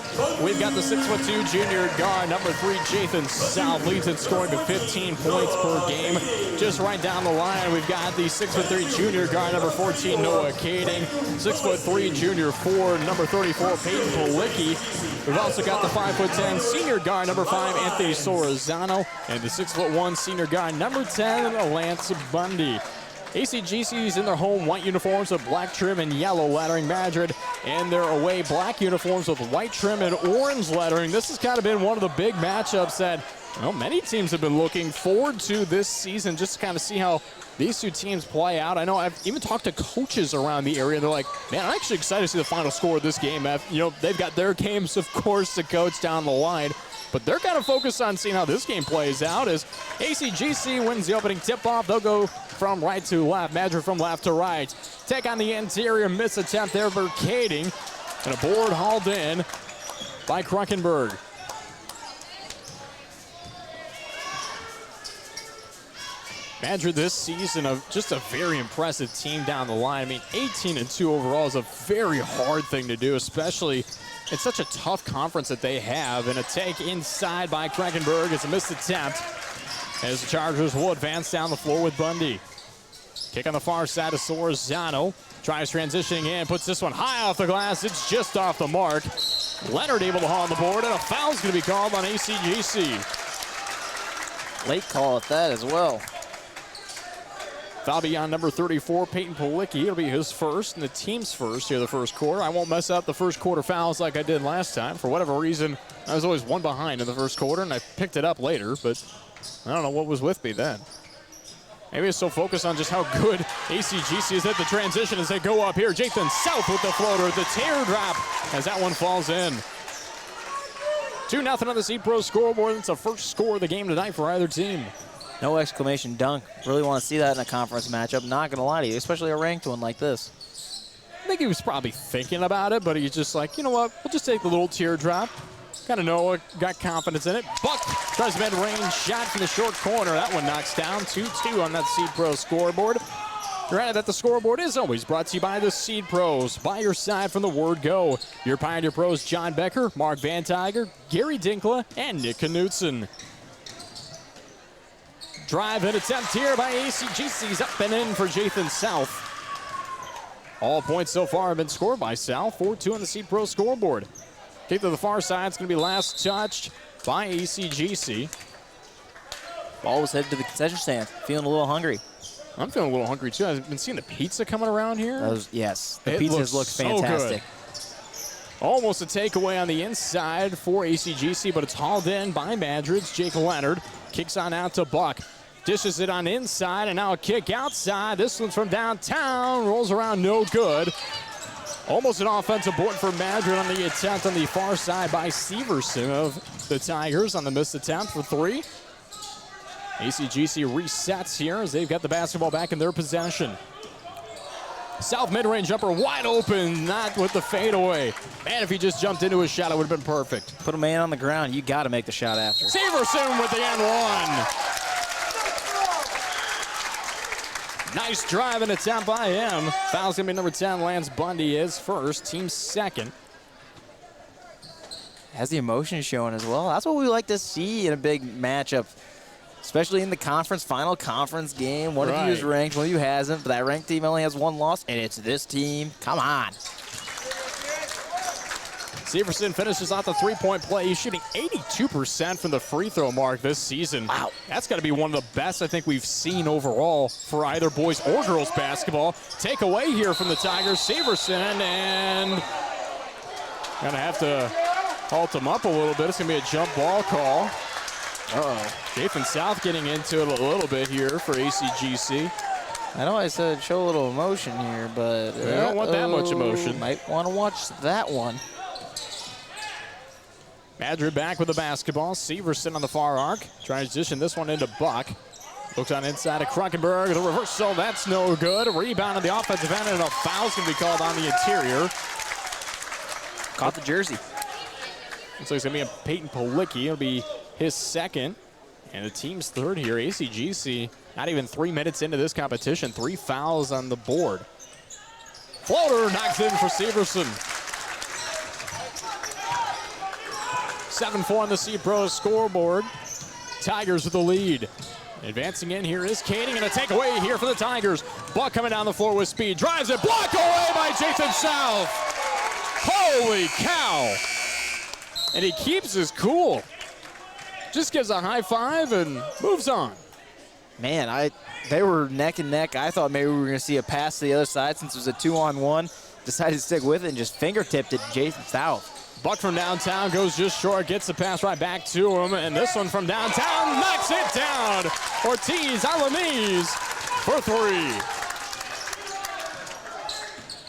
We've got the 6'2" junior guard, number 3, Jathan South, leads in scoring to 15 points per game. Just right down the line, we've got the 6'3" junior guard, number 14, Noah Kading, 6'3" junior forward, number 34, Peyton Policki. We've also got the 5'10" senior guard, number 5, Anthony Sorazzano, and the 6'1" senior guard, number 10, Lance Bundy. ACGC's in their home white uniforms with black trim and yellow lettering. Madrid in their away black uniforms with white trim and orange lettering. This has kind of been one of the big matchups that many teams have been looking forward to this season, just to kind of see how these two teams play out. I know I've even talked to coaches around the area, and they're like, man, I'm actually excited to see the final score of this game. They've got their games, of course, to coach down the line, but they're kind of focused on seeing how this game plays out as ACGC wins the opening tip-off. They'll go from right to left, Madrid from left to right. Take on the interior, miss attempt there for Kading, and a board hauled in by Kruckenberg. Madrid this season, just a very impressive team down the line. I mean, 18-2 overall is a very hard thing to do, especially in such a tough conference that they have. And a take inside by Kruckenberg is a missed attempt as the Chargers will advance down the floor with Bundy. Kick on the far side of Soriano. Tries transitioning in, puts this one high off the glass. It's just off the mark. Leonard able to haul on the board, and a foul's going to be called on ACGC. Late call at that as well. Foul be on number 34, Peyton Palicki. It'll be his first and the team's first here the first quarter. I won't mess up the first quarter fouls like I did last time. For whatever reason, I was always one behind in the first quarter, and I picked it up later, but I don't know what was with me then. Maybe it's so focused on just how good ACGC is at the transition as they go up here. Jathan South with the floater, the teardrop as that one falls in. 2-0 on the Seed Pro scoreboard. It's the first score of the game tonight for either team. No exclamation dunk. Really want to see that in a conference matchup. Not going to lie to you, especially a ranked one like this. I think he was probably thinking about it, but he's just like, you know what, we'll just take the little teardrop. Kind of know it, got confidence in it. Buck tries to mid-range shot from the short corner. That one knocks down. 2-2 on that Seed Pro scoreboard. Granted that the scoreboard is always brought to you by the Seed Pros. By your side from the word go. Your Pioneer Pros, John Becker, Mark Van Tiger, Gary Dinkla, and Nick Knutson. Drive and attempt here by ACGC's up and in for Jathan South. All points so far have been scored by South. 4-2 on the Seed Pro scoreboard. Kick to the far side. It's going to be last touched by ACGC. Ball was headed to the concession stand. Feeling a little hungry. I'm feeling a little hungry too. I've been seeing the pizza coming around here. Yes, the pizzas look fantastic. So almost a takeaway on the inside for ACGC, but it's hauled in by Madrid's Jake Leonard. Kicks on out to Buck. Dishes it on inside, and now a kick outside. This one's from downtown. Rolls around, no good. Almost an offensive board for Madrid on the attempt on the far side by Severson of the Tigers on the missed attempt for three. ACGC resets here as they've got the basketball back in their possession. South mid-range jumper wide open, not with the fadeaway. Man, if he just jumped into his shot, it would have been perfect. Put a man on the ground, you got to make the shot after. Severson with the end one. Nice drive and attempt by him. Foul's going to be number 10, Lance Bundy is first, team second. Has the emotion showing as well. That's what we like to see in a big matchup, especially in the final conference game. One of you is ranked, one of you hasn't, but that ranked team only has one loss, and it's this team. Come on. Severson finishes off the three-point play. He's shooting 82% from the free throw mark this season. Wow. That's got to be one of the best I think we've seen overall for either boys or girls basketball. Take away here from the Tigers. Severson, and gonna have to halt him up a little bit. It's gonna be a jump ball call. Uh-oh. Jathan South getting into it a little bit here for ACGC. I know I said show a little emotion here, but we don't want that much emotion. Might want to watch that one. Madrid back with the basketball. Severson on the far arc. Transition this one into Buck. Looks on inside of Kruckenberg. The reversal, that's no good. Rebound on the offensive end, and a foul's going to be called on the interior. Caught the jersey. Looks like it's going to be a Peyton Palicki. It'll be his second. And the team's third here. ACGC, not even 3 minutes into this competition. 3 fouls on the board. Floater knocks in for Severson. 7-4 on the Seed Pro scoreboard. Tigers with the lead. Advancing in here is Kading, and a takeaway here for the Tigers. Buck coming down the floor with speed. Drives it, blocked away by Jathan South. Holy cow. And he keeps his cool. Just gives a high five and moves on. Man, they were neck and neck. I thought maybe we were going to see a pass to the other side since it was a 2-on-1. Decided to stick with it and just fingertipped it Jason South. Buck from downtown goes just short, gets the pass right back to him, and this one from downtown knocks it down. Ortiz Alanis for 3.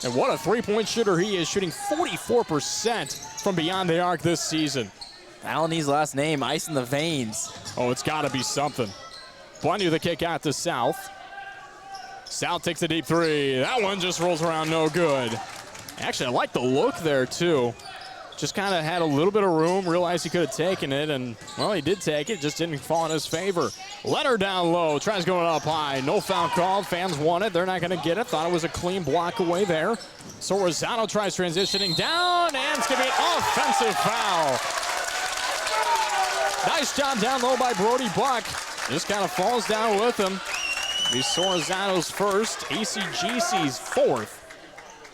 And what a three-point shooter he is, shooting 44% from beyond the arc this season. Alanis' last name, ice in the veins. Oh, it's got to be something. Bundy with the kick out to South. South takes a deep three. That one just rolls around no good. Actually, I like the look there, too. Just kind of had a little bit of room, realized he could have taken it, and, well, he did take it, just didn't fall in his favor. Letter down low, tries going up high. No foul called. Fans want it. They're not going to get it. Thought it was a clean block away there. So Rosado tries transitioning down, and it's going to be an offensive foul. Nice job down low by Brody Buck. Just kind of falls down with him. Be Sorizado's first, ACGC's fourth.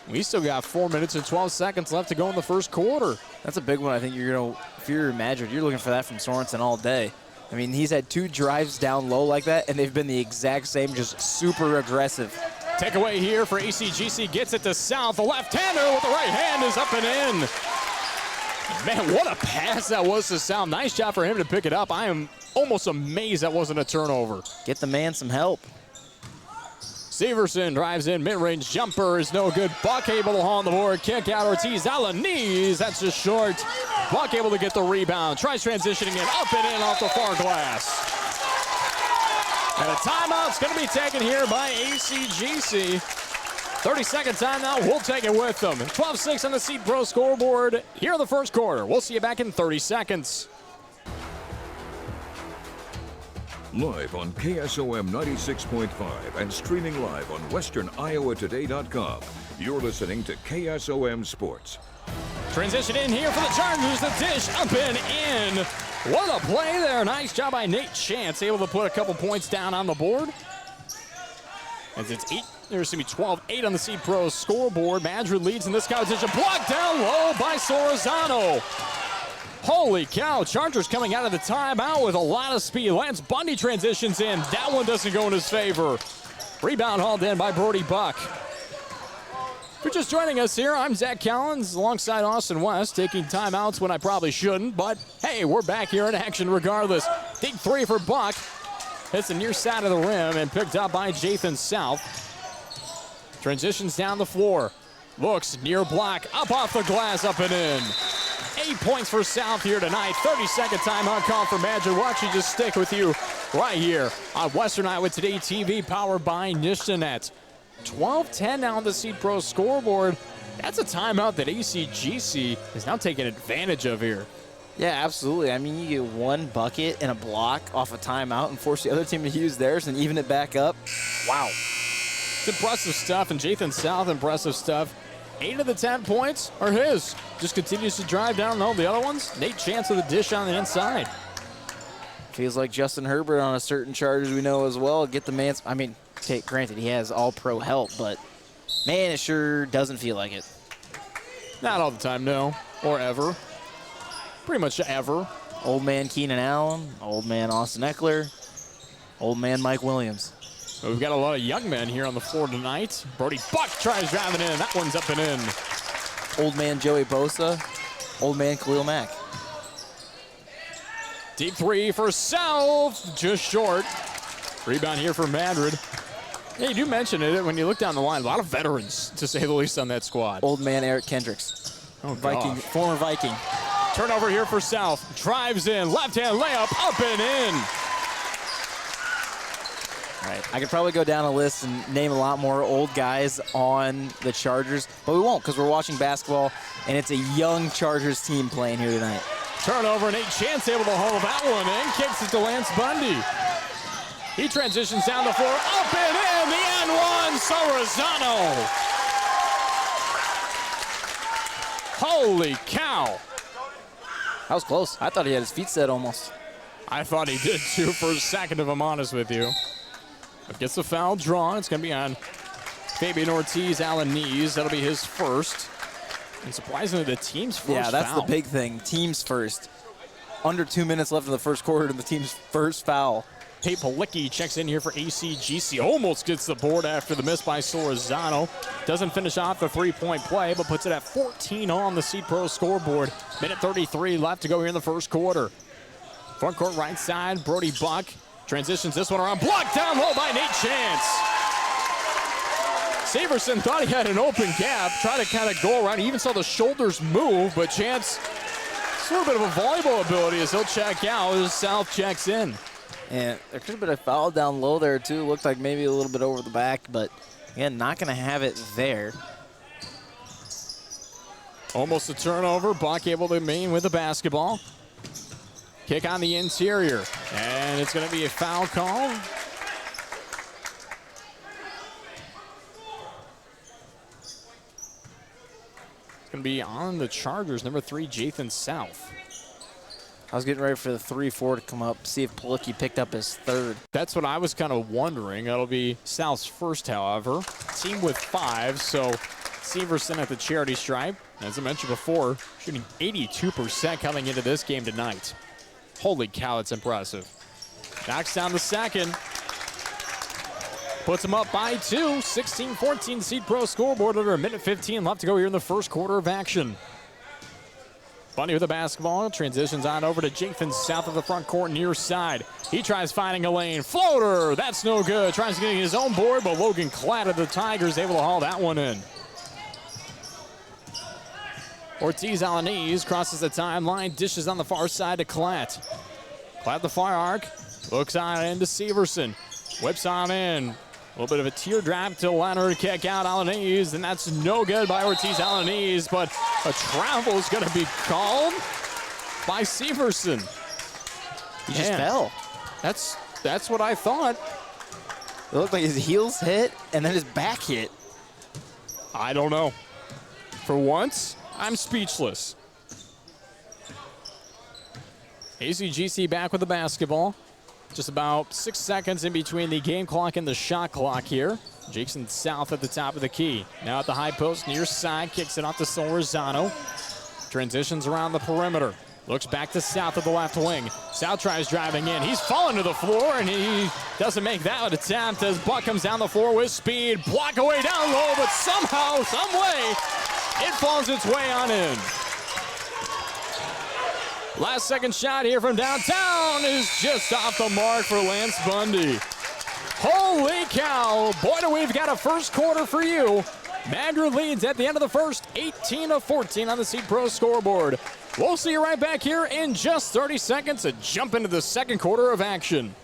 We still got 4 minutes and 12 seconds left to go in the first quarter. That's a big one. I think if you're Madrid, you're looking for that from Sorensen all day. I mean, he's had 2 drives down low like that, and they've been the exact same, just super aggressive. Takeaway here for ACGC, gets it to South. The left-hander with the right hand is up and in. Man, what a pass that was to South. Nice job for him to pick it up. I am almost amazed that wasn't a turnover. Get the man some help. Severson drives in, mid-range jumper is no good. Buck able to haul on the board, kick out Ortiz Alanis, that's just short. Buck able to get the rebound, tries transitioning in, up and in off the far glass. And a timeout's going to be taken here by ACGC. 30-second timeout, we'll take it with them. 12-6 on the Seed Pro scoreboard here in the first quarter. We'll see you back in 30 seconds. Live on KSOM 96.5 and streaming live on westerniowatoday.com. You're listening to KSOM Sports. Transition in here for the Chargers. The dish up and in. What a play there. Nice job by Nate Chance. Able to put a couple points down on the board. As it's 12-8 on the Seed Pro scoreboard. Madrid leads in this competition. Blocked down low by Soriano. Holy cow, Chargers coming out of the timeout with a lot of speed. Lance Bundy transitions in. That one doesn't go in his favor. Rebound hauled in by Brody Buck. If you're just joining us here, I'm Zach Collins alongside Austin West, taking timeouts when I probably shouldn't, but hey, we're back here in action regardless. Big three for Buck. Hits the near side of the rim and picked up by Jathan South. Transitions down the floor. Looks near block, up off the glass, up and in. 8 points for South here tonight. 30-second timeout call for Madrid. We'll actually just stick with you right here on Western Iowa Today TV, powered by Nishtanet. 12-10 now on the Seed Pro scoreboard. That's a timeout that ACGC is now taking advantage of here. Yeah, absolutely. I mean, you get one bucket and a block off a timeout and force the other team to use theirs and even it back up. Wow. It's impressive stuff, and Jathan South, impressive stuff. 8 of the 10 points are his. Just continues to drive down all the other ones. Nate Chance with a dish on the inside. Feels like Justin Herbert on a certain Chargers we know as well. Get the man. I mean, granted, he has all-pro help, but man, it sure doesn't feel like it. Not all the time, no. Or ever. Pretty much ever. Old man Keenan Allen, old man Austin Eckler, old man Mike Williams. We've got a lot of young men here on the floor tonight. Brody Buck tries driving in. That one's up and in. Old man Joey Bosa, old man Khalil Mack. Deep three for South, just short. Rebound here for Madrid. Yeah, you do mention it when you look down the line. A lot of veterans, to say the least, on that squad. Old man Eric Kendricks. Oh, Viking, former Viking. Turnover here for South. Drives in, left-hand layup, up and in. All right, I could probably go down a list and name a lot more old guys on the Chargers, but we won't because we're watching basketball, and it's a young Chargers team playing here tonight. Turnover, Nate Chance able to hold that one in. Kicks it to Lance Bundy. He transitions down the floor, up and in, the N1, Soriano. Holy cow. That was close. I thought he had his feet set almost. I thought he did too for a second, if I'm honest with you. But gets the foul drawn. It's going to be on Fabian Ortiz Alanis. That'll be his first. And surprisingly, the team's first Yeah, that's foul. the big thing. Team's first. Under 2 minutes left in the first quarter, and the team's first foul Tate Palicki checks in here for ACGC. Almost gets the board after the miss by Solorzano. Doesn't finish off the three-point play, but puts it at 14 on the Seed Pro scoreboard. Minute 33 left to go here in the first quarter. Front court right side, Brody Buck transitions this one around. Blocked down low by Nate Chance. Severson thought he had an open gap, tried to kind of go around. He even saw the shoulders move, but Chance, it's a little bit of a volleyball ability as he'll check out as South checks in. And there could have been a foul down low there, too. Looked like maybe a little bit over the back, but again, not going to have it there. Almost a turnover. Buck able to remain with the basketball. Kick on the interior, and it's going to be a foul call. It's going to be on the Chargers, number 3, Jathan South. I was getting ready for the 3-4 to come up, see if Palicki picked up his third. That's what I was kind of wondering. That'll be South's first, however. Team with 5, so Severson at the charity stripe. As I mentioned before, shooting 82% coming into this game tonight. Holy cow, it's impressive. Knocks down the second. Puts them up by 2. 16-14 Seed Pro scoreboard under a minute 15 left to go here in the first quarter of action. Bunny with the basketball, transitions on over to Jathan South of the front court near side. He tries finding a lane. Floater, that's no good. Tries to get his own board, but Logan Klatt of the Tigers able to haul that one in. Ortiz Alanese crosses the timeline, dishes on the far side to Klatt. Klatt the far arc, looks on into Severson. Whips on in. A little bit of a teardrop to Leonard, kick out Alanese, and that's no good by Ortiz Alanese, but a travel is going to be called by Severson. He just fell. That's what I thought. It looked like his heels hit and then his back hit. I don't know. For once, I'm speechless. ACGC back with the basketball. Just about 6 seconds in between the game clock and the shot clock here. Jason South at the top of the key. Now at the high post, near side, kicks it off to Solorzano. Transitions around the perimeter. Looks back to South of the left wing. South tries driving in. He's fallen to the floor, and he doesn't make that attempt as Buck comes down the floor with speed. Block away down low, but somehow, some way, it falls its way on in. Last second shot here from downtown is just off the mark for Lance Bundy. Holy cow. Boy, do we've got a first quarter for you. Madrid leads at the end of the first, 18-14 on the Seed Pro scoreboard. We'll see you right back here in just 30 seconds to jump into the second quarter of action.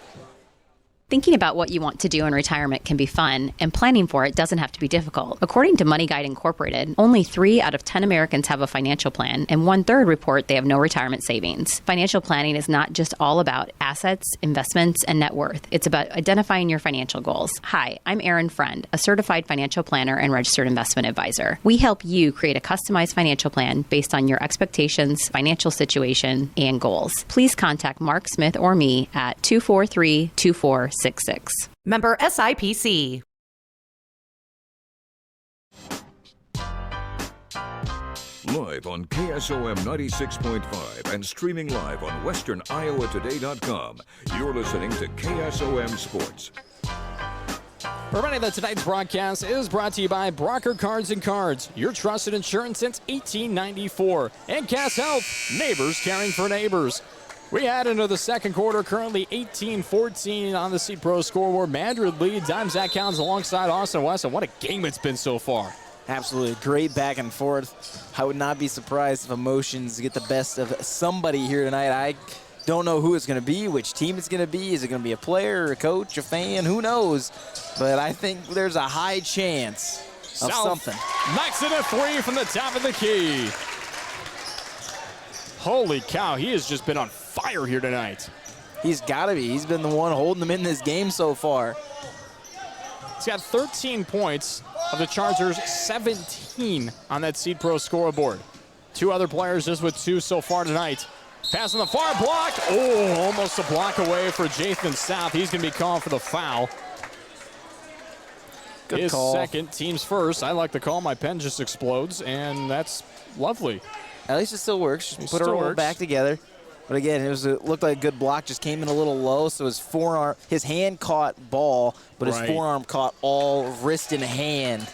Thinking about what you want to do in retirement can be fun, and planning for it doesn't have to be difficult. According to Money Guide Incorporated, only 3 out of 10 Americans have a financial plan, and 1/3 report they have no retirement savings. Financial planning is not just all about assets, investments, and net worth. It's about identifying your financial goals. Hi, I'm Erin Friend, a certified financial planner and registered investment advisor. We help you create a customized financial plan based on your expectations, financial situation, and goals. Please contact Mark Smith or me at 243-2466. Member SIPC. Live on KSOM 96.5 and streaming live on westerniowatoday.com. You're listening to KSOM Sports. Reminding that tonight's broadcast is brought to you by Brocker Cards and Cards, your trusted insurance since 1894. And Cass Health, neighbors caring for neighbors. We head into the second quarter, currently 18-14 on the Seed Pro scoreboard. Madrid leads. I'm Zach Collins alongside Austin Weston. What a game it's been so far. Absolutely great back and forth. I would not be surprised if emotions get the best of somebody here tonight. I don't know who it's going to be, which team it's going to be. Is it going to be a player, a coach, a fan? Who knows? But I think there's a high chance of something. Knocks it at 3 from the top of the key. Holy cow, he has just been on fire here tonight. He's got to be. He's been the one holding them in this game so far. He's got 13 points of the Chargers, 17 on that Seed Pro scoreboard. 2 other players just with 2 so far tonight. Pass on the far block. Oh, almost a block away for Jathan South. He's going to be called for the foul. Good His call. second, team's first. I like the call. My pen just explodes, and that's lovely. At least it still works. Just put Still it all works. back together. But again, it looked like a good block, just came in a little low, so his hand caught ball, but his forearm caught all wrist and hand.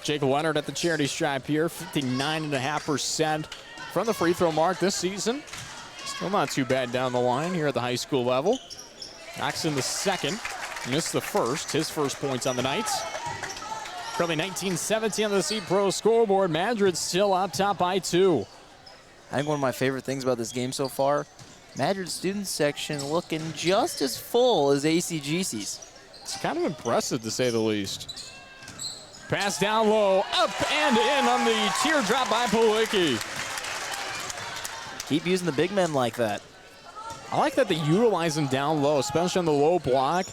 Jake Leonard at the charity stripe here, 59.5% from the free throw mark this season. Still not too bad down the line here at the high school level. Knocks in the second, missed the first, his first points on the night. Currently 19-17 on the Seed Pro scoreboard. Madrid still up top by 2. I think one of my favorite things about this game so far, Madrid student section looking just as full as ACGC's. It's kind of impressive to say the least. Pass down low, up and in on the teardrop by Palicki. Keep using the big men like that. I like that they utilize them down low, especially on the low block.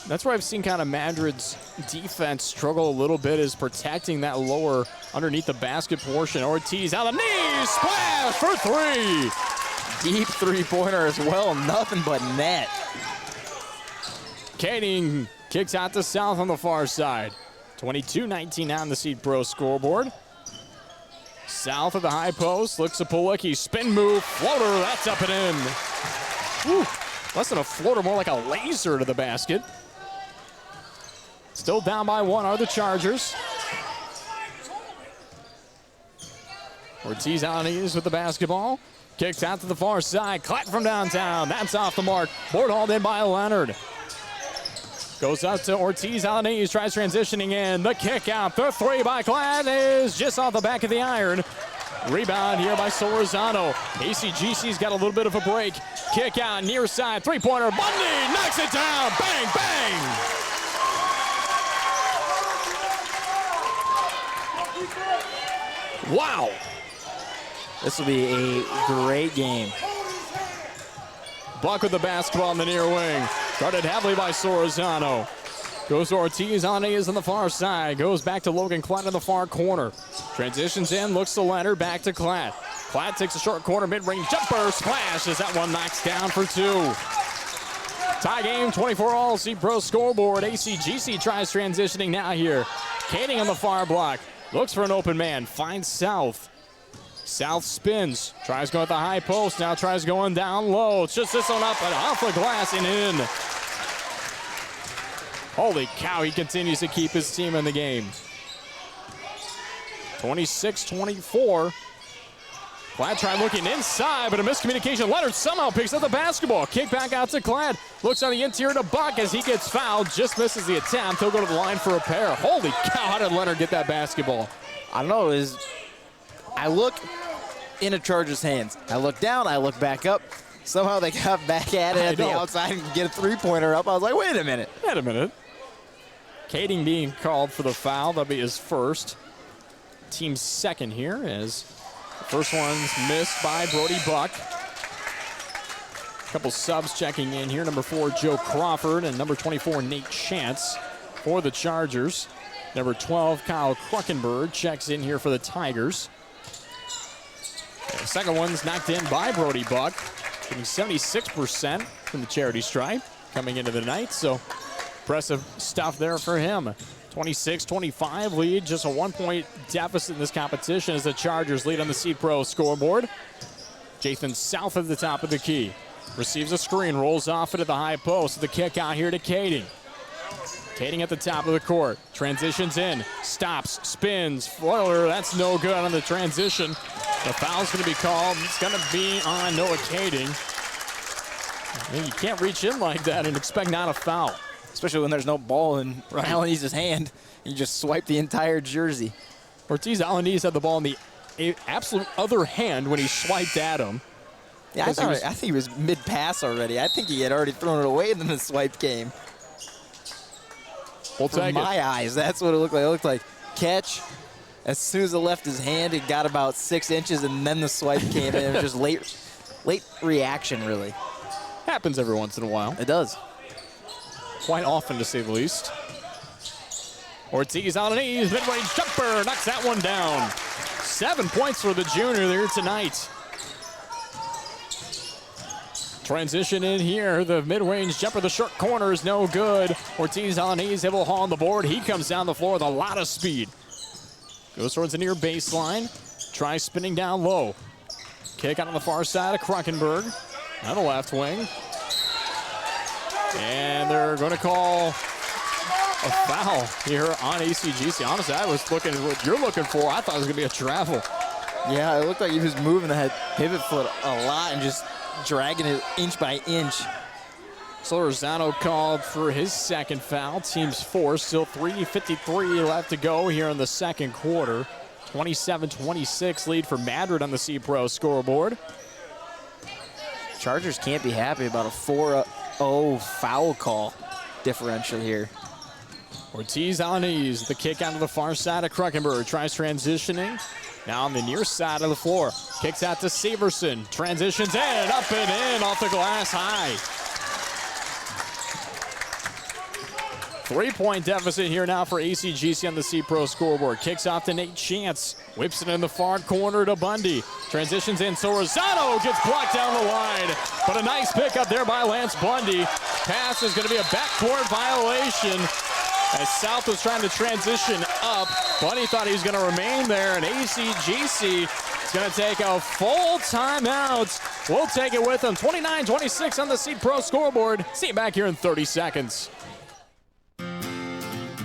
That's where I've seen kind of Madrid's defense struggle a little bit, is protecting that lower underneath the basket portion. Ortiz out of the knee, splash for 3. Deep three-pointer as well, nothing but net. Kading kicks out to South on the far side. 22-19 on the Seed Pro scoreboard. South of the high post, looks at Palicki, spin move, floater, that's up and in. Whew. Less than a floater, more like a laser to the basket. Still down by 1 are the Chargers. Ortiz on his with the basketball. Kicks out to the far side. Klatt from downtown. That's off the mark. Board hauled in by Leonard. Goes up to Ortiz on his. Tries transitioning in. The kick out. The 3 by Klatt is just off the back of the iron. Rebound here by Solorzano. ACGC's got a little bit of a break. Kick out near side. Three-pointer. Bundy knocks it down. Bang, bang. Wow. This will be a great game. Buck with the basketball in the near wing. Guarded heavily by Solorzano. Goes to Ortiz on his on the far side. Goes back to Logan Klatt in the far corner. Transitions in, looks to Leonard, back to Klatt. Klatt takes a short corner, mid-range jumper, splash as that one knocks down for 2. Tie game, 24-all, Seed Pro scoreboard. ACGC tries transitioning now here. Kading on the far block. Looks for an open man, finds South. South spins, tries going at the high post, now tries going down low. It's just this one up and off the glass and in. Holy cow, he continues to keep his team in the game. 26-24. Klatt tried looking inside, but a miscommunication. Leonard somehow picks up the basketball. Kick back out to Klatt. Looks on the interior to Buck as he gets fouled. Just misses the attempt. He'll go to the line for a pair. Holy cow, how did Leonard get that basketball? I don't know. I look into Chargers' hands. I look down, I look back up. Somehow they got back at it at the outside and get a three-pointer up. I was like, wait a minute. Wait a minute. Kading being called for the foul. That'll be his first. Team's second here as the first one's missed by Brody Buck. A couple subs checking in here. Number 4, Joe Crawford, and number 24, Nate Chance for the Chargers. Number 12, Kyle Kruckenberg checks in here for the Tigers. The second one's knocked in by Brody Buck, getting 76% from the charity stripe coming into the night. So impressive stuff there for him. 26-25 lead, just a 1-point deficit in this competition as the Chargers lead on the Seed Pro scoreboard. Jathan South at the top of the key. Receives a screen, rolls off it at the high post. The kick out here to Kading. Kading at the top of the court. Transitions in, stops, spins, floater. That's no good on the transition. The foul's going to be called. It's going to be on Noah Kading. You can't reach in like that and expect not a foul. Especially when there's no ball in Alanese's hand. You just swipe the entire jersey. Ortiz Alanese had the ball in the absolute other hand when he swiped at him. Yeah, I think he was mid-pass already. I think he had already thrown it away, and then the swipe came. We'll take it. In my eyes, that's what it looked like. It looked like catch. As soon as it left his hand, it got about 6 inches, and then the swipe came in. It was just late reaction, really. Happens every once in a while. It does. Quite often, to say the least. Ortiz on an ease, mid-range jumper, knocks that one down. 7 points for the junior there tonight. Transition in here, the mid-range jumper, the short corner is no good. Ortiz Alanese able to haul on the board. He comes down the floor with a lot of speed. Goes towards the near baseline, tries spinning down low. Kick out on the far side of Kruckenberg on the left wing. And they're going to call a foul here on ACGC. Honestly, I was looking at what you're looking for. I thought it was going to be a travel. Yeah, it looked like he was moving that pivot foot a lot and just dragging it inch by inch. So Rosano called for his second foul. Team's 4, still 3:53 left to go here in the second quarter. 27-26 lead for Madrid on the C-Pro scoreboard. Chargers can't be happy about a 4-0 foul call differential here. Ortiz on knees, the kick out to the far side of Kruckenberg, tries transitioning. Now on the near side of the floor, kicks out to Severson, transitions in, up and in, off the glass high. 3-point deficit here now for ACGC on the C-Pro scoreboard. Kicks off to Nate Chance, whips it in the far corner to Bundy. Transitions in, so Rosano gets blocked down the line. But a nice pickup there by Lance Bundy. Pass is going to be a backcourt violation as South was trying to transition up. Bundy thought he was going to remain there, and ACGC is going to take a full timeout. We'll take it with them. 29-26 on the C-Pro scoreboard. See you back here in 30 seconds.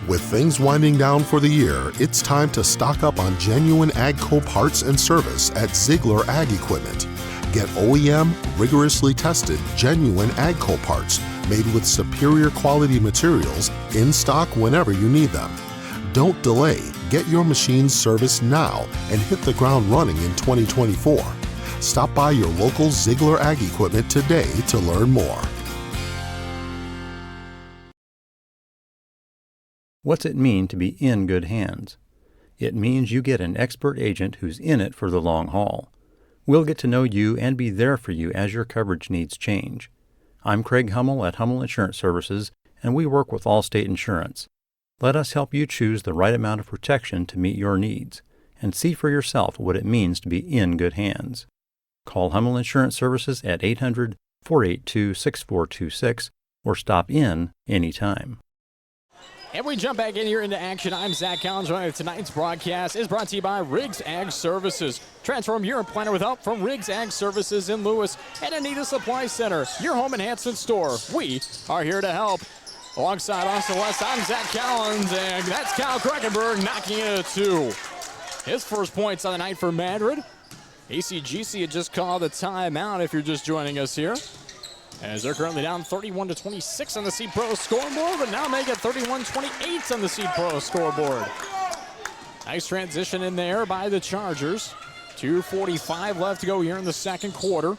With things winding down for the year, it's time to stock up on genuine AGCO parts and service at Ziegler Ag Equipment. Get OEM, rigorously tested, genuine AGCO parts made with superior quality materials in stock whenever you need them. Don't delay. Get your machines serviced now and hit the ground running in 2024. Stop by your local Ziegler Ag Equipment today to learn more. What's it mean to be in good hands? It means you get an expert agent who's in it for the long haul. We'll get to know you and be there for you as your coverage needs change. I'm Craig Hummel at Hummel Insurance Services, and we work with Allstate Insurance. Let us help you choose the right amount of protection to meet your needs, and see for yourself what it means to be in good hands. Call Hummel Insurance Services at 800-482-6426 or stop in anytime. And we jump back in here into action. I'm Zach Collins. Tonight's broadcast is brought to you by Riggs Ag Services. Transform your planter with help from Riggs Ag Services in Lewis and Anita Supply Center, your home enhancement store. We are here to help. Alongside Austin West, I'm Zach Collins, and that's Kyle Kruckenberg knocking it at 2. His first points on the night for Madrid. ACGC had just called a timeout if you're just joining us here, as they're currently down 31-26 on the C-Pro scoreboard, but now make it 31-28 on the C-Pro scoreboard. Nice transition in there by the Chargers. 2:45 left to go here in the second quarter.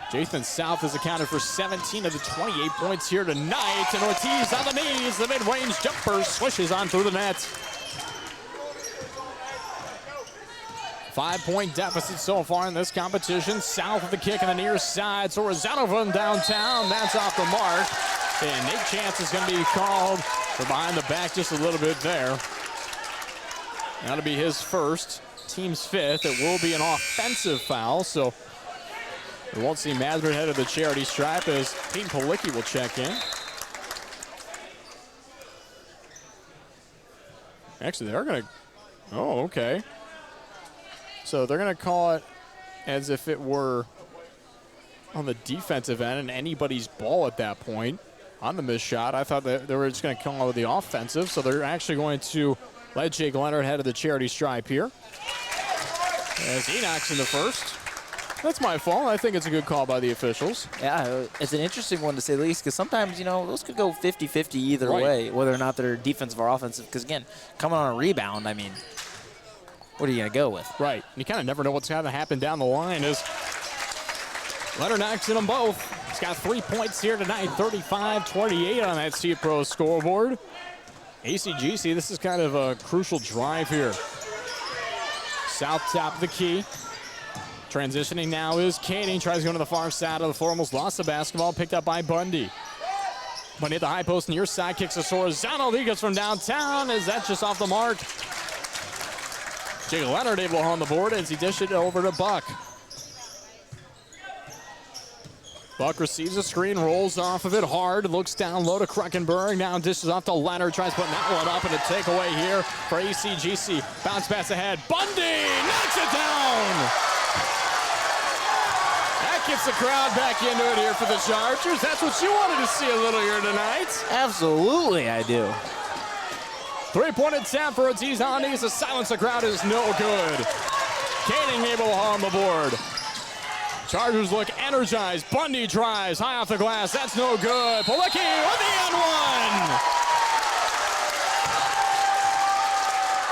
Jathan South has accounted for 17 of the 28 points here tonight, and Ortiz on the knees. The mid-range jumper swishes on through the net. 5-point deficit so far in this competition. South of the kick on the near side. So Rosano from downtown. That's off the mark. And Nate Chance is going to be called for behind the back just a little bit there. That'll be his first, team's 5th. It will be an offensive foul. So we won't see Madrid head of the charity stripe as Pete Policki will check in. Actually, they're going to... Oh, okay. So they're going to call it as if it were on the defensive end and anybody's ball at that point on the missed shot. I thought that they were just going to call it the offensive, so they're actually going to let Jake Leonard head of the charity stripe here as he knocks in the first. That's my fault. I think it's a good call by the officials. Yeah, it's an interesting one to say the least, because sometimes, you know, those could go 50-50 either way, whether or not they're defensive or offensive. Because, again, coming on a rebound, I mean, what are you going to go with? Right. You kind of never know what's going to happen down the line as Leonard knocks in them both. He's got 3 points here tonight, 35-28 on that C-Pro scoreboard. ACGC, this is kind of a crucial drive here. South top of the key. Transitioning now is Kading. Tries to go to the far side of the floor. Almost lost the basketball. Picked up by Bundy. Bundy at the high post near side. Kicks to Sorazano. He goes from downtown. Is that just off the mark? Jake Leonard able to hold on the board as he dished it over to Buck. Buck receives a screen, rolls off of it hard, looks down low to Kruckenberg, now dishes off to Leonard, tries putting that one up, and a takeaway here for ACGC. Bounce pass ahead, Bundy knocks it down! gets the crowd back into it here for the Chargers. That's what you wanted to see a little here tonight. Absolutely, I do. Three-point attempt for Ortiz Alanis. The silence the crowd is no good. Canning able to haul on the board. Chargers look energized. Bundy tries high off the glass. That's no good. Palicki with the end one.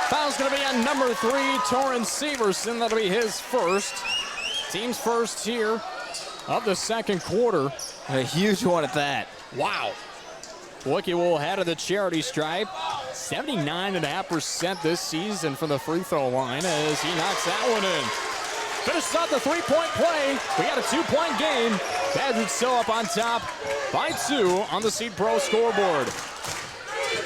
Foul's going to be on number 3, Torrance Severson. That'll be his first. Team's first here of the second quarter. A huge one at that. Wow. Palicki will head of the charity stripe. 79.5% this season from the free throw line as he knocks that one in. Finishes out the three-point play. We got a 2-point game. Madrid still up on top by 2 on the Seed Pro scoreboard.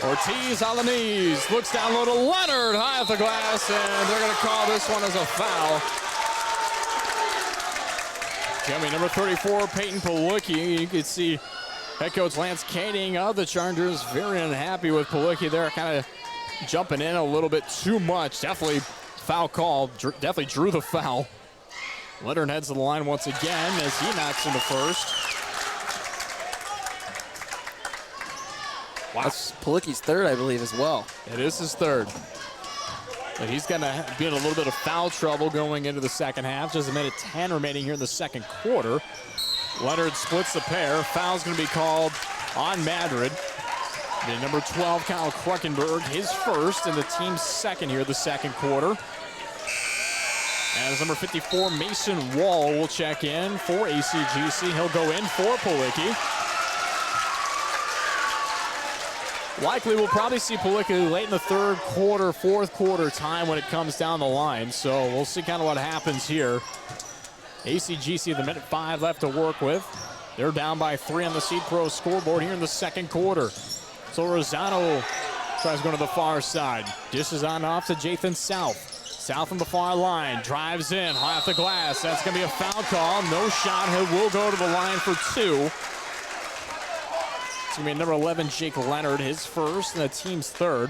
Ortiz Alanis looks down low to Leonard high off the glass, and they're going to call this one as a foul. Coming number 34, Peyton Palicki. You can see head coach Lance Canning of the Chargers very unhappy with Palicki there, kind of jumping in a little bit too much. Definitely foul call. Definitely drew the foul. Leonard heads to the line once again as he knocks in the first. Wow. That's Palicki's third, I believe, as well. It is his third. But he's going to be in a little bit of foul trouble going into the second half. Just a minute 10 remaining here in the second quarter. Leonard splits the pair. Foul's going to be called on Madrid. The number 12, Kyle Kruckenberg, his first and the team's second here the second quarter. As number 54, Mason Wall will check in for ACGC. He'll go in for Palicki. Likely we'll probably see Palicki late in the third quarter, fourth quarter time when it comes down the line. So we'll see kind of what happens here. ACGC, the minute 5 left to work with. They're down by 3 on the Seed Pro scoreboard here in the second quarter. So Rosano tries going to the far side. Dishes on off to Jathan South. South on the far line, drives in, high off the glass. That's going to be a foul call. No shot. He will go to the line for 2. It's going to be number 11, Jake Leonard, his first, and the team's third.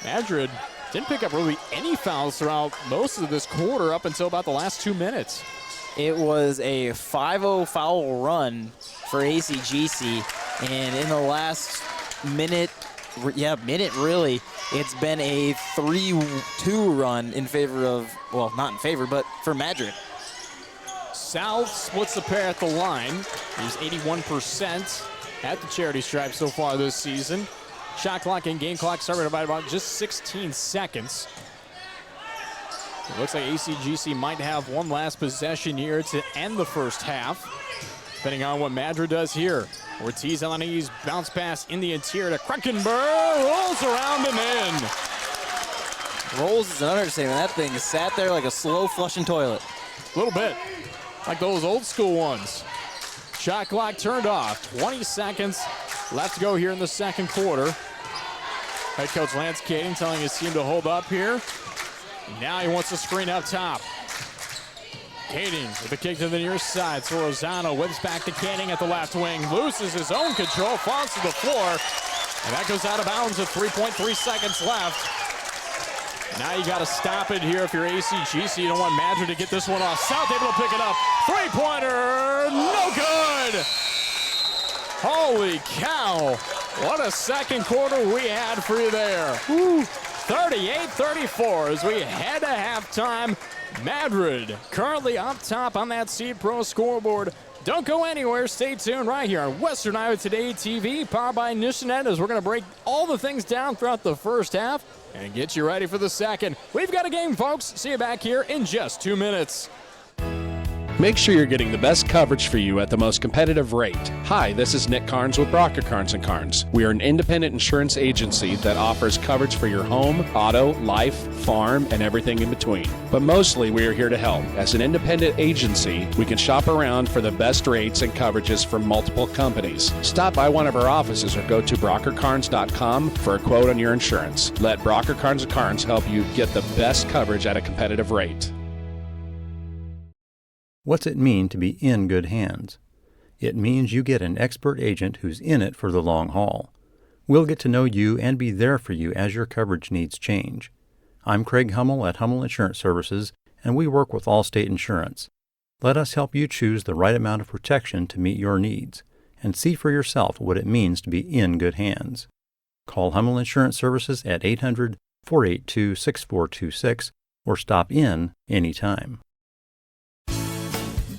Madrid didn't pick up really any fouls throughout most of this quarter up until about the last 2 minutes. It was a 5-0 foul run for ACGC, and in the last minute really, it's been a 3-2 run in favor of, well, not in favor, but for Madrid. South splits the pair at the line. He's 81% at the charity stripe so far this season. Shot clock and game clock started by about just 16 seconds. It looks like ACGC might have one last possession here to end the first half, depending on what Madrid does here. Ortiz Alanis bounce pass in the interior to Kruckenberg, rolls around and in. Rolls is an understatement. That thing sat there like a slow flushing toilet. A little bit, like those old school ones. Shot clock turned off. 20 seconds left to go here in the second quarter. Head coach Lance Canning telling his team to hold up here. Now he wants to screen up top. Canning with the kick to the near side. So Rosano whips back to Canning at the left wing. Loses his own control, falls to the floor. And that goes out of bounds with 3.3 seconds left. Now you got to stop it here if you're ACGC. You don't want Madrid to get this one off. South able to pick it up. Three-pointer, no good. Holy cow. What a second quarter we had for you there. 38-34 as we head to halftime. Madrid currently up top on that Seed Pro scoreboard. Don't go anywhere. Stay tuned right here on Western Iowa Today TV, powered by Nishanet, as we're going to break all the things down throughout the first half and get you ready for the second. We've got a game, folks. See you back here in just 2 minutes. Make sure you're getting the best coverage for you at the most competitive rate. Hi, this is Nick Carnes with Brocker Carnes & Carnes. We are an independent insurance agency that offers coverage for your home, auto, life, farm, and everything in between. But mostly we are here to help. As an independent agency, we can shop around for the best rates and coverages from multiple companies. Stop by one of our offices or go to brockercarnes.com for a quote on your insurance. Let Brocker Carnes & Carnes help you get the best coverage at a competitive rate. What's it mean to be in good hands? It means you get an expert agent who's in it for the long haul. We'll get to know you and be there for you as your coverage needs change. I'm Craig Hummel at Hummel Insurance Services, and we work with Allstate Insurance. Let us help you choose the right amount of protection to meet your needs, and see for yourself what it means to be in good hands. Call Hummel Insurance Services at 800-482-6426 or stop in anytime.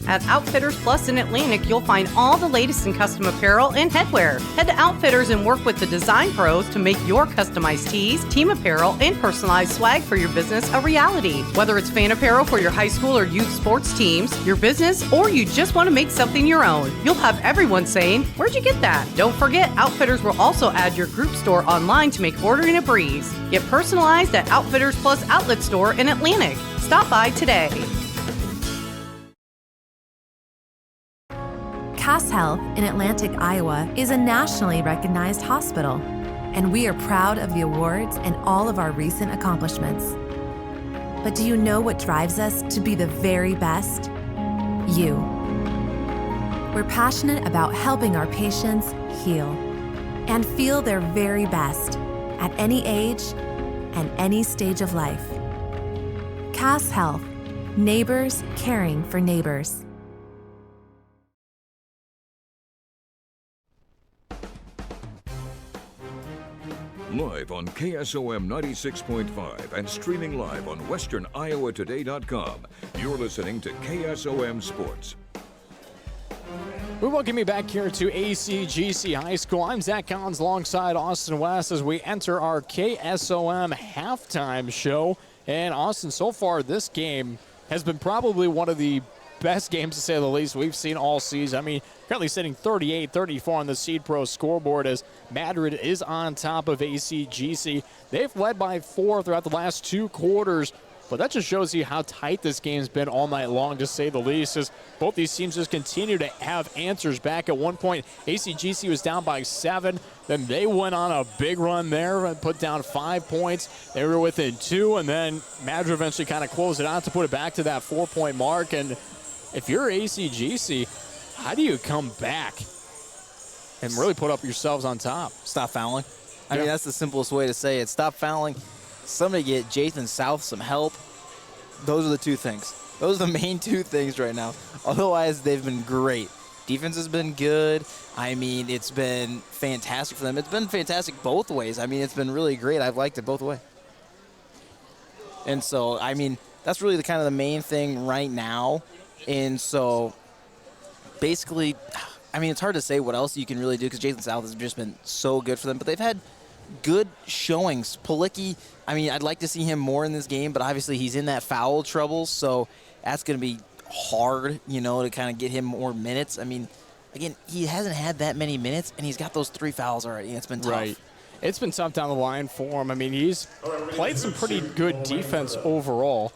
At Outfitters Plus in Atlantic, you'll find all the latest in custom apparel and headwear. Head to Outfitters and work with the design pros to make your customized tees, team apparel, and personalized swag for your business a reality. Whether it's fan apparel for your high school or youth sports teams, your business, or you just want to make something your own, you'll have everyone saying, "Where'd you get that?" Don't forget, Outfitters will also add your group store online to make ordering a breeze. Get personalized at Outfitters Plus Outlet Store in Atlantic. Stop by today. Cass Health in Atlantic, Iowa is a nationally recognized hospital, and we are proud of the awards and all of our recent accomplishments. But do you know what drives us to be the very best? You. We're passionate about helping our patients heal and feel their very best at any age and any stage of life. Cass Health, neighbors caring for neighbors. Live on KSOM 96.5 and streaming live on westerniowatoday.com. You're listening to KSOM Sports. We welcome you back here to ACGC High School. I'm Zach Collins alongside Austin West as we enter our KSOM halftime show. And Austin, so far this game has been probably one of the best games, to say the least, we've seen all season. I mean, currently sitting 38-34 on the Seed Pro scoreboard as Madrid is on top of ACGC. They've led by 4 throughout the last 2 quarters, but that just shows you how tight this game's been all night long, to say the least, as both these teams just continue to have answers back. At one point, ACGC was down by 7. Then they went on a big run there and put down 5 points. They were within 2, and then Madrid eventually kind of closed it out to put it back to that 4-point mark. And if you're ACGC, how do you come back and really put up yourselves on top? Stop fouling. I mean, that's the simplest way to say it. Stop fouling. Somebody get Jathan South some help. Those are the 2 things. Those are the main 2 things right now. Otherwise, they've been great. Defense has been good. I mean, it's been fantastic for them. It's been fantastic both ways. I mean, it's been really great. I've liked it both ways. And so, I mean, that's really the kind of the main thing right now. And so, basically, I mean, it's hard to say what else you can really do because Jathan South has just been so good for them. But they've had good showings. Palicki, I mean, I'd like to see him more in this game, but obviously he's in that foul trouble, so that's going to be hard, you know, to kind of get him more minutes. I mean, again, he hasn't had that many minutes, and he's got those 3 fouls already. It's been tough. Right. It's been tough down the line for him. I mean, he's played some pretty good defense overall,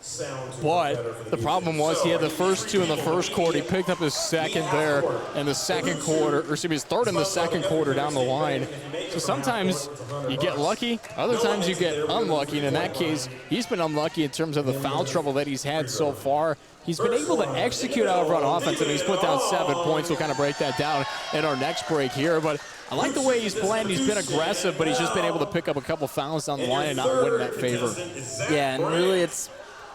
but the problem was he had the first 2 in the first quarter. He picked up his second there in the second quarter, or excuse me, his third in the second quarter down the line. So sometimes you get lucky, other times you get unlucky, and in that case, he's been unlucky in terms of the foul trouble that he's had so far. He's been able to execute out of run offense, and he's put down 7 points. We'll kind of break that down in our next break here, but I like the way he's playing. He's been aggressive, but he's just been able to pick up a couple fouls down the line and not win in that favor. Yeah, and really it's,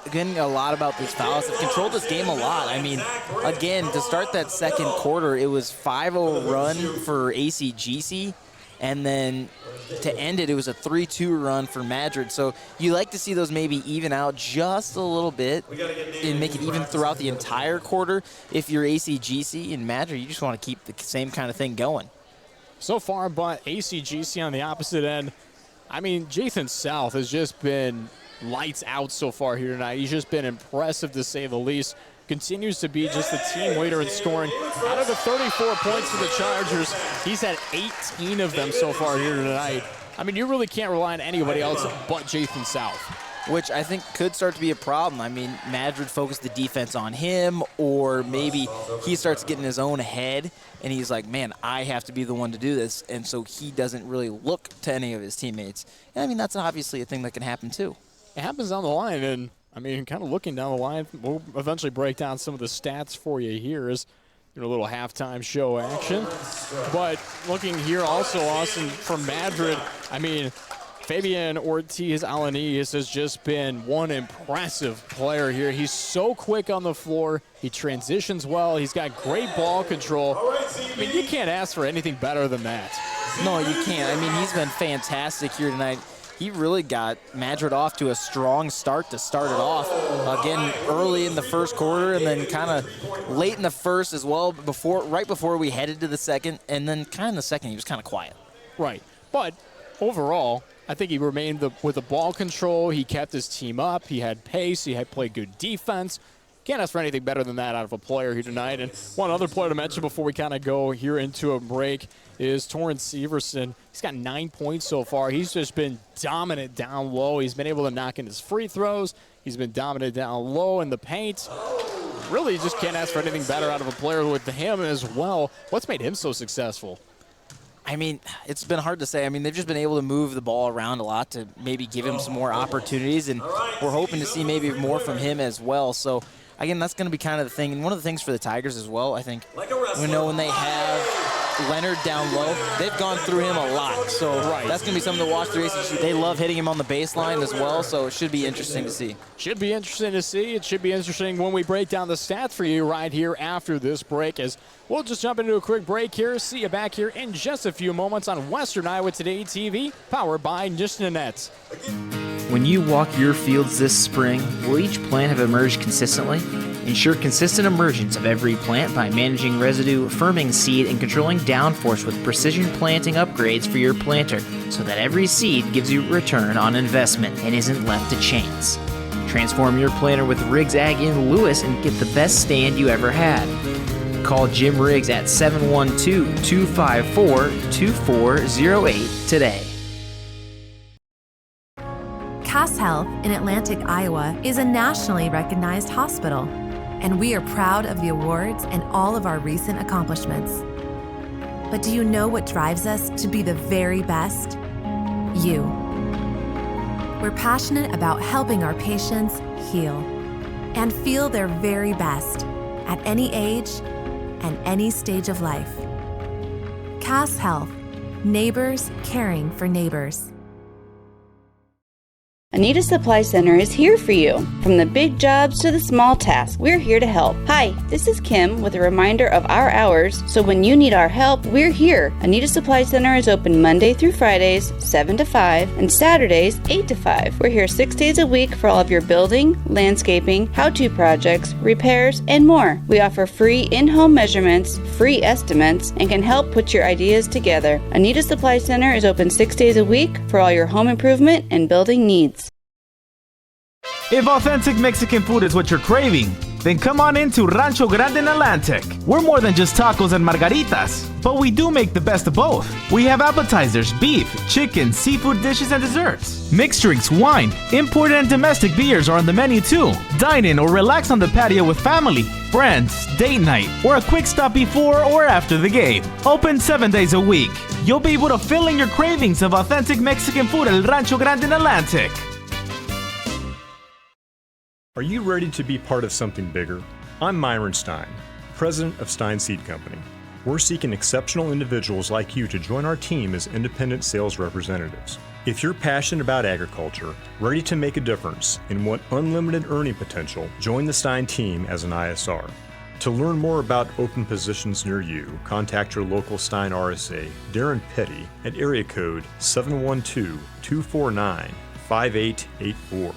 again, a lot about these fouls. They've controlled this game a lot. I mean, again, to start that second quarter, it was 5-0 run for ACGC, and then to end it, it was a 3-2 run for Madrid. So you like to see those maybe even out just a little bit and make it even throughout the entire quarter. If you're ACGC and Madrid, you just want to keep the same kind of thing going. So far, but ACGC on the opposite end, I mean, Jathan South has just been lights out so far here tonight. He's just been impressive, to say the least. Continues to be just the team leader in scoring. Out of the 34 points for the Chargers, he's had 18 of them so far here tonight. I mean, you really can't rely on anybody else but Jathan South. Which I think could start to be a problem. I mean, Madrid focused the defense on him, or maybe he starts getting his own head, and he's like, man, I have to be the one to do this, and so he doesn't really look to any of his teammates. And I mean, that's obviously a thing that can happen too. It happens down the line, and I mean, kind of looking down the line, we'll eventually break down some of the stats for you here as a little halftime show action. But looking here also, Austin, from Madrid, I mean, Fabian Ortiz-Alanis has just been one impressive player here. He's so quick on the floor. He transitions well. He's got great ball control. I mean, you can't ask for anything better than that. No, you can't. I mean, he's been fantastic here tonight. He really got Madrid off to a strong start to start it off. Again, early in the first quarter and then kind of late in the first as well, right before we headed to the second. And then kind of in the second, he was kind of quiet. Right. But overall, I think he remained with the ball control. He kept his team up. He had pace. He had played good defense. Can't ask for anything better than that out of a player here tonight. And one other player to mention before we kind of go here into a break is Torrance Severson. He's got 9 points so far. He's just been dominant down low. He's been able to knock in his free throws. He's been dominant down low in the paint. Really, you just can't ask for anything better out of a player with him as well. What's made him so successful? I mean, it's been hard to say. I mean, they've just been able to move the ball around a lot to maybe give him some more opportunities, and we're hoping to see maybe more from him as well. So, again, that's going to be kind of the thing. And one of the things for the Tigers as well, I think, we know when they have Leonard down low, they've gone through him a lot. So that's going to be something to watch through. They love hitting him on the baseline as well, so it should be interesting to see. Should be interesting to see. It should be interesting when we break down the stats for you right here after this break, as we'll just jump into a quick break here. See you back here in just a few moments on Western Iowa Today TV, powered by Nishnanet. When you walk your fields this spring, will each plant have emerged consistently? Ensure consistent emergence of every plant by managing residue, firming seed, and controlling downforce with precision planting upgrades for your planter so that every seed gives you return on investment and isn't left to chance. Transform your planter with Riggs Ag in Lewis and get the best stand you ever had. Call Jim Riggs at 712-254-2408 today. Cass Health in Atlantic, Iowa is a nationally recognized hospital, and we are proud of the awards and all of our recent accomplishments. But do you know what drives us to be the very best? You. We're passionate about helping our patients heal and feel their very best at any age and any stage of life. Cass Health, neighbors caring for neighbors. Anita Supply Center is here for you. From the big jobs to the small tasks, we're here to help. Hi, this is Kim with a reminder of our hours, so when you need our help, we're here. Anita Supply Center is open Monday through Fridays, 7 to 5, and Saturdays, 8 to 5. We're here 6 days a week for all of your building, landscaping, how-to projects, repairs, and more. We offer free in-home measurements, free estimates, and can help put your ideas together. Anita Supply Center is open 6 days a week for all your home improvement and building needs. If authentic Mexican food is what you're craving, then come on into Rancho Grande in Atlantic. We're more than just tacos and margaritas, but we do make the best of both. We have appetizers, beef, chicken, seafood dishes, and desserts. Mixed drinks, wine, imported and domestic beers are on the menu too. Dine in or relax on the patio with family, friends, date night, or a quick stop before or after the game. Open 7 days a week. You'll be able to fill in your cravings of authentic Mexican food at Rancho Grande in Atlantic. Are you ready to be part of something bigger? I'm Myron Stein, president of Stein Seed Company. We're seeking exceptional individuals like you to join our team as independent sales representatives. If you're passionate about agriculture, ready to make a difference, and want unlimited earning potential, join the Stein team as an ISR. To learn more about open positions near you, contact your local Stein RSA, Darren Petty, at area code 712-249-5884.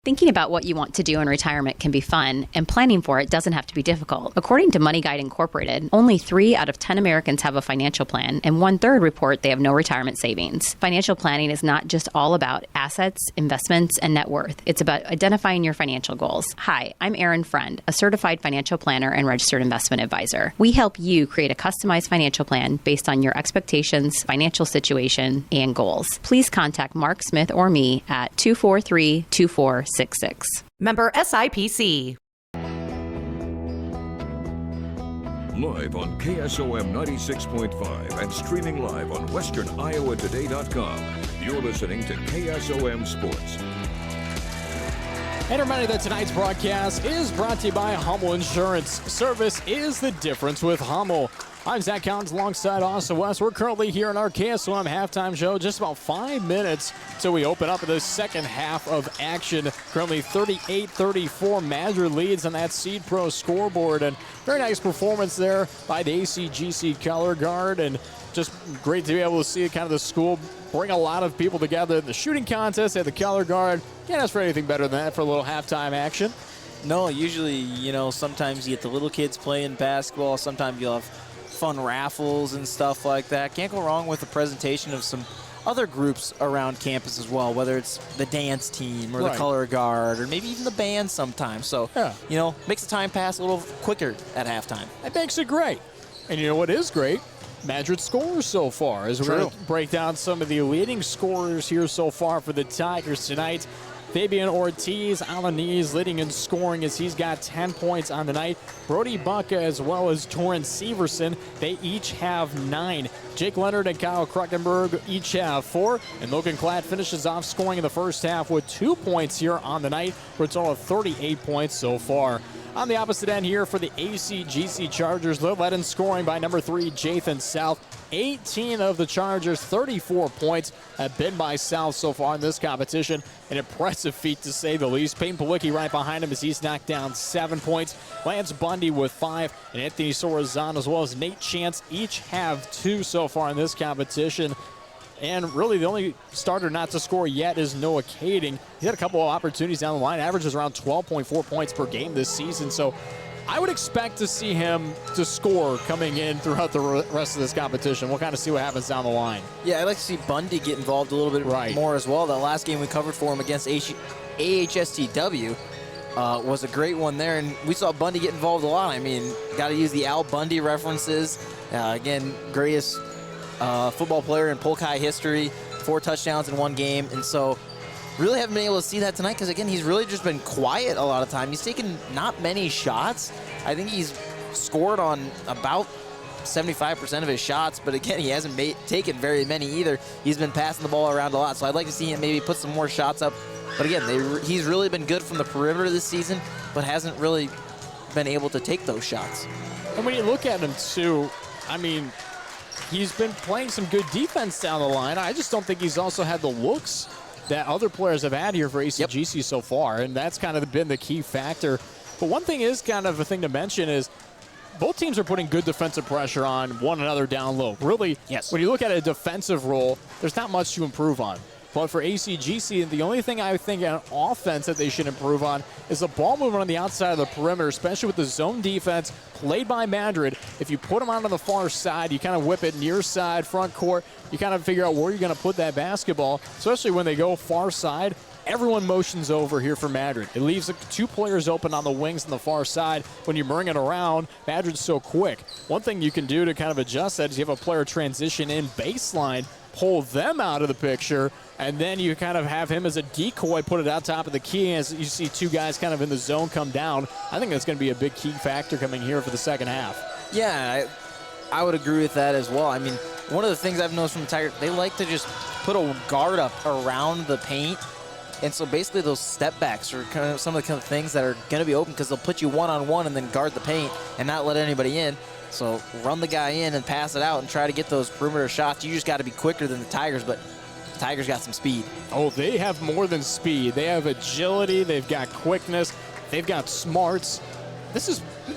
Thinking about what you want to do in retirement can be fun, and planning for it doesn't have to be difficult. According to Money Guide Incorporated, only 3 out of 10 Americans have a financial plan, and 1/3 report they have no retirement savings. Financial planning is not just all about assets, investments, and net worth. It's about identifying your financial goals. Hi, I'm Erin Friend, a certified financial planner and registered investment advisor. We help you create a customized financial plan based on your expectations, financial situation, and goals. Please contact Mark Smith or me at 243-2466. Member SIPC. Live on KSOM 96.5 and streaming live on westerniowatoday.com. You're listening to KSOM Sports. And a reminder that tonight's broadcast is brought to you by Hummel Insurance. Service is the difference with Hummel. I'm Zach Collins alongside Austin West. We're currently here in our KSOM halftime show. Just about 5 minutes till we open up the second half of action. Currently 38-34. Madrid leads on that Seed Pro scoreboard. And very nice performance there by the ACGC color guard. And just great to be able to see kind of the school bring a lot of people together in the shooting contest at the color guard. Can't ask for anything better than that for a little halftime action. No, usually, sometimes you get the little kids playing basketball. Sometimes you'll have fun raffles and stuff like that. Can't go wrong with the presentation of some other groups around campus as well, whether it's the dance team or the color guard or maybe even the band sometimes. So, makes the time pass a little quicker at halftime. That makes it great. And you know what is great? Madrid scores so far, as we're going to break down some of the leading scorers here so far for the Tigers tonight. Fabian Ortiz, Alanis leading in scoring as he's got 10 points on the night. Brody Bucka as well as Torrance Severson, they each have 9. Jake Leonard and Kyle Kruckenberg each have 4. And Logan Klatt finishes off scoring in the first half with 2 points here on the night for a total of 38 points so far. On the opposite end here for the ACGC Chargers, they're led in scoring by number 3, Jathan South. 18 of the Chargers, 34 points have been by South so far in this competition. An impressive feat to say the least. Peyton Palicki right behind him as he's knocked down 7 points. Lance Bundy with 5, and Anthony Sorazan as well as Nate Chance each have 2 so far in this competition. And really the only starter not to score yet is Noah Kading. He's had a couple of opportunities down the line, averages around 12.4 points per game this season. So I would expect to see him to score coming in throughout the rest of this competition. We'll kind of see what happens down the line. Yeah, I'd like to see Bundy get involved a little bit more as well. That last game we covered for him against AHSTW was a great one there, and we saw Bundy get involved a lot. I mean, got to use the Al Bundy references. Again, greatest football player in Polk High history, 4 touchdowns in 1 game, and so really haven't been able to see that tonight because, again, he's really just been quiet a lot of time. He's taken not many shots. I think he's scored on about 75% of his shots, but, again, he hasn't taken very many either. He's been passing the ball around a lot, so I'd like to see him maybe put some more shots up. But, again, he's really been good from the perimeter this season, but hasn't really been able to take those shots. And when you look at him, too, I mean, he's been playing some good defense down the line. I just don't think he's also had the looks that other players have had here for ACGC so far, and that's kind of been the key factor. But one thing is kind of a thing to mention is both teams are putting good defensive pressure on one another down low. Really, when you look at a defensive role, there's not much to improve on. But for ACGC, the only thing I think on offense that they should improve on is the ball movement on the outside of the perimeter, especially with the zone defense played by Madrid. If you put them out on the far side, you kind of whip it near side, front court. You kind of figure out where you're going to put that basketball, especially when they go far side. Everyone motions over here for Madrid. It leaves 2 players open on the wings on the far side. When you bring it around, Madrid's so quick. One thing you can do to kind of adjust that is you have a player transition in baseline, pull them out of the picture, and then you kind of have him as a decoy, put it out top of the key as you see 2 guys kind of in the zone come down. I think that's going to be a big key factor coming here for the second half. Yeah, I would agree with that as well. I mean, one of the things I've noticed from the Tigers, they like to just put a guard up around the paint. And so basically those step backs are kind of some of the kind of things that are going to be open because they'll put you one-on-one and then guard the paint and not let anybody in. So run the guy in and pass it out and try to get those perimeter shots. You just got to be quicker than the Tigers, but the Tigers got some speed. Oh, they have more than speed. They have agility. They've got quickness. They've got smarts.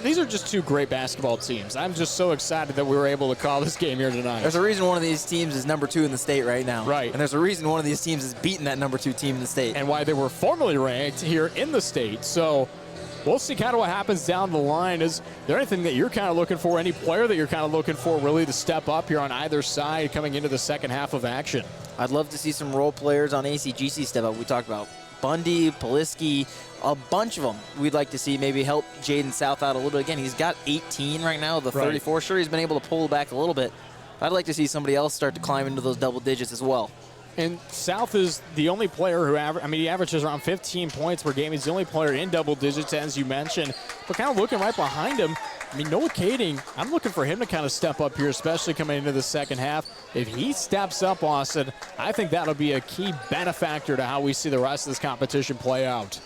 These are just 2 great basketball teams. I'm just so excited that we were able to call this game here tonight. There's a reason one of these teams is number 2 in the state right now. Right. And there's a reason one of these teams is beating that number 2 team in the state. And why they were formerly ranked here in the state. So we'll see kind of what happens down the line. Is there anything that you're kind of looking for, any player that you're kind of looking for really to step up here on either side coming into the second half of action? I'd love to see some role players on ACGC step up. We talked about Bundy, Palicki, a bunch of them we'd like to see maybe help Jaden South out a little bit. Again, he's got 18 right now, the 34. Sure, he's been able to pull back a little bit. I'd like to see somebody else start to climb into those double digits as well. And South is the only player who he averages around 15 points per game. He's the only player in double digits, as you mentioned. But kind of looking right behind him, I mean, Noah Kading, I'm looking for him to kind of step up here, especially coming into the second half. If he steps up, Austin, I think that'll be a key benefactor to how we see the rest of this competition play out.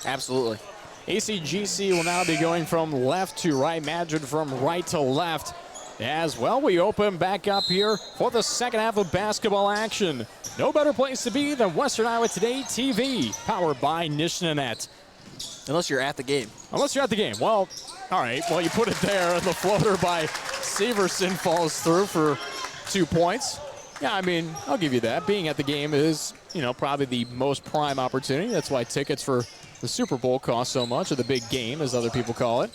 Absolutely. ACGC will now be going from left to right, Madrid from right to left. As well, we open back up here for the second half of basketball action. No better place to be than Western Iowa Today TV, powered by Nishnanet. Unless you're at the game. Unless you're at the game. Well, all right. Well, you put it there, and the floater by Severson falls through for 2 points. Yeah, I mean, I'll give you that. Being at the game is, probably the most prime opportunity. That's why tickets for the Super Bowl cost so much, or the big game, as other people call it.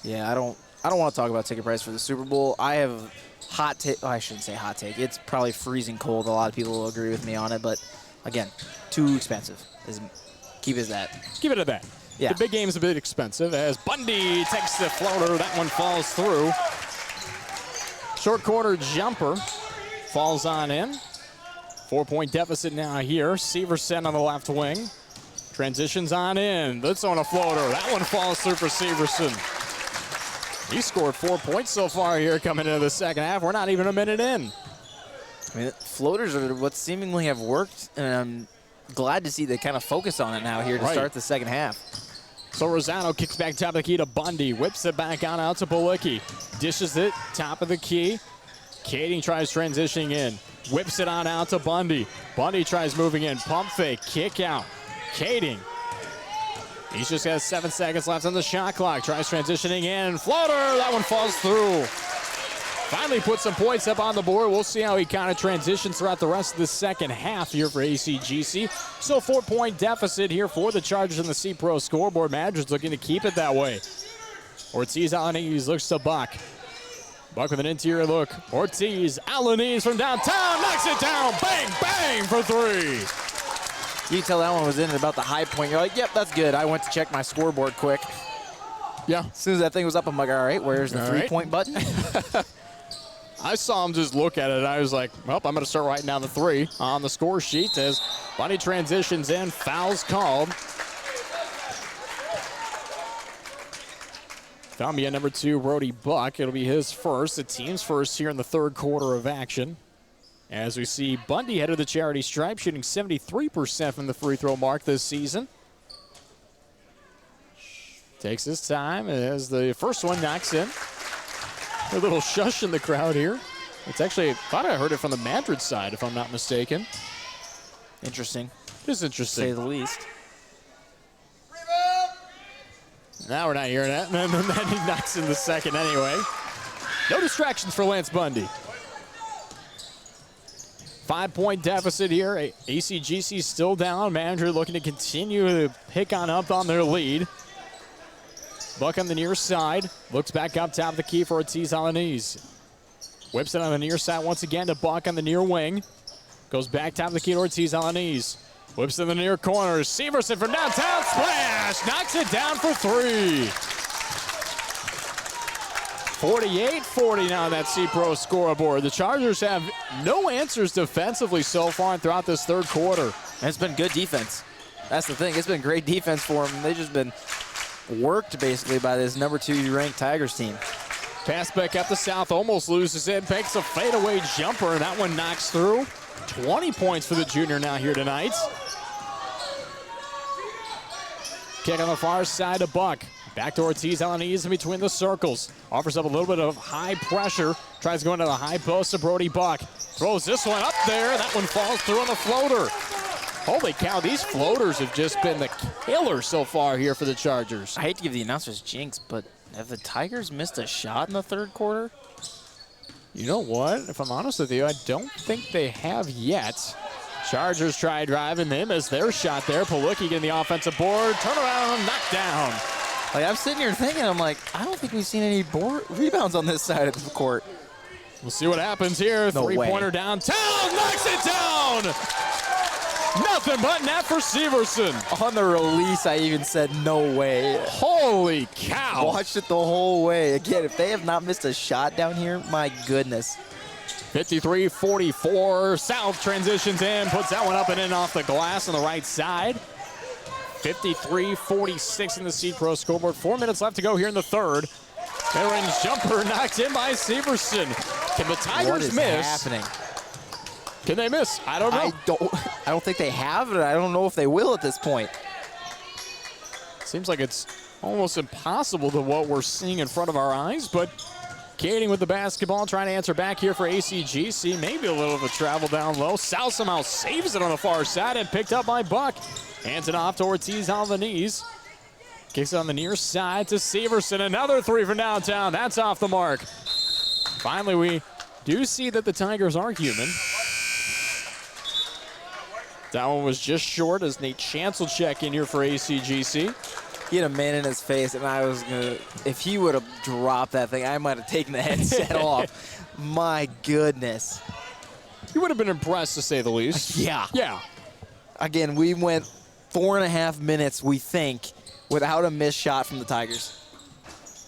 Yeah, I don't want to talk about ticket price for the Super Bowl. I have hot take. Oh, I shouldn't say hot take. It's probably freezing cold. A lot of people will agree with me on it, but again, too expensive. Keep it at that. Keep it at that. Yeah. The big game's a bit expensive as Bundy takes the floater. That one falls through. Short corner jumper falls on in. 4-point deficit now here. Severson on the left wing. Transitions on in. That's on a floater. That one falls through for Severson. He scored 4 points so far here coming into the second half. We're not even a minute in. I mean, floaters are what seemingly have worked, and I'm glad to see they kind of focus on it now here to start the second half. So Rosano kicks back top of the key to Bundy. Whips it back on out to Balicki. Dishes it, top of the key. Kading tries transitioning in. Whips it on out to Bundy. Bundy tries moving in. Pump fake, kick out. Kading. He's just got 7 seconds left on the shot clock. Tries transitioning in. Floater, that one falls through. Finally put some points up on the board. We'll see how he kind of transitions throughout the rest of the second half here for ACGC. So 4-point deficit here for the Chargers on the C-Pro scoreboard. Madrid's looking to keep it that way. Ortiz Alanese looks to Buck. Buck with an interior look. Ortiz Alanese from downtown knocks it down. Bang, bang for 3. You can tell that one was in at about the high point. You're like, yep, that's good. I went to check my scoreboard quick. Yeah. As soon as that thing was up, I'm like, all right, where's the 3-point button? I saw him just look at it. I was like, well, I'm going to start writing down the 3 on the score sheet as Bundy transitions in. Fouls called. Found me at number 2, Brody Buck. It'll be his first, the team's first here in the third quarter of action. As we see Bundy head of the charity stripe, shooting 73% from the free throw mark this season. Takes his time as the first one knocks in. A little shush in the crowd here. It's actually, I thought I heard it from the Madrid side, if I'm not mistaken. Interesting. It is interesting. To say the least. Now we're not hearing that. And then he knocks in the second anyway. No distractions for Lance Bundy. 5-point deficit here. ACGC still down. Madrid looking to continue to pick up on their lead. Buck on the near side. Looks back up top of the key for Ortiz Alanese. Whips it on the near side once again to Buck on the near wing. Goes back top of the key to Ortiz Alanese. Whips in the near corner. Severson from downtown. Splash! Knocks it down for 3. 48-40 now on that C-Pro scoreboard. The Chargers have no answers defensively so far and throughout this third quarter. And it's been good defense. That's the thing. It's been great defense for them. They've just been worked basically by this number 2 ranked Tigers team. Pass back up the south, almost loses it, makes a fadeaway jumper, and that one knocks through. 20 points for the junior now here tonight. Kick on the far side to Buck. Back to Ortiz Alanese in between the circles. Offers up a little bit of high pressure. Tries to go into the high post to Brody Buck. Throws this one up there. That one falls through on the floater. Holy cow, these floaters have just been the killer so far here for the Chargers. I hate to give the announcers jinx, but have the Tigers missed a shot in the third quarter? You know what? If I'm honest with you, I don't think they have yet. Chargers try driving. They miss their shot there. Palucki getting the offensive board. Turn around, knock down. Like, I'm sitting here thinking, I'm like, I don't think we've seen any rebounds on this side of the court. We'll see what happens here. No Three-pointer downtown, knocks it down! Nothing but net for Severson. On the release, I even said, no way. Holy cow. Watched it the whole way. Again, if they have not missed a shot down here, my goodness. 53-44. South transitions in, puts that one up and in off the glass on the right side. 53-46 in the C-Pro scoreboard. 4 minutes left to go here in the third. Mid-range jumper knocked in by Severson. Can the Tigers miss? Happening? Can they miss? I don't know. I don't think they have, and I don't know if they will at this point. Seems like it's almost impossible to what we're seeing in front of our eyes, but Kading with the basketball, trying to answer back here for ACGC. Maybe a little of a travel down low. South somehow saves it on the far side and picked up by Buck. Hands it off to Ortiz Albanese. Kicks it on the near side to Severson. Another three from downtown. That's off the mark. Finally, we do see that the Tigers are human. That one was just short as Nate Chance will check in here for ACGC. He had a man in his face, and I was going to, if he would have dropped that thing, I might have taken the headset off. My goodness. You would have been impressed, to say the least. Yeah. Yeah. Again, we went 4.5 minutes, we think, without a missed shot from the Tigers.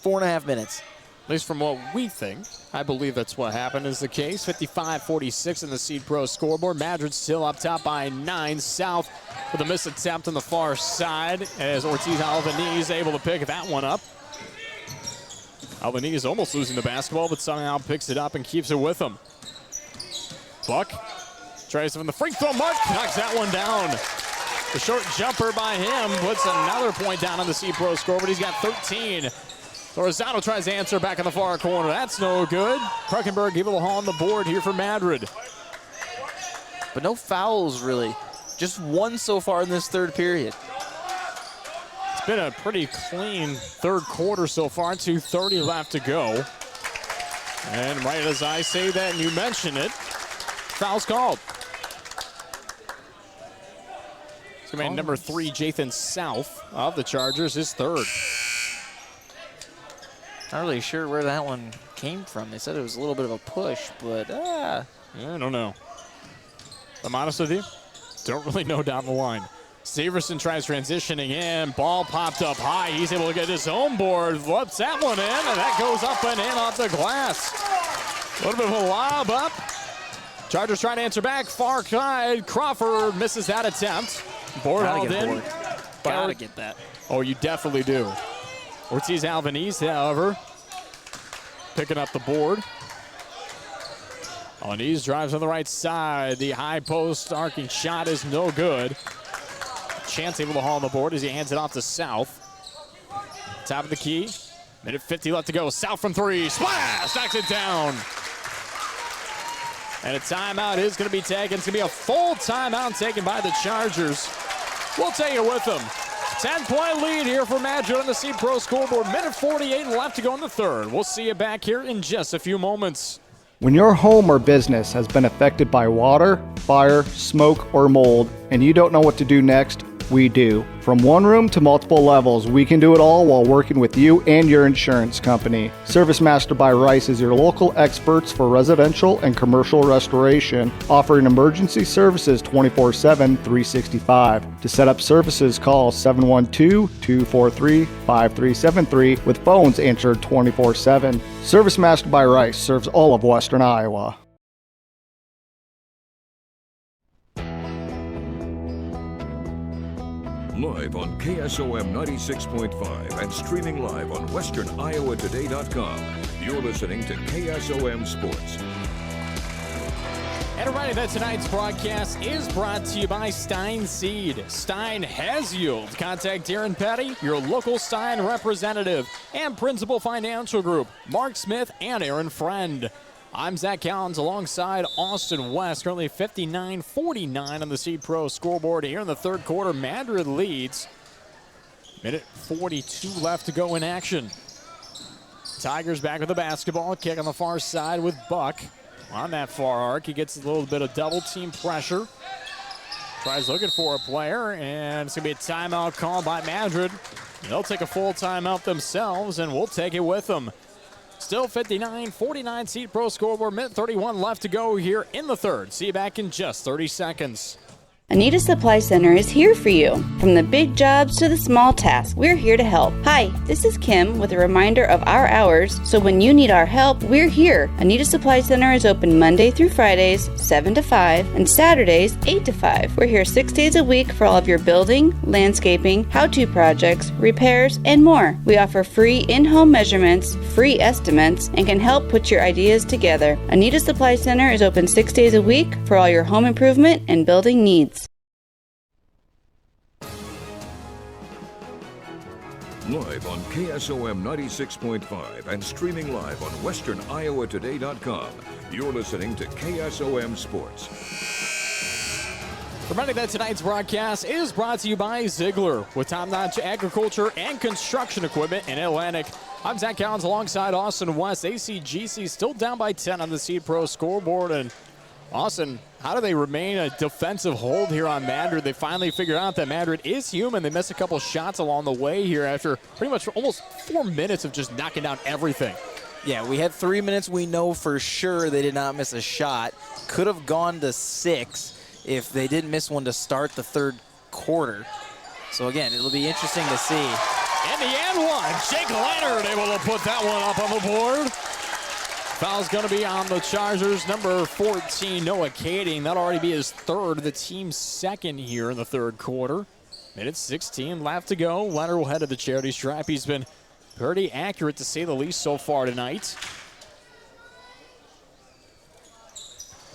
4.5 minutes. At least from what we think. I believe that's what happened is the case. 55-46 in the Seed Pro scoreboard. Madrid still up top by 9. South with a missed attempt on the far side as Ortiz Albanese able to pick that one up. Albanese almost losing the basketball, but somehow picks it up and keeps it with him. Buck tries from the free throw mark, knocks that one down. The short jumper by him puts another point down on the Seed Pro scoreboard. He's got 13. Torizano tries to answer back in the far corner. That's no good. Kruckenberg able to haul on the board here for Madrid. But no fouls, really. Just one so far in this third period. It's been a pretty clean third quarter so far. 2:30 left to go. And right as I say that and you mention it, foul's called. It's going to be number 3, Jathan South of the Chargers, his third. Not really sure where that one came from. They said it was a little bit of a push, but I don't know. If I'm honest with you, don't really know down the line. Severson tries transitioning in. Ball popped up high. He's able to get his own board. Flips that one in, and that goes up and in off the glass. A little bit of a lob up. Chargers trying to answer back. Far side. Crawford misses that attempt. Board hauled in. Gotta get that. Oh, you definitely do. Ortiz Albanese, however, picking up the board. Albanese drives on the right side. The high post arcing shot is no good. Chance able to haul on the board as he hands it off to South. Top of the key. Minute 50 left to go. South from 3. Splash! Knocks it down. And a timeout is going to be taken. It's going to be a full timeout taken by the Chargers. We'll take it with them. 10-point lead here for Madrid on the Seed Pro scoreboard. Minute 48 left to go in the third. We'll see you back here in just a few moments. When your home or business has been affected by water, fire, smoke, or mold, and you don't know what to do next, we do. From one room to multiple levels, we can do it all while working with you and your insurance company. Service Master by Rice is your local experts for residential and commercial restoration, offering emergency services 24/7, 365. To set up services, call 712-243-5373 with phones answered 24/7. Service Master by Rice serves all of Western Iowa. Live on KSOM 96.5 and streaming live on westerniowatoday.com. You're listening to KSOM Sports. And a reminder that tonight's broadcast is brought to you by Stein Seed. Stein has yield. Contact Darren Petty, your local Stein representative, and Principal Financial Group, Mark Smith and Aaron Friend. I'm Zach Collins alongside Austin West. Currently 59-49 on the Seed Pro scoreboard here in the third quarter. Madrid leads. Minute 42 left to go in action. Tigers back with the basketball. Kick on the far side with Buck. On that far arc, he gets a little bit of double team pressure. Tries looking for a player, and it's going to be a timeout called by Madrid. They'll take a full timeout themselves, and we'll take it with them. Still 59-49 Seed Pro scoreboard. Minute 31 left to go here in the third. See you back in just 30 seconds. Anita Supply Center is here for you. From the big jobs to the small tasks, we're here to help. Hi, this is Kim with a reminder of our hours, so when you need our help, we're here. Anita Supply Center is open Monday through Fridays, 7 to 5, and Saturdays, 8 to 5. We're here 6 days a week for all of your building, landscaping, how-to projects, repairs, and more. We offer free in-home measurements, free estimates, and can help put your ideas together. Anita Supply Center is open 6 days a week for all your home improvement and building needs. Live on KSOM 96.5 and streaming live on westerniowatoday.com. You're listening to KSOM Sports. Reminding that tonight's broadcast is brought to you by Ziegler, with top-notch agriculture and construction equipment in Atlantic. I'm Zach Collins alongside Austin West. ACGC still down by 10 on the Seed Pro scoreboard. And Austin, how do they remain a defensive hold here on Madrid? They finally figured out that Madrid is human. They missed a couple shots along the way here after pretty much almost 4 minutes of just knocking down everything. Yeah, we had 3 minutes. We know for sure they did not miss a shot. Could have gone to 6 if they didn't miss one to start the third quarter. So again, it'll be interesting to see. And the and one. Jake Leonard able to put that one up on the board. Foul's going to be on the Chargers. Number 14, Noah Kading. That'll already be his third, the team's second here in the third quarter. Minute 16 left to go. Leonard will head to the charity stripe. He's been pretty accurate, to say the least, so far tonight.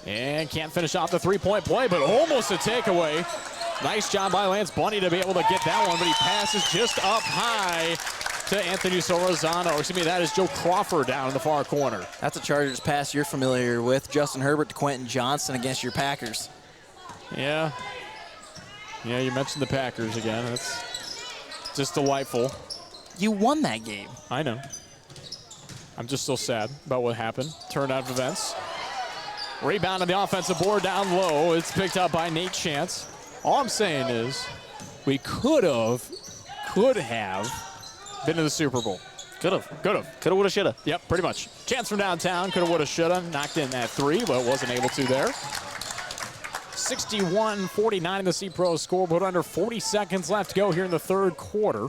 And can't finish off the three-point play, but almost a takeaway. Nice job by Lance Bunny to be able to get that one, but he passes just up high to Anthony Sorozano. Or excuse me, that is Joe Crawford down in the far corner. That's a Chargers pass you're familiar with. Justin Herbert to Quentin Johnson against your Packers. Yeah. Yeah, you mentioned the Packers again. That's just delightful. You won that game. I know. I'm just so sad about what happened. Turned out of events. Rebound on the offensive board down low. It's picked up by Nate Chance. All I'm saying is we could have been to the Super Bowl. Coulda, woulda, shoulda. Yep, pretty much. Chance from downtown. Coulda, woulda, shoulda. Knocked in that three, but wasn't able to there. 61-49 in the Seed Pro scoreboard. Under 40 seconds left to go here in the third quarter.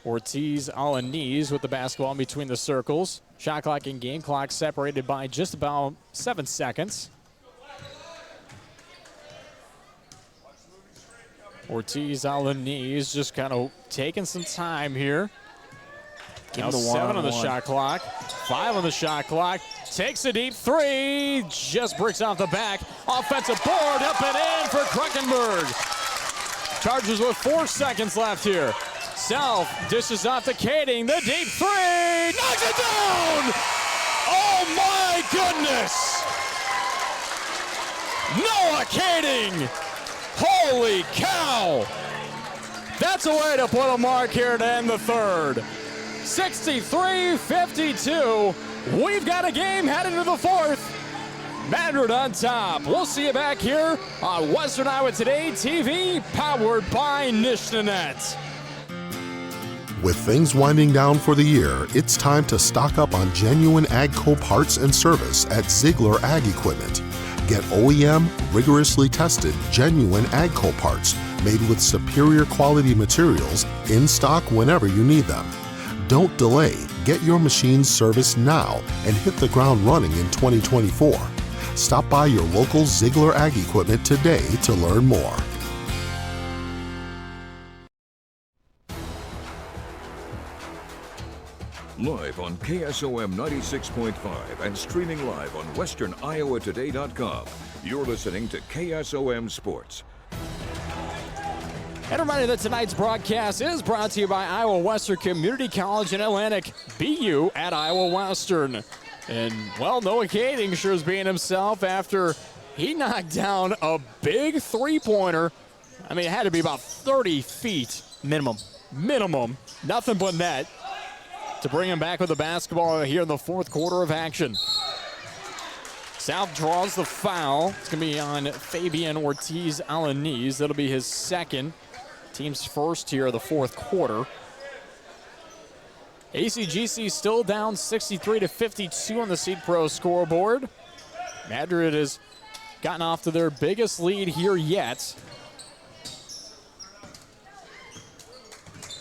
Ortiz Alanis with the basketball in between the circles. Shot clock and game clock separated by just about 7 seconds. Ortiz Alanis just kind of taking some time here. Give now him the 7 on the shot clock, 5 on the shot clock. Takes a deep three, just breaks off the back. Offensive board, up and in for Kruckenberg. Chargers with 4 seconds left here. South dishes off to Kading, the deep three, knocks it down! Oh my goodness! Noah Kading! Holy cow! That's a way to put a mark here to end the third. 63-52. We've got a game heading to the fourth. Madrid on top. We'll see you back here on Western Iowa Today TV, powered by Nishnanet. With things winding down for the year, it's time to stock up on genuine AGCO parts and service at Ziegler Ag Equipment. Get OEM, rigorously tested, genuine AGCO parts made with superior quality materials in stock whenever you need them. Don't delay. Get your machines serviced now and hit the ground running in 2024. Stop by your local Ziegler Ag Equipment today to learn more. Live on KSOM 96.5 and streaming live on westerniowatoday.com. You're listening to KSOM Sports. And a reminder that tonight's broadcast is brought to you by Iowa Western Community College in Atlantic. BU at Iowa Western. And, well, Noah Kading sure is being himself after he knocked down a big three-pointer. I mean, it had to be about 30 feet. Minimum. Nothing but net to bring him back with the basketball here in the fourth quarter of action. South draws the foul. It's going to be on Fabian Ortiz Alanis. That'll be his second. Team's first here of the fourth quarter. ACGC still down 63-52 on the Seed Pro scoreboard. Madrid has gotten off to their biggest lead here yet.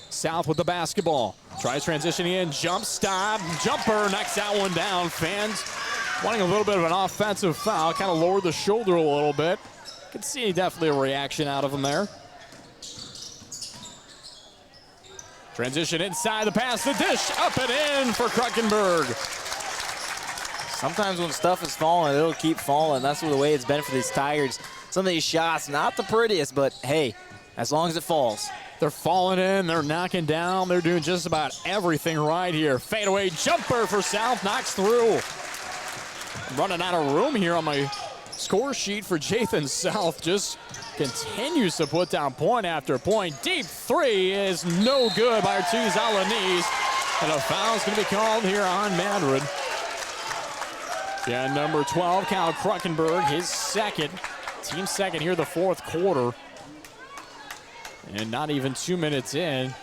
South with the basketball. Tries transitioning in, jump stop, jumper, knocks that one down. Fans wanting a little bit of an offensive foul, kind of lowered the shoulder a little bit. Could see definitely a reaction out of him there. Transition inside the pass, the dish, up and in for Kruckenberg. Sometimes when stuff is falling, it'll keep falling. That's the way it's been for these Tigers. Some of these shots, not the prettiest, but hey, as long as it falls. They're falling in, they're knocking down, they're doing just about everything right here. Fadeaway jumper for South, knocks through. Running out of room here on my score sheet for Jathan South. Just continues to put down point after point. Deep three is no good by Ortiz-Alanis. And a foul's going to be called here on Madrid. Yeah, number 12, Kyle Kruckenberg, his second. Team second here the fourth quarter. And not even 2 minutes in,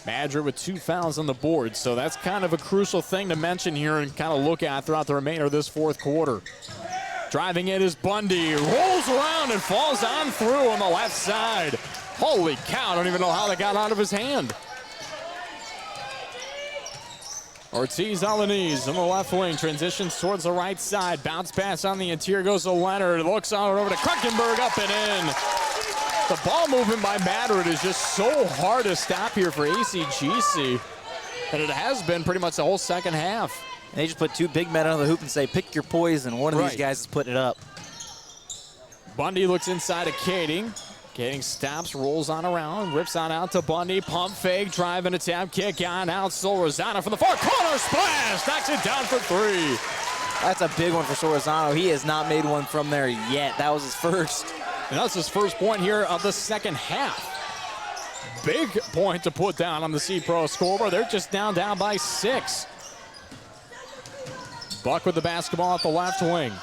Madrid with 2 fouls on the board. So that's kind of a crucial thing to mention here and kind of look at throughout the remainder of this fourth quarter. Driving it is Bundy, rolls around and falls on through on the left side. Holy cow, I don't even know how that got out of his hand. Ortiz-Alanis on the left wing, transitions towards the right side. Bounce pass on the interior, goes to Leonard. Looks on over to Kruckenberg, up and in. The ball movement by Madrid is just so hard to stop here for ACGC. And it has been pretty much the whole second half. And they just put 2 big men on the hoop and say, pick your poison. One of these guys is putting it up. Bundy looks inside to Kading. Kading stops, rolls on around, rips on out to Bundy. Pump fake, drive and a tap kick on out. Solorzano from the far corner, splash! Knocks it down for 3. That's a big one for Solorzano. He has not made one from there yet. That was his first. And that's his first point here of the second half. Big point to put down on the C-Pro scoreboard. They're just down by 6. Buck with the basketball at the left wing.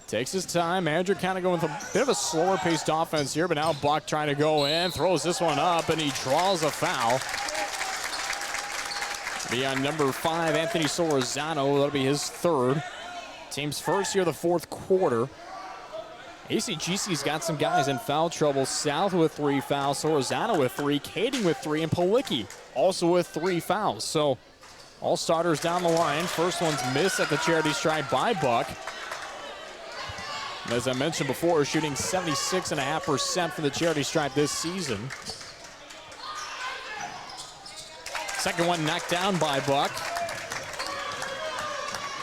Takes his time. Madrid kind of going with a bit of a slower paced offense here, but now Buck trying to go in, throws this one up, and he draws a foul. Be on number 5, Anthony Solorzano. That'll be his third. Team's first here, the fourth quarter. ACGC's got some guys in foul trouble. South with 3 fouls, Solorzano with 3, Kading with 3, and Palicki also with 3 fouls. So all starters down the line. First one's missed at the charity stripe by Buck. And as I mentioned before, shooting 76.5% from the charity stripe this season. Second one knocked down by Buck.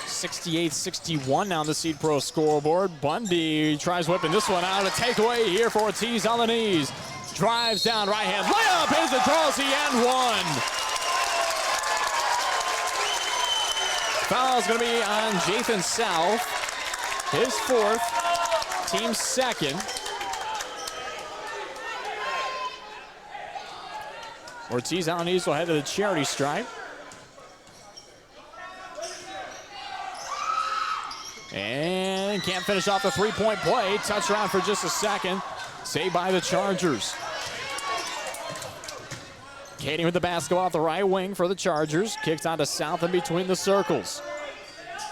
68-61 now on the Seed Pro scoreboard. Bundy tries whipping this one out. A takeaway here for Ortiz-Alanis. Drives down right hand. Layup is the draws the end one. Foul's going to be on Jathan South. His fourth. Team second. Ortiz-Alanis will head to the charity stripe. And can't finish off the 3-point play. Touch around for just a second. Saved by the Chargers. Kading with the basketball at the right wing for the Chargers. Kicks out to South in between the circles.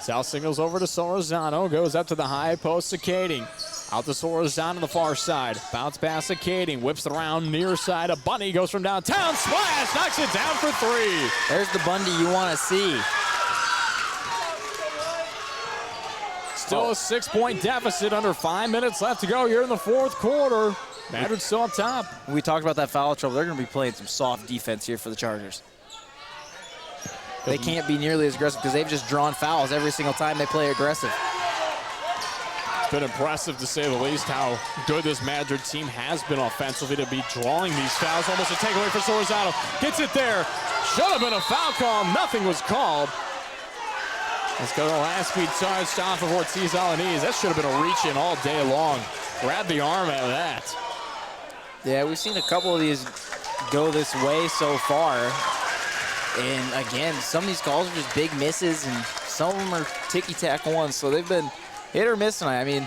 South signals over to Solorzano. Goes up to the high post to Kading. Out to Solorzano on the far side. Bounce pass to Kading. Whips it around near side. A Bundy goes from downtown. Splash! Knocks it down for 3. There's the Bundy you want to see. Still a 6-point deficit, under 5 minutes left to go here in the fourth quarter. Madrid's still up top. We talked about that foul trouble. They're going to be playing some soft defense here for the Chargers. They can't be nearly as aggressive because they've just drawn fouls every single time they play aggressive. It's been impressive, to say the least, how good this Madrid team has been offensively to be drawing these fouls. Almost a takeaway for Solorzano. Gets it there. Should have been a foul call. Nothing was called. Let's go to the last speed charge off of Ortiz-Alanis. That should have been a reach-in all day long. Grab the arm out of that. Yeah, we've seen a couple of these go this way so far. And again, some of these calls are just big misses, and some of them are ticky-tack ones. So they've been hit or miss tonight. I mean,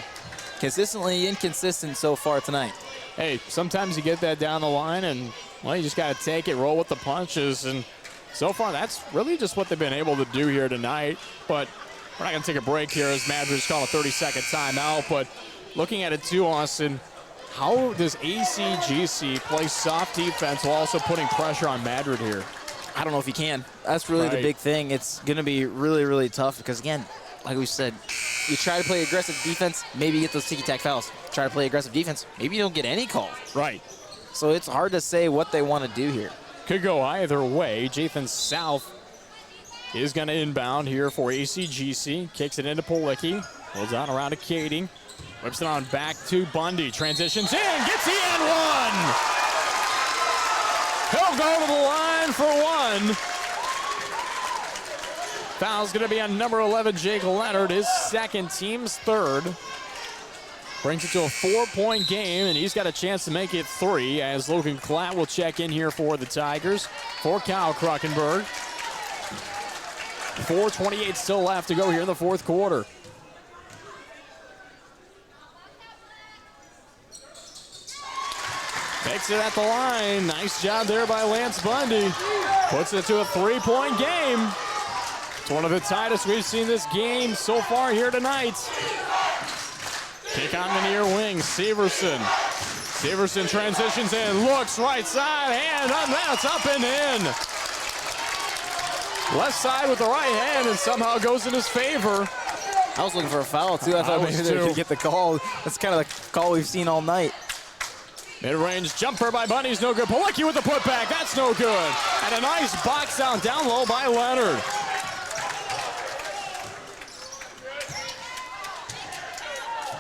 consistently inconsistent so far tonight. Hey, sometimes you get that down the line, and, well, you just got to take it, roll with the punches, and so far, that's really just what they've been able to do here tonight. But we're not going to take a break here as Madrid's calling a 30-second timeout. But looking at it too, Austin, how does ACGC play soft defense while also putting pressure on Madrid here? I don't know if you can. That's really the big thing. It's going to be really, really tough because, again, like we said, you try to play aggressive defense, maybe you get those ticky-tack fouls. Try to play aggressive defense, maybe you don't get any call. Right. So it's hard to say what they want to do here. Could go either way. Jathan South is going to inbound here for ACGC. Kicks it into Palicki. Holds on around to Kading. Whips it on back to Bundy. Transitions in. Gets the and one. He'll go to the line for one. Foul's going to be on number 11, Jake Leonard, his second, team's third. Brings it to a 4-point game, and he's got a chance to make it 3 as Logan Klatt will check in here for the Tigers. For Kyle Kruckenberg. 4:28 still left to go here in the fourth quarter. Takes it at the line. Nice job there by Lance Bundy. Puts it to a 3-point game. It's one of the tightest we've seen this game so far here tonight. Kick on the near wing, Severson. Severson transitions in, looks right side, hand on that's up and in. Left side with the right hand and somehow goes in his favor. I was looking for a foul too. I thought maybe they could get the call. That's kind of the call we've seen all night. Mid-range jumper by Bundy's no good. Palicki with the putback, that's no good. And a nice box down low by Leonard.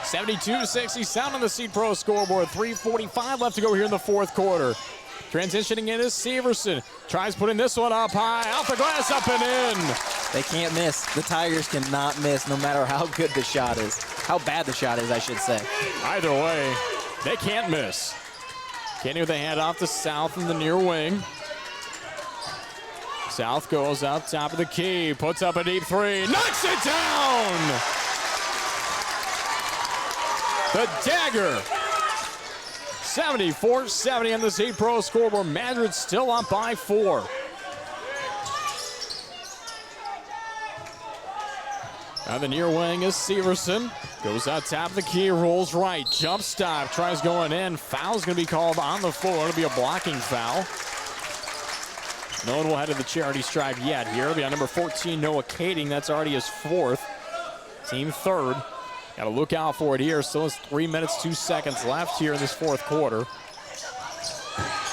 $72-67 on the Seed Pro scoreboard. 3:45 left to go here in the fourth quarter. Transitioning in is Severson. Tries putting this one up high, off the glass, up and in. They can't miss. The Tigers cannot miss no matter how good the shot is. How bad the shot is, I should say. Either way, they can't miss. Kenny with a hand off to South in the near wing. South goes up top of the key, puts up a deep three, knocks it down! The dagger. 74-70 on the Seed Pro scoreboard. Madrid still up by 4. On the near wing is Severson. Goes out top of the key, rolls right, jump stop, tries going in. Foul's going to be called on the floor. It'll be a blocking foul. No one will head to the charity stripe yet here. It'll be on number 14, Noah Kading. That's already his 4th. Team 3rd. Got to look out for it here. Still has 3 minutes, 2 seconds left here in this fourth quarter.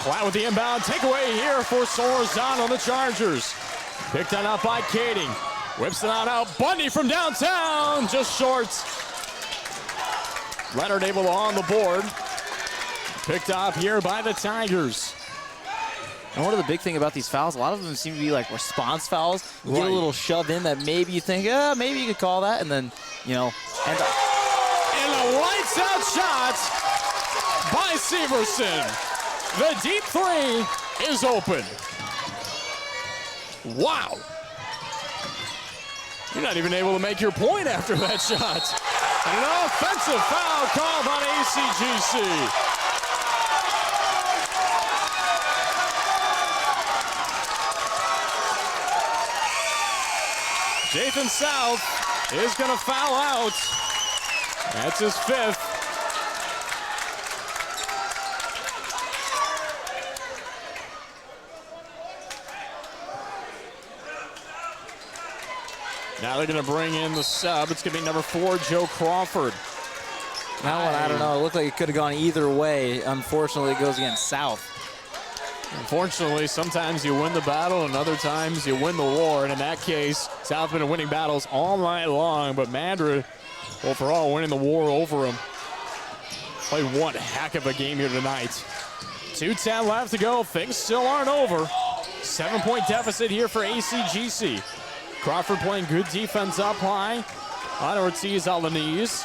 Klatt with the inbound. Takeaway here for Solorzano on the Chargers. Picked on up by Kading. Whips it on out. Bundy from downtown. Just short. Leonard able to on the board. Picked up here by the Tigers. And one of the big thing about these fouls, a lot of them seem to be like response fouls. You get a little shove in that maybe you think, maybe you could call that, and then, you know. And a lights out shot by Severson. The deep three is open. Wow. You're not even able to make your point after that shot. And an offensive foul called on ACGC. Jathan South is going to foul out. That's his 5th. Now they're going to bring in the sub. It's going to be number 4, Joe Crawford. That one, I don't know. It looked like it could have gone either way. Unfortunately, it goes against South. Unfortunately, sometimes you win the battle and other times you win the war. And in that case, South been winning battles all night long, but Madrid, overall, winning the war over them. Played one heck of a game here tonight. 2:10 left to go. Things still aren't over. 7-point deficit here for ACGC. Crawford playing good defense up high on Ortiz Alanis.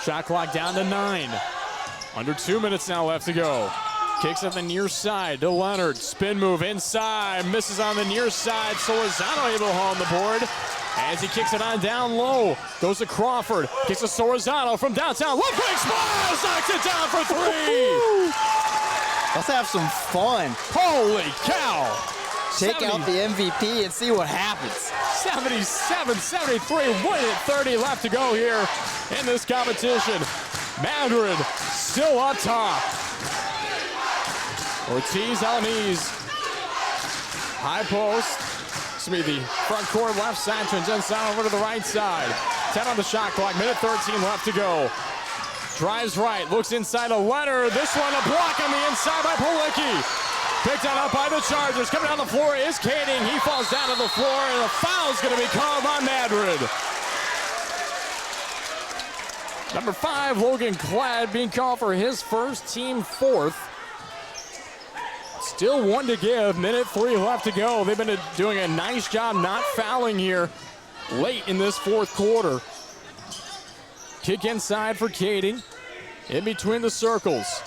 Shot clock down to 9. Under 2 minutes now left to go. Kicks at the near side to Leonard. Spin move inside. Misses on the near side. Solorzano able to haul on the board. As he kicks it on down low. Goes to Crawford. Kicks to Solorzano from downtown. Left wing smiles. Knocks it down for 3. Let's have some fun. Holy cow. Take out the MVP and see what happens. 77-73, 1:30 left to go here in this competition. Madrid still up top. Ortiz Alanis. High post. This will be the front court left side. Transitions over to the right side. 10 on the shot clock. Minute 13 left to go. Drives right. Looks inside of Leonard. This one a block on the inside by Palicki. Picked on up by the Chargers. Coming down the floor is Kading. He falls down to the floor, and a foul's going to be called on Madrid. Number 5, Logan Cladd being called for his first, team 4th. Still 1 to give, minute 3 left to go. They've been doing a nice job not fouling here late in this 4th quarter. Kick inside for Katie, in between the circles.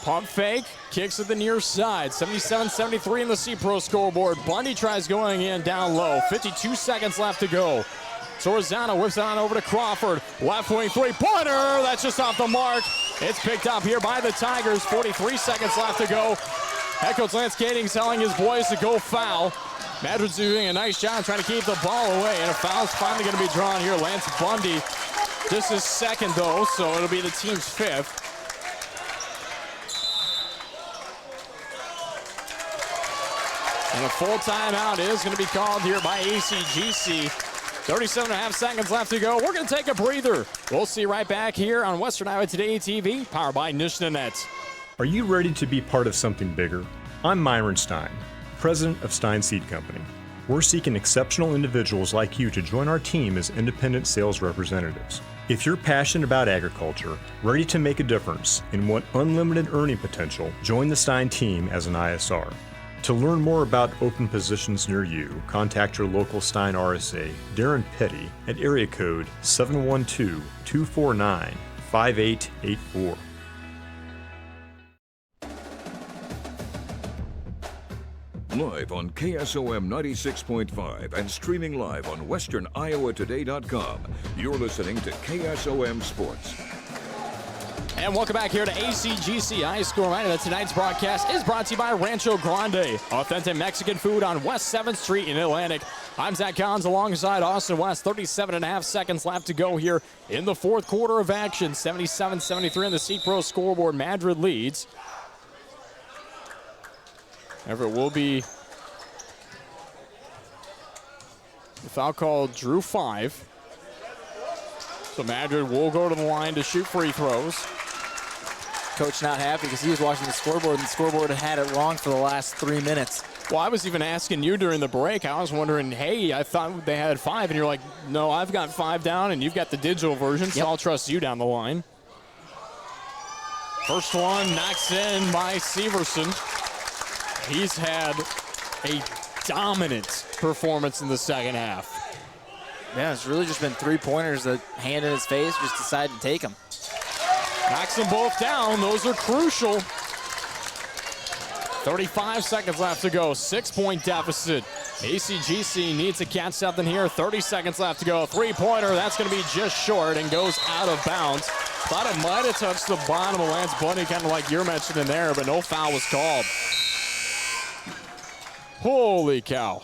Pump fake, kicks at the near side. 77-73 in the C-Pro scoreboard. Bundy tries going in down low. 52 seconds left to go. Soriano whips it on over to Crawford. Left wing three-pointer. That's just off the mark. It's picked up here by the Tigers. 43 seconds left to go. Head coach Lance Kading telling his boys to go foul. Madrid's doing a nice job trying to keep the ball away, and a foul's finally going to be drawn here. Lance Bundy, just his 2nd though, so it'll be the team's 5th. And a full timeout is going to be called here by ACGC. 37.5 seconds left to go. We're going to take a breather. We'll see you right back here on Western Iowa Today TV, powered by Nishnanet. Are you ready to be part of something bigger? I'm Myron Stein, president of Stein Seed Company. We're seeking exceptional individuals like you to join our team as independent sales representatives. If you're passionate about agriculture, ready to make a difference, and want unlimited earning potential, join the Stein team as an ISR. To learn more about open positions near you, contact your local Stein RSA, Darren Petty, at area code 712-249-5884. Live on KSOM 96.5 and streaming live on westerniowatoday.com. You're listening to KSOM Sports. And welcome back here to ACGC High School. Reminder that tonight's broadcast is brought to you by Rancho Grande, authentic Mexican food on West 7th Street in Atlantic. I'm Zach Collins alongside Austin West. 37.5 seconds left to go here in the 4th quarter of action. 77-73 on the C-Pro scoreboard. Madrid leads. However, it will be the foul call drew 5. So Madrid will go to the line to shoot free throws. Coach not happy because he was watching the scoreboard, and the scoreboard had it wrong for the last 3 minutes. Well, I was even asking you during the break. I was wondering, hey, I thought they had 5, and you're like, no, I've got 5 down, and you've got the digital version, so I'll trust you down the line. First one knocks in by Severson. He's had a dominant performance in the 2nd half. Yeah, it's really just been 3-pointers that hand in his face, just decided to take them. Knocks them both down. Those are crucial. 35 seconds left to go. 6-point deficit. ACGC needs to catch something here. 30 seconds left to go. 3-pointer. That's going to be just short and goes out of bounds. Thought it might have touched the bottom of Lance Bundy, kind of like you're mentioning there, but no foul was called. Holy cow.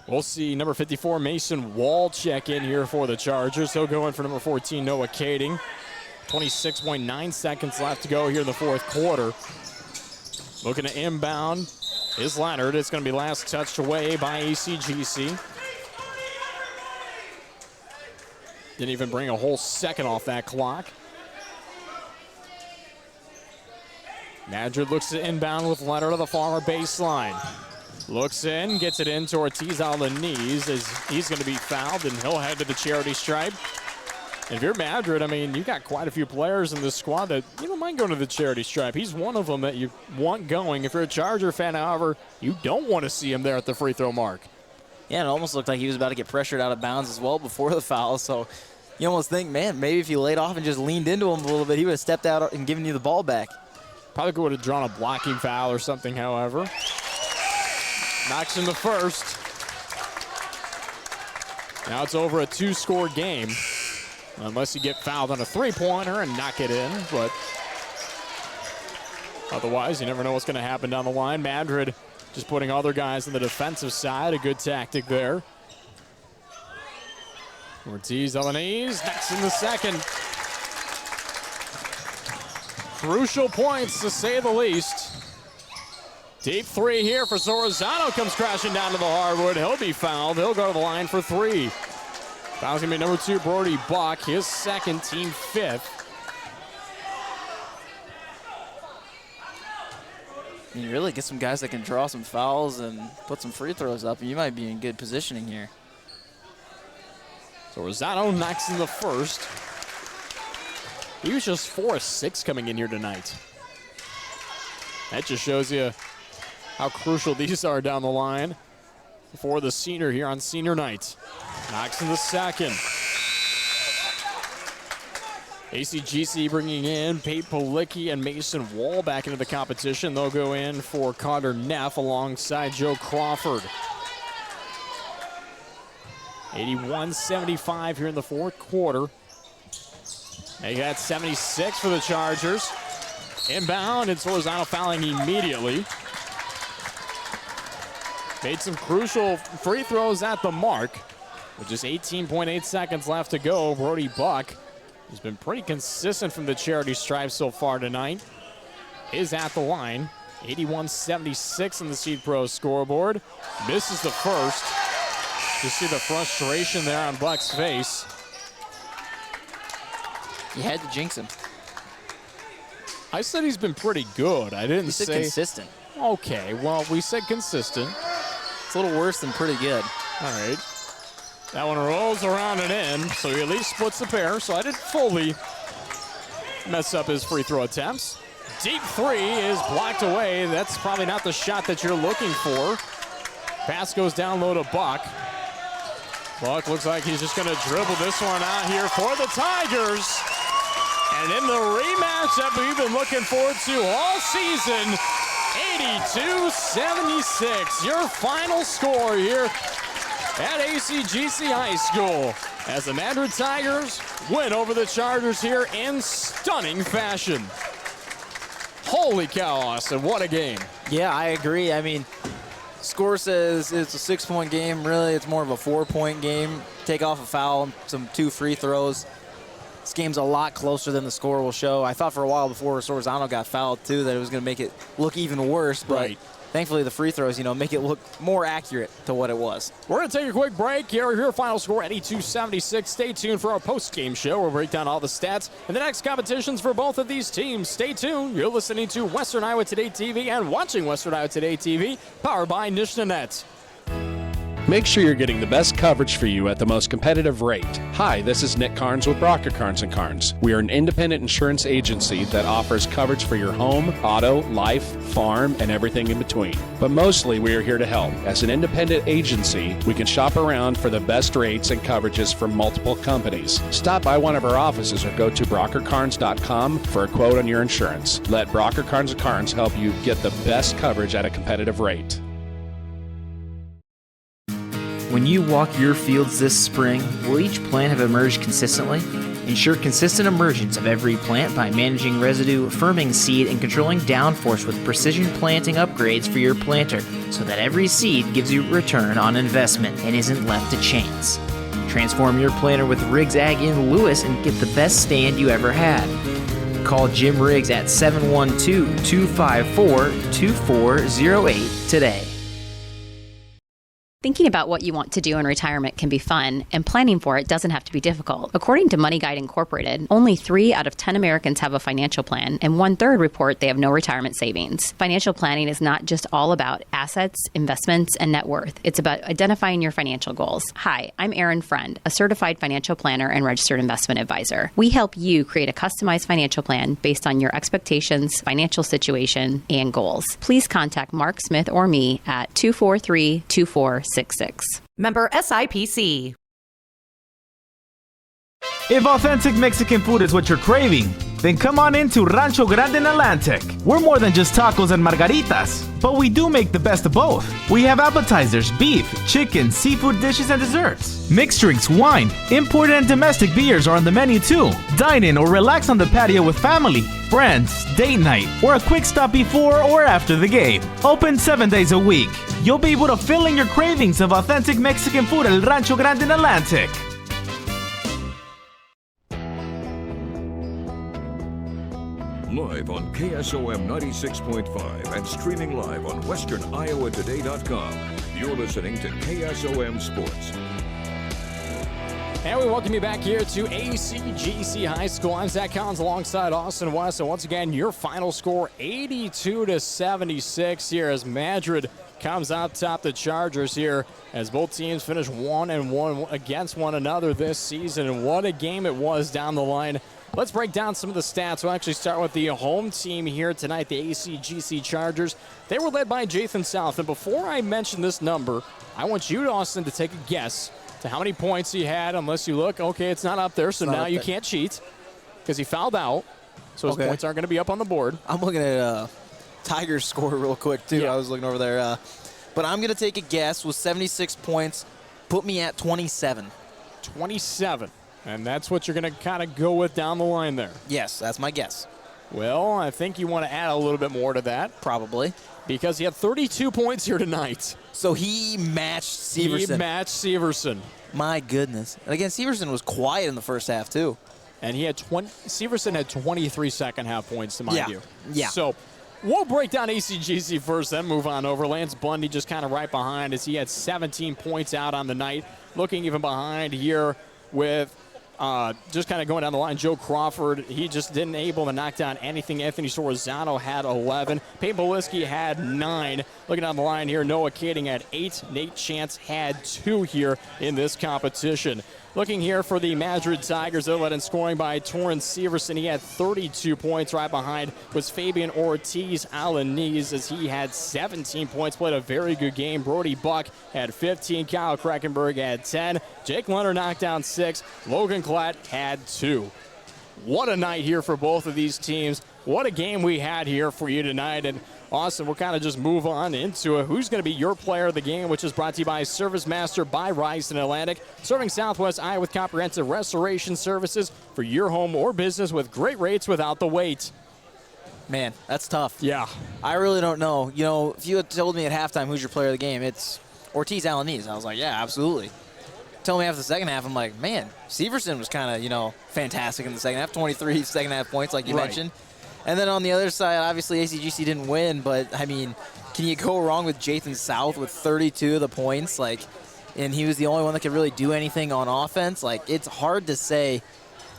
We'll see number 54, Mason Wall, check in here for the Chargers. He'll go in for number 14, Noah Kading. 26.9 seconds left to go here in the 4th quarter. Looking to inbound is Leonard. It's going to be last touched away by ACGC. Didn't even bring a whole second off that clock. Madrid looks to inbound with Leonard to the far baseline. Looks in, gets it into Ortiz on the knees as he's going to be fouled, and he'll head to the charity stripe. And if you're Madrid, I mean, you got quite a few players in this squad that you don't mind going to the charity stripe. He's one of them that you want going. If you're a Charger fan, however, you don't want to see him there at the free throw mark. Yeah, it almost looked like he was about to get pressured out of bounds as well before the foul. So you almost think, man, maybe if you laid off and just leaned into him a little bit, he would have stepped out and given you the ball back. Probably would have drawn a blocking foul or something, however. Knocks in the first. Now it's over a 2-score game. Unless you get fouled on a 3-pointer and knock it in, but otherwise you never know what's going to happen down the line. Madrid just putting other guys on the defensive side, a good tactic there. Ortiz on the knees, next in the second. Crucial points to say the least. Deep 3 here for Soriano, comes crashing down to the hardwood. He'll be fouled, he'll go to the line for 3. Foul's going to be number 2, Brody Buck, his 2nd, team 5th. You really get some guys that can draw some fouls and put some free throws up, and you might be in good positioning here. So Rosado knocks in the first. He was just 4 of 6 coming in here tonight. That just shows you how crucial these are down the line for the senior here on senior night. Knocks in the second. ACGC bringing in Pate Policki and Mason Wall back into the competition. They'll go in for Carter Neff alongside Joe Crawford. 81-75 here in the fourth quarter. They got 76 for the Chargers. Inbound, and Solorzano fouling immediately. Made some crucial free throws at the mark. With just 18.8 seconds left to go, Brody Buck, who's been pretty consistent from the charity stripe so far tonight, is at the line. 81-76 on the Seed Pro scoreboard. Misses the first. You see the frustration there on Buck's face. You had to jinx him. I said he's been pretty good. I didn't say consistent. Okay, well, we said consistent. It's a little worse than pretty good. All right. That one rolls around and in, so he at least splits the pair, so I didn't fully mess up his free throw attempts. Deep three is blocked away. That's probably not the shot that you're looking for. Pass goes down low to Buck. Buck looks like he's just going to dribble this one out here for the Tigers. And in the rematch that we've been looking forward to all season, 82-76, your final score here at ACGC High School as the Madrid Tigers win over the Chargers here in stunning fashion. Holy cow, Austin, what a game. Yeah, I agree. I mean, score says it's a 6-point game. Really, it's more of a 4-point game. Take off a foul, some 2 free throws. This game's a lot closer than the score will show. I thought for a while before Solorzano got fouled, too, that it was going to make it look even worse. But thankfully, the free throws, make it look more accurate to what it was. We're going to take a quick break here. Your final score, 82-76. Stay tuned for our post-game show. We'll break down all the stats and the next competitions for both of these teams. Stay tuned. You're listening to Western Iowa Today TV and watching Western Iowa Today TV, powered by Nishnanet. Make sure you're getting the best coverage for you at the most competitive rate. Hi, this is Nick Carnes with Brocker Carnes & Carnes. We are an independent insurance agency that offers coverage for your home, auto, life, farm, and everything in between. But mostly we are here to help. As an independent agency, we can shop around for the best rates and coverages from multiple companies. Stop by one of our offices or go to brockercarnes.com for a quote on your insurance. Let Brocker Carnes & Carnes help you get the best coverage at a competitive rate. When you walk your fields this spring, will each plant have emerged consistently? Ensure consistent emergence of every plant by managing residue, firming seed, and controlling downforce with precision planting upgrades for your planter so that every seed gives you return on investment and isn't left to chance. Transform your planter with Riggs Ag in Lewis and get the best stand you ever had. Call Jim Riggs at 712-254-2408 today. Thinking about what you want to do in retirement can be fun, and planning for it doesn't have to be difficult. According to Money Guide Incorporated, only 3 out of 10 Americans have a financial plan, and 1/3 report they have no retirement savings. Financial planning is not just all about assets, investments, and net worth. It's about identifying your financial goals. Hi, I'm Erin Friend, a certified financial planner and registered investment advisor. We help you create a customized financial plan based on your expectations, financial situation, and goals. Please contact Mark Smith or me at 243-2466. Member SIPC. If authentic Mexican food is what you're craving, then come on into Rancho Grande in Atlantic. We're more than just tacos and margaritas, but we do make the best of both. We have appetizers, beef, chicken, seafood dishes, and desserts. Mixed drinks, wine, imported and domestic beers are on the menu too. Dine in or relax on the patio with family, friends, date night, or a quick stop before or after the game. Open 7 days a week. You'll be able to fill in your cravings of authentic Mexican food at Rancho Grande in Atlantic. Live on KSOM 96.5 and streaming live on westerniowatoday.com. You're listening to KSOM Sports. And we welcome you back here to ACGC High School. I'm Zach Collins alongside Austin West. And once again, your final score 82-76 here as Madrid comes out top the Chargers here as both teams finish 1-1 against one another this season. And what a game it was down the line Let's break down some of the stats. We'll actually start with the home team here tonight, the ACGC Chargers. They were led by Jathan South. And before I mention this number, I want you, Austin, to take a guess to how many points he had, unless you look. Okay, it's not up there, so now you can't cheat because he fouled out. So his points aren't going to be up on the board. I'm looking at Tigers score real quick, too. I was looking over there. But I'm going to take a guess with 76 points. Put me at 27. 27. And that's what you're going to kind of go with down the line there. Yes, that's my guess. Well, I think you want to add a little bit more to that. Probably. Because he had 32 points here tonight. So he matched Severson. He matched Severson. My goodness. And again, Severson was quiet in the first half, too. And he had Severson had 23 second half points, to mind you. Yeah. So we'll break down ACGC first, then move on over. Lance Bundy just kind of right behind as he had 17 points out on the night. Looking even behind here with just kind of going down the line, Joe Crawford, he just didn't able to knock down anything. Anthony Sorozzano had 11. Peyton Poliski had 9. Looking down the line here, Noah Kading had 8. Nate Chance had 2 here in this competition. Looking here for the Madrid Tigers, they're led in scoring by Torrance Severson. He had 32 points. Right behind was Fabian Ortiz Alanis as he had 17 points. Played a very good game. Brody Buck had 15. Kyle Kreckenberg had 10. Jake Leonard knocked down 6. Logan Klatt had 2. What a night here for both of these teams. What a game we had here for you tonight. And Austin, we'll kind of just move on into who's going to be your player of the game, which is brought to you by Service Master by Ryerson Atlantic, serving Southwest Iowa with comprehensive restoration services for your home or business with great rates without the wait. Man, that's tough. Yeah. I really don't know. You know, if you had told me at halftime who's your player of the game, it's Ortiz Alanis. I was like, yeah, absolutely. Tell me after the second half, I'm like, man, Severson was kind of, fantastic in the second half. 23 second half points, like you mentioned. And then on the other side, obviously ACGC didn't win, but, I mean, can you go wrong with Jathan South with 32 of the points? And he was the only one that could really do anything on offense. It's hard to say,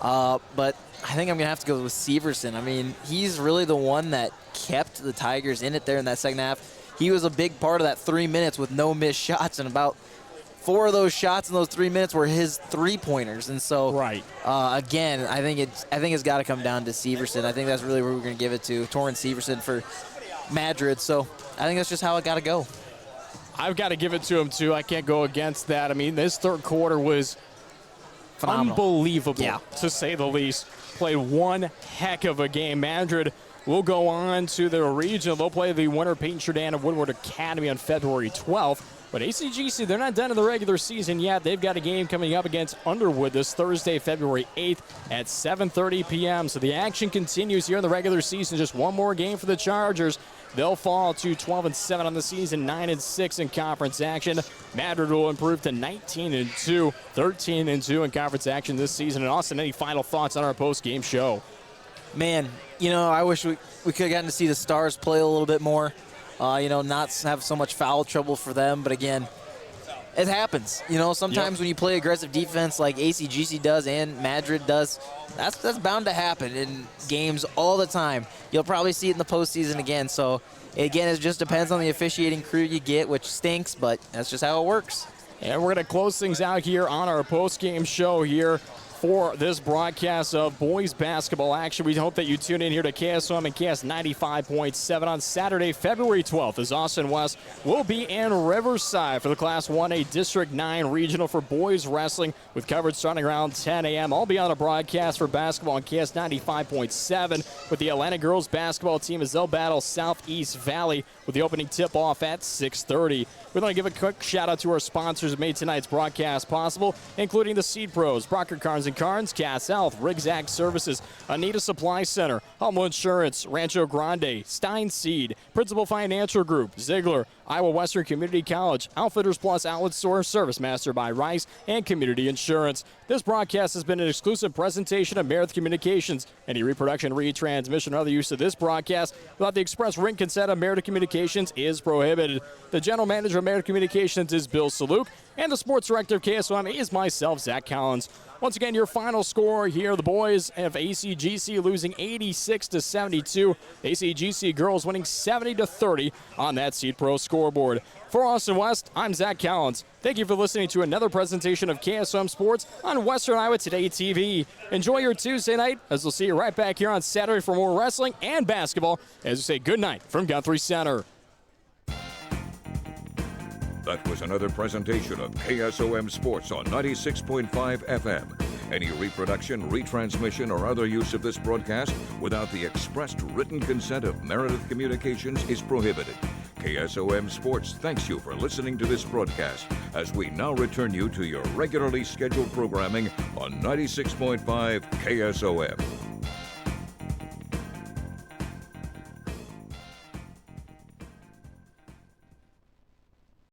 but I think I'm going to have to go with Severson. I mean, he's really the one that kept the Tigers in it there in that second half. He was a big part of that 3 minutes with no missed shots, and about 4 of those shots in those 3 minutes were his 3-pointers. And so, again, I think it's got to come down to Severson. I think that's really where we're going to give it to, Torrance Severson for Madrid. So I think that's just how it got to go. I've got to give it to him, too. I can't go against that. I mean, this third quarter was phenomenal. Unbelievable, to say the least. Played one heck of a game. Madrid will go on to their regional. They'll play the winner Peyton Sheridan of Woodward Academy on February 12th. But ACGC, they're not done in the regular season yet. They've got a game coming up against Underwood this Thursday, February 8th at 7:30 p.m. So the action continues here in the regular season. Just one more game for the Chargers. They'll fall to 12-7 on the season, 9-6 in conference action. Madrid will improve to 19-2, 13-2 in conference action this season. And Austin, any final thoughts on our post-game show? Man, I wish we could have gotten to see the Stars play a little bit more. Not have so much foul trouble for them. But again, it happens. Sometimes when you play aggressive defense like ACGC does and Madrid does, that's bound to happen in games all the time. You'll probably see it in the postseason again. So, again, it just depends on the officiating crew you get, which stinks, but that's just how it works. And we're going to close things out here on our post-game show here for this broadcast of boys basketball action. We hope that you tune in here to KSOM and KS 95.7 on Saturday, February 12th, as Austin West will be in Riverside for the Class 1A District 9 Regional for boys wrestling with coverage starting around 10 a.m. I'll be on a broadcast for basketball on KS 95.7 with the Atlanta girls basketball team as they'll battle Southeast Valley with the opening tip-off at 6:30. We're going to give a quick shout-out to our sponsors who made tonight's broadcast possible, including the Seed Pros, Brocker Carnes & Carnes, Cass Health, Riggs Ag Services, Anita Supply Center, Humble Insurance, Rancho Grande, Stein Seed, Principal Financial Group, Ziegler, Iowa Western Community College, Outfitters Plus Outlet Store, Service Master by Rice, and Community Insurance. This broadcast has been an exclusive presentation of Meredith Communications. Any reproduction, retransmission, or other use of this broadcast without the express written consent of Meredith Communications is prohibited. The General Manager of Meredith Communications is Bill Saluk, and the Sports Director of KSOM is myself, Zach Collins. Once again, your final score here, the boys of ACGC losing 86 76-72. ACGC girls winning 70-30 on that Seed Pro scoreboard. For Austin West, I'm Zach Collins. Thank you for listening to another presentation of KSOM Sports on Western Iowa Today TV. Enjoy your Tuesday night, as we'll see you right back here on Saturday for more wrestling and basketball, as we say good night from Guthrie Center. That was another presentation of KSOM Sports on 96.5 FM. Any reproduction, retransmission, or other use of this broadcast without the expressed written consent of Meredith Communications is prohibited. KSOM Sports thanks you for listening to this broadcast as we now return you to your regularly scheduled programming on 96.5 KSOM.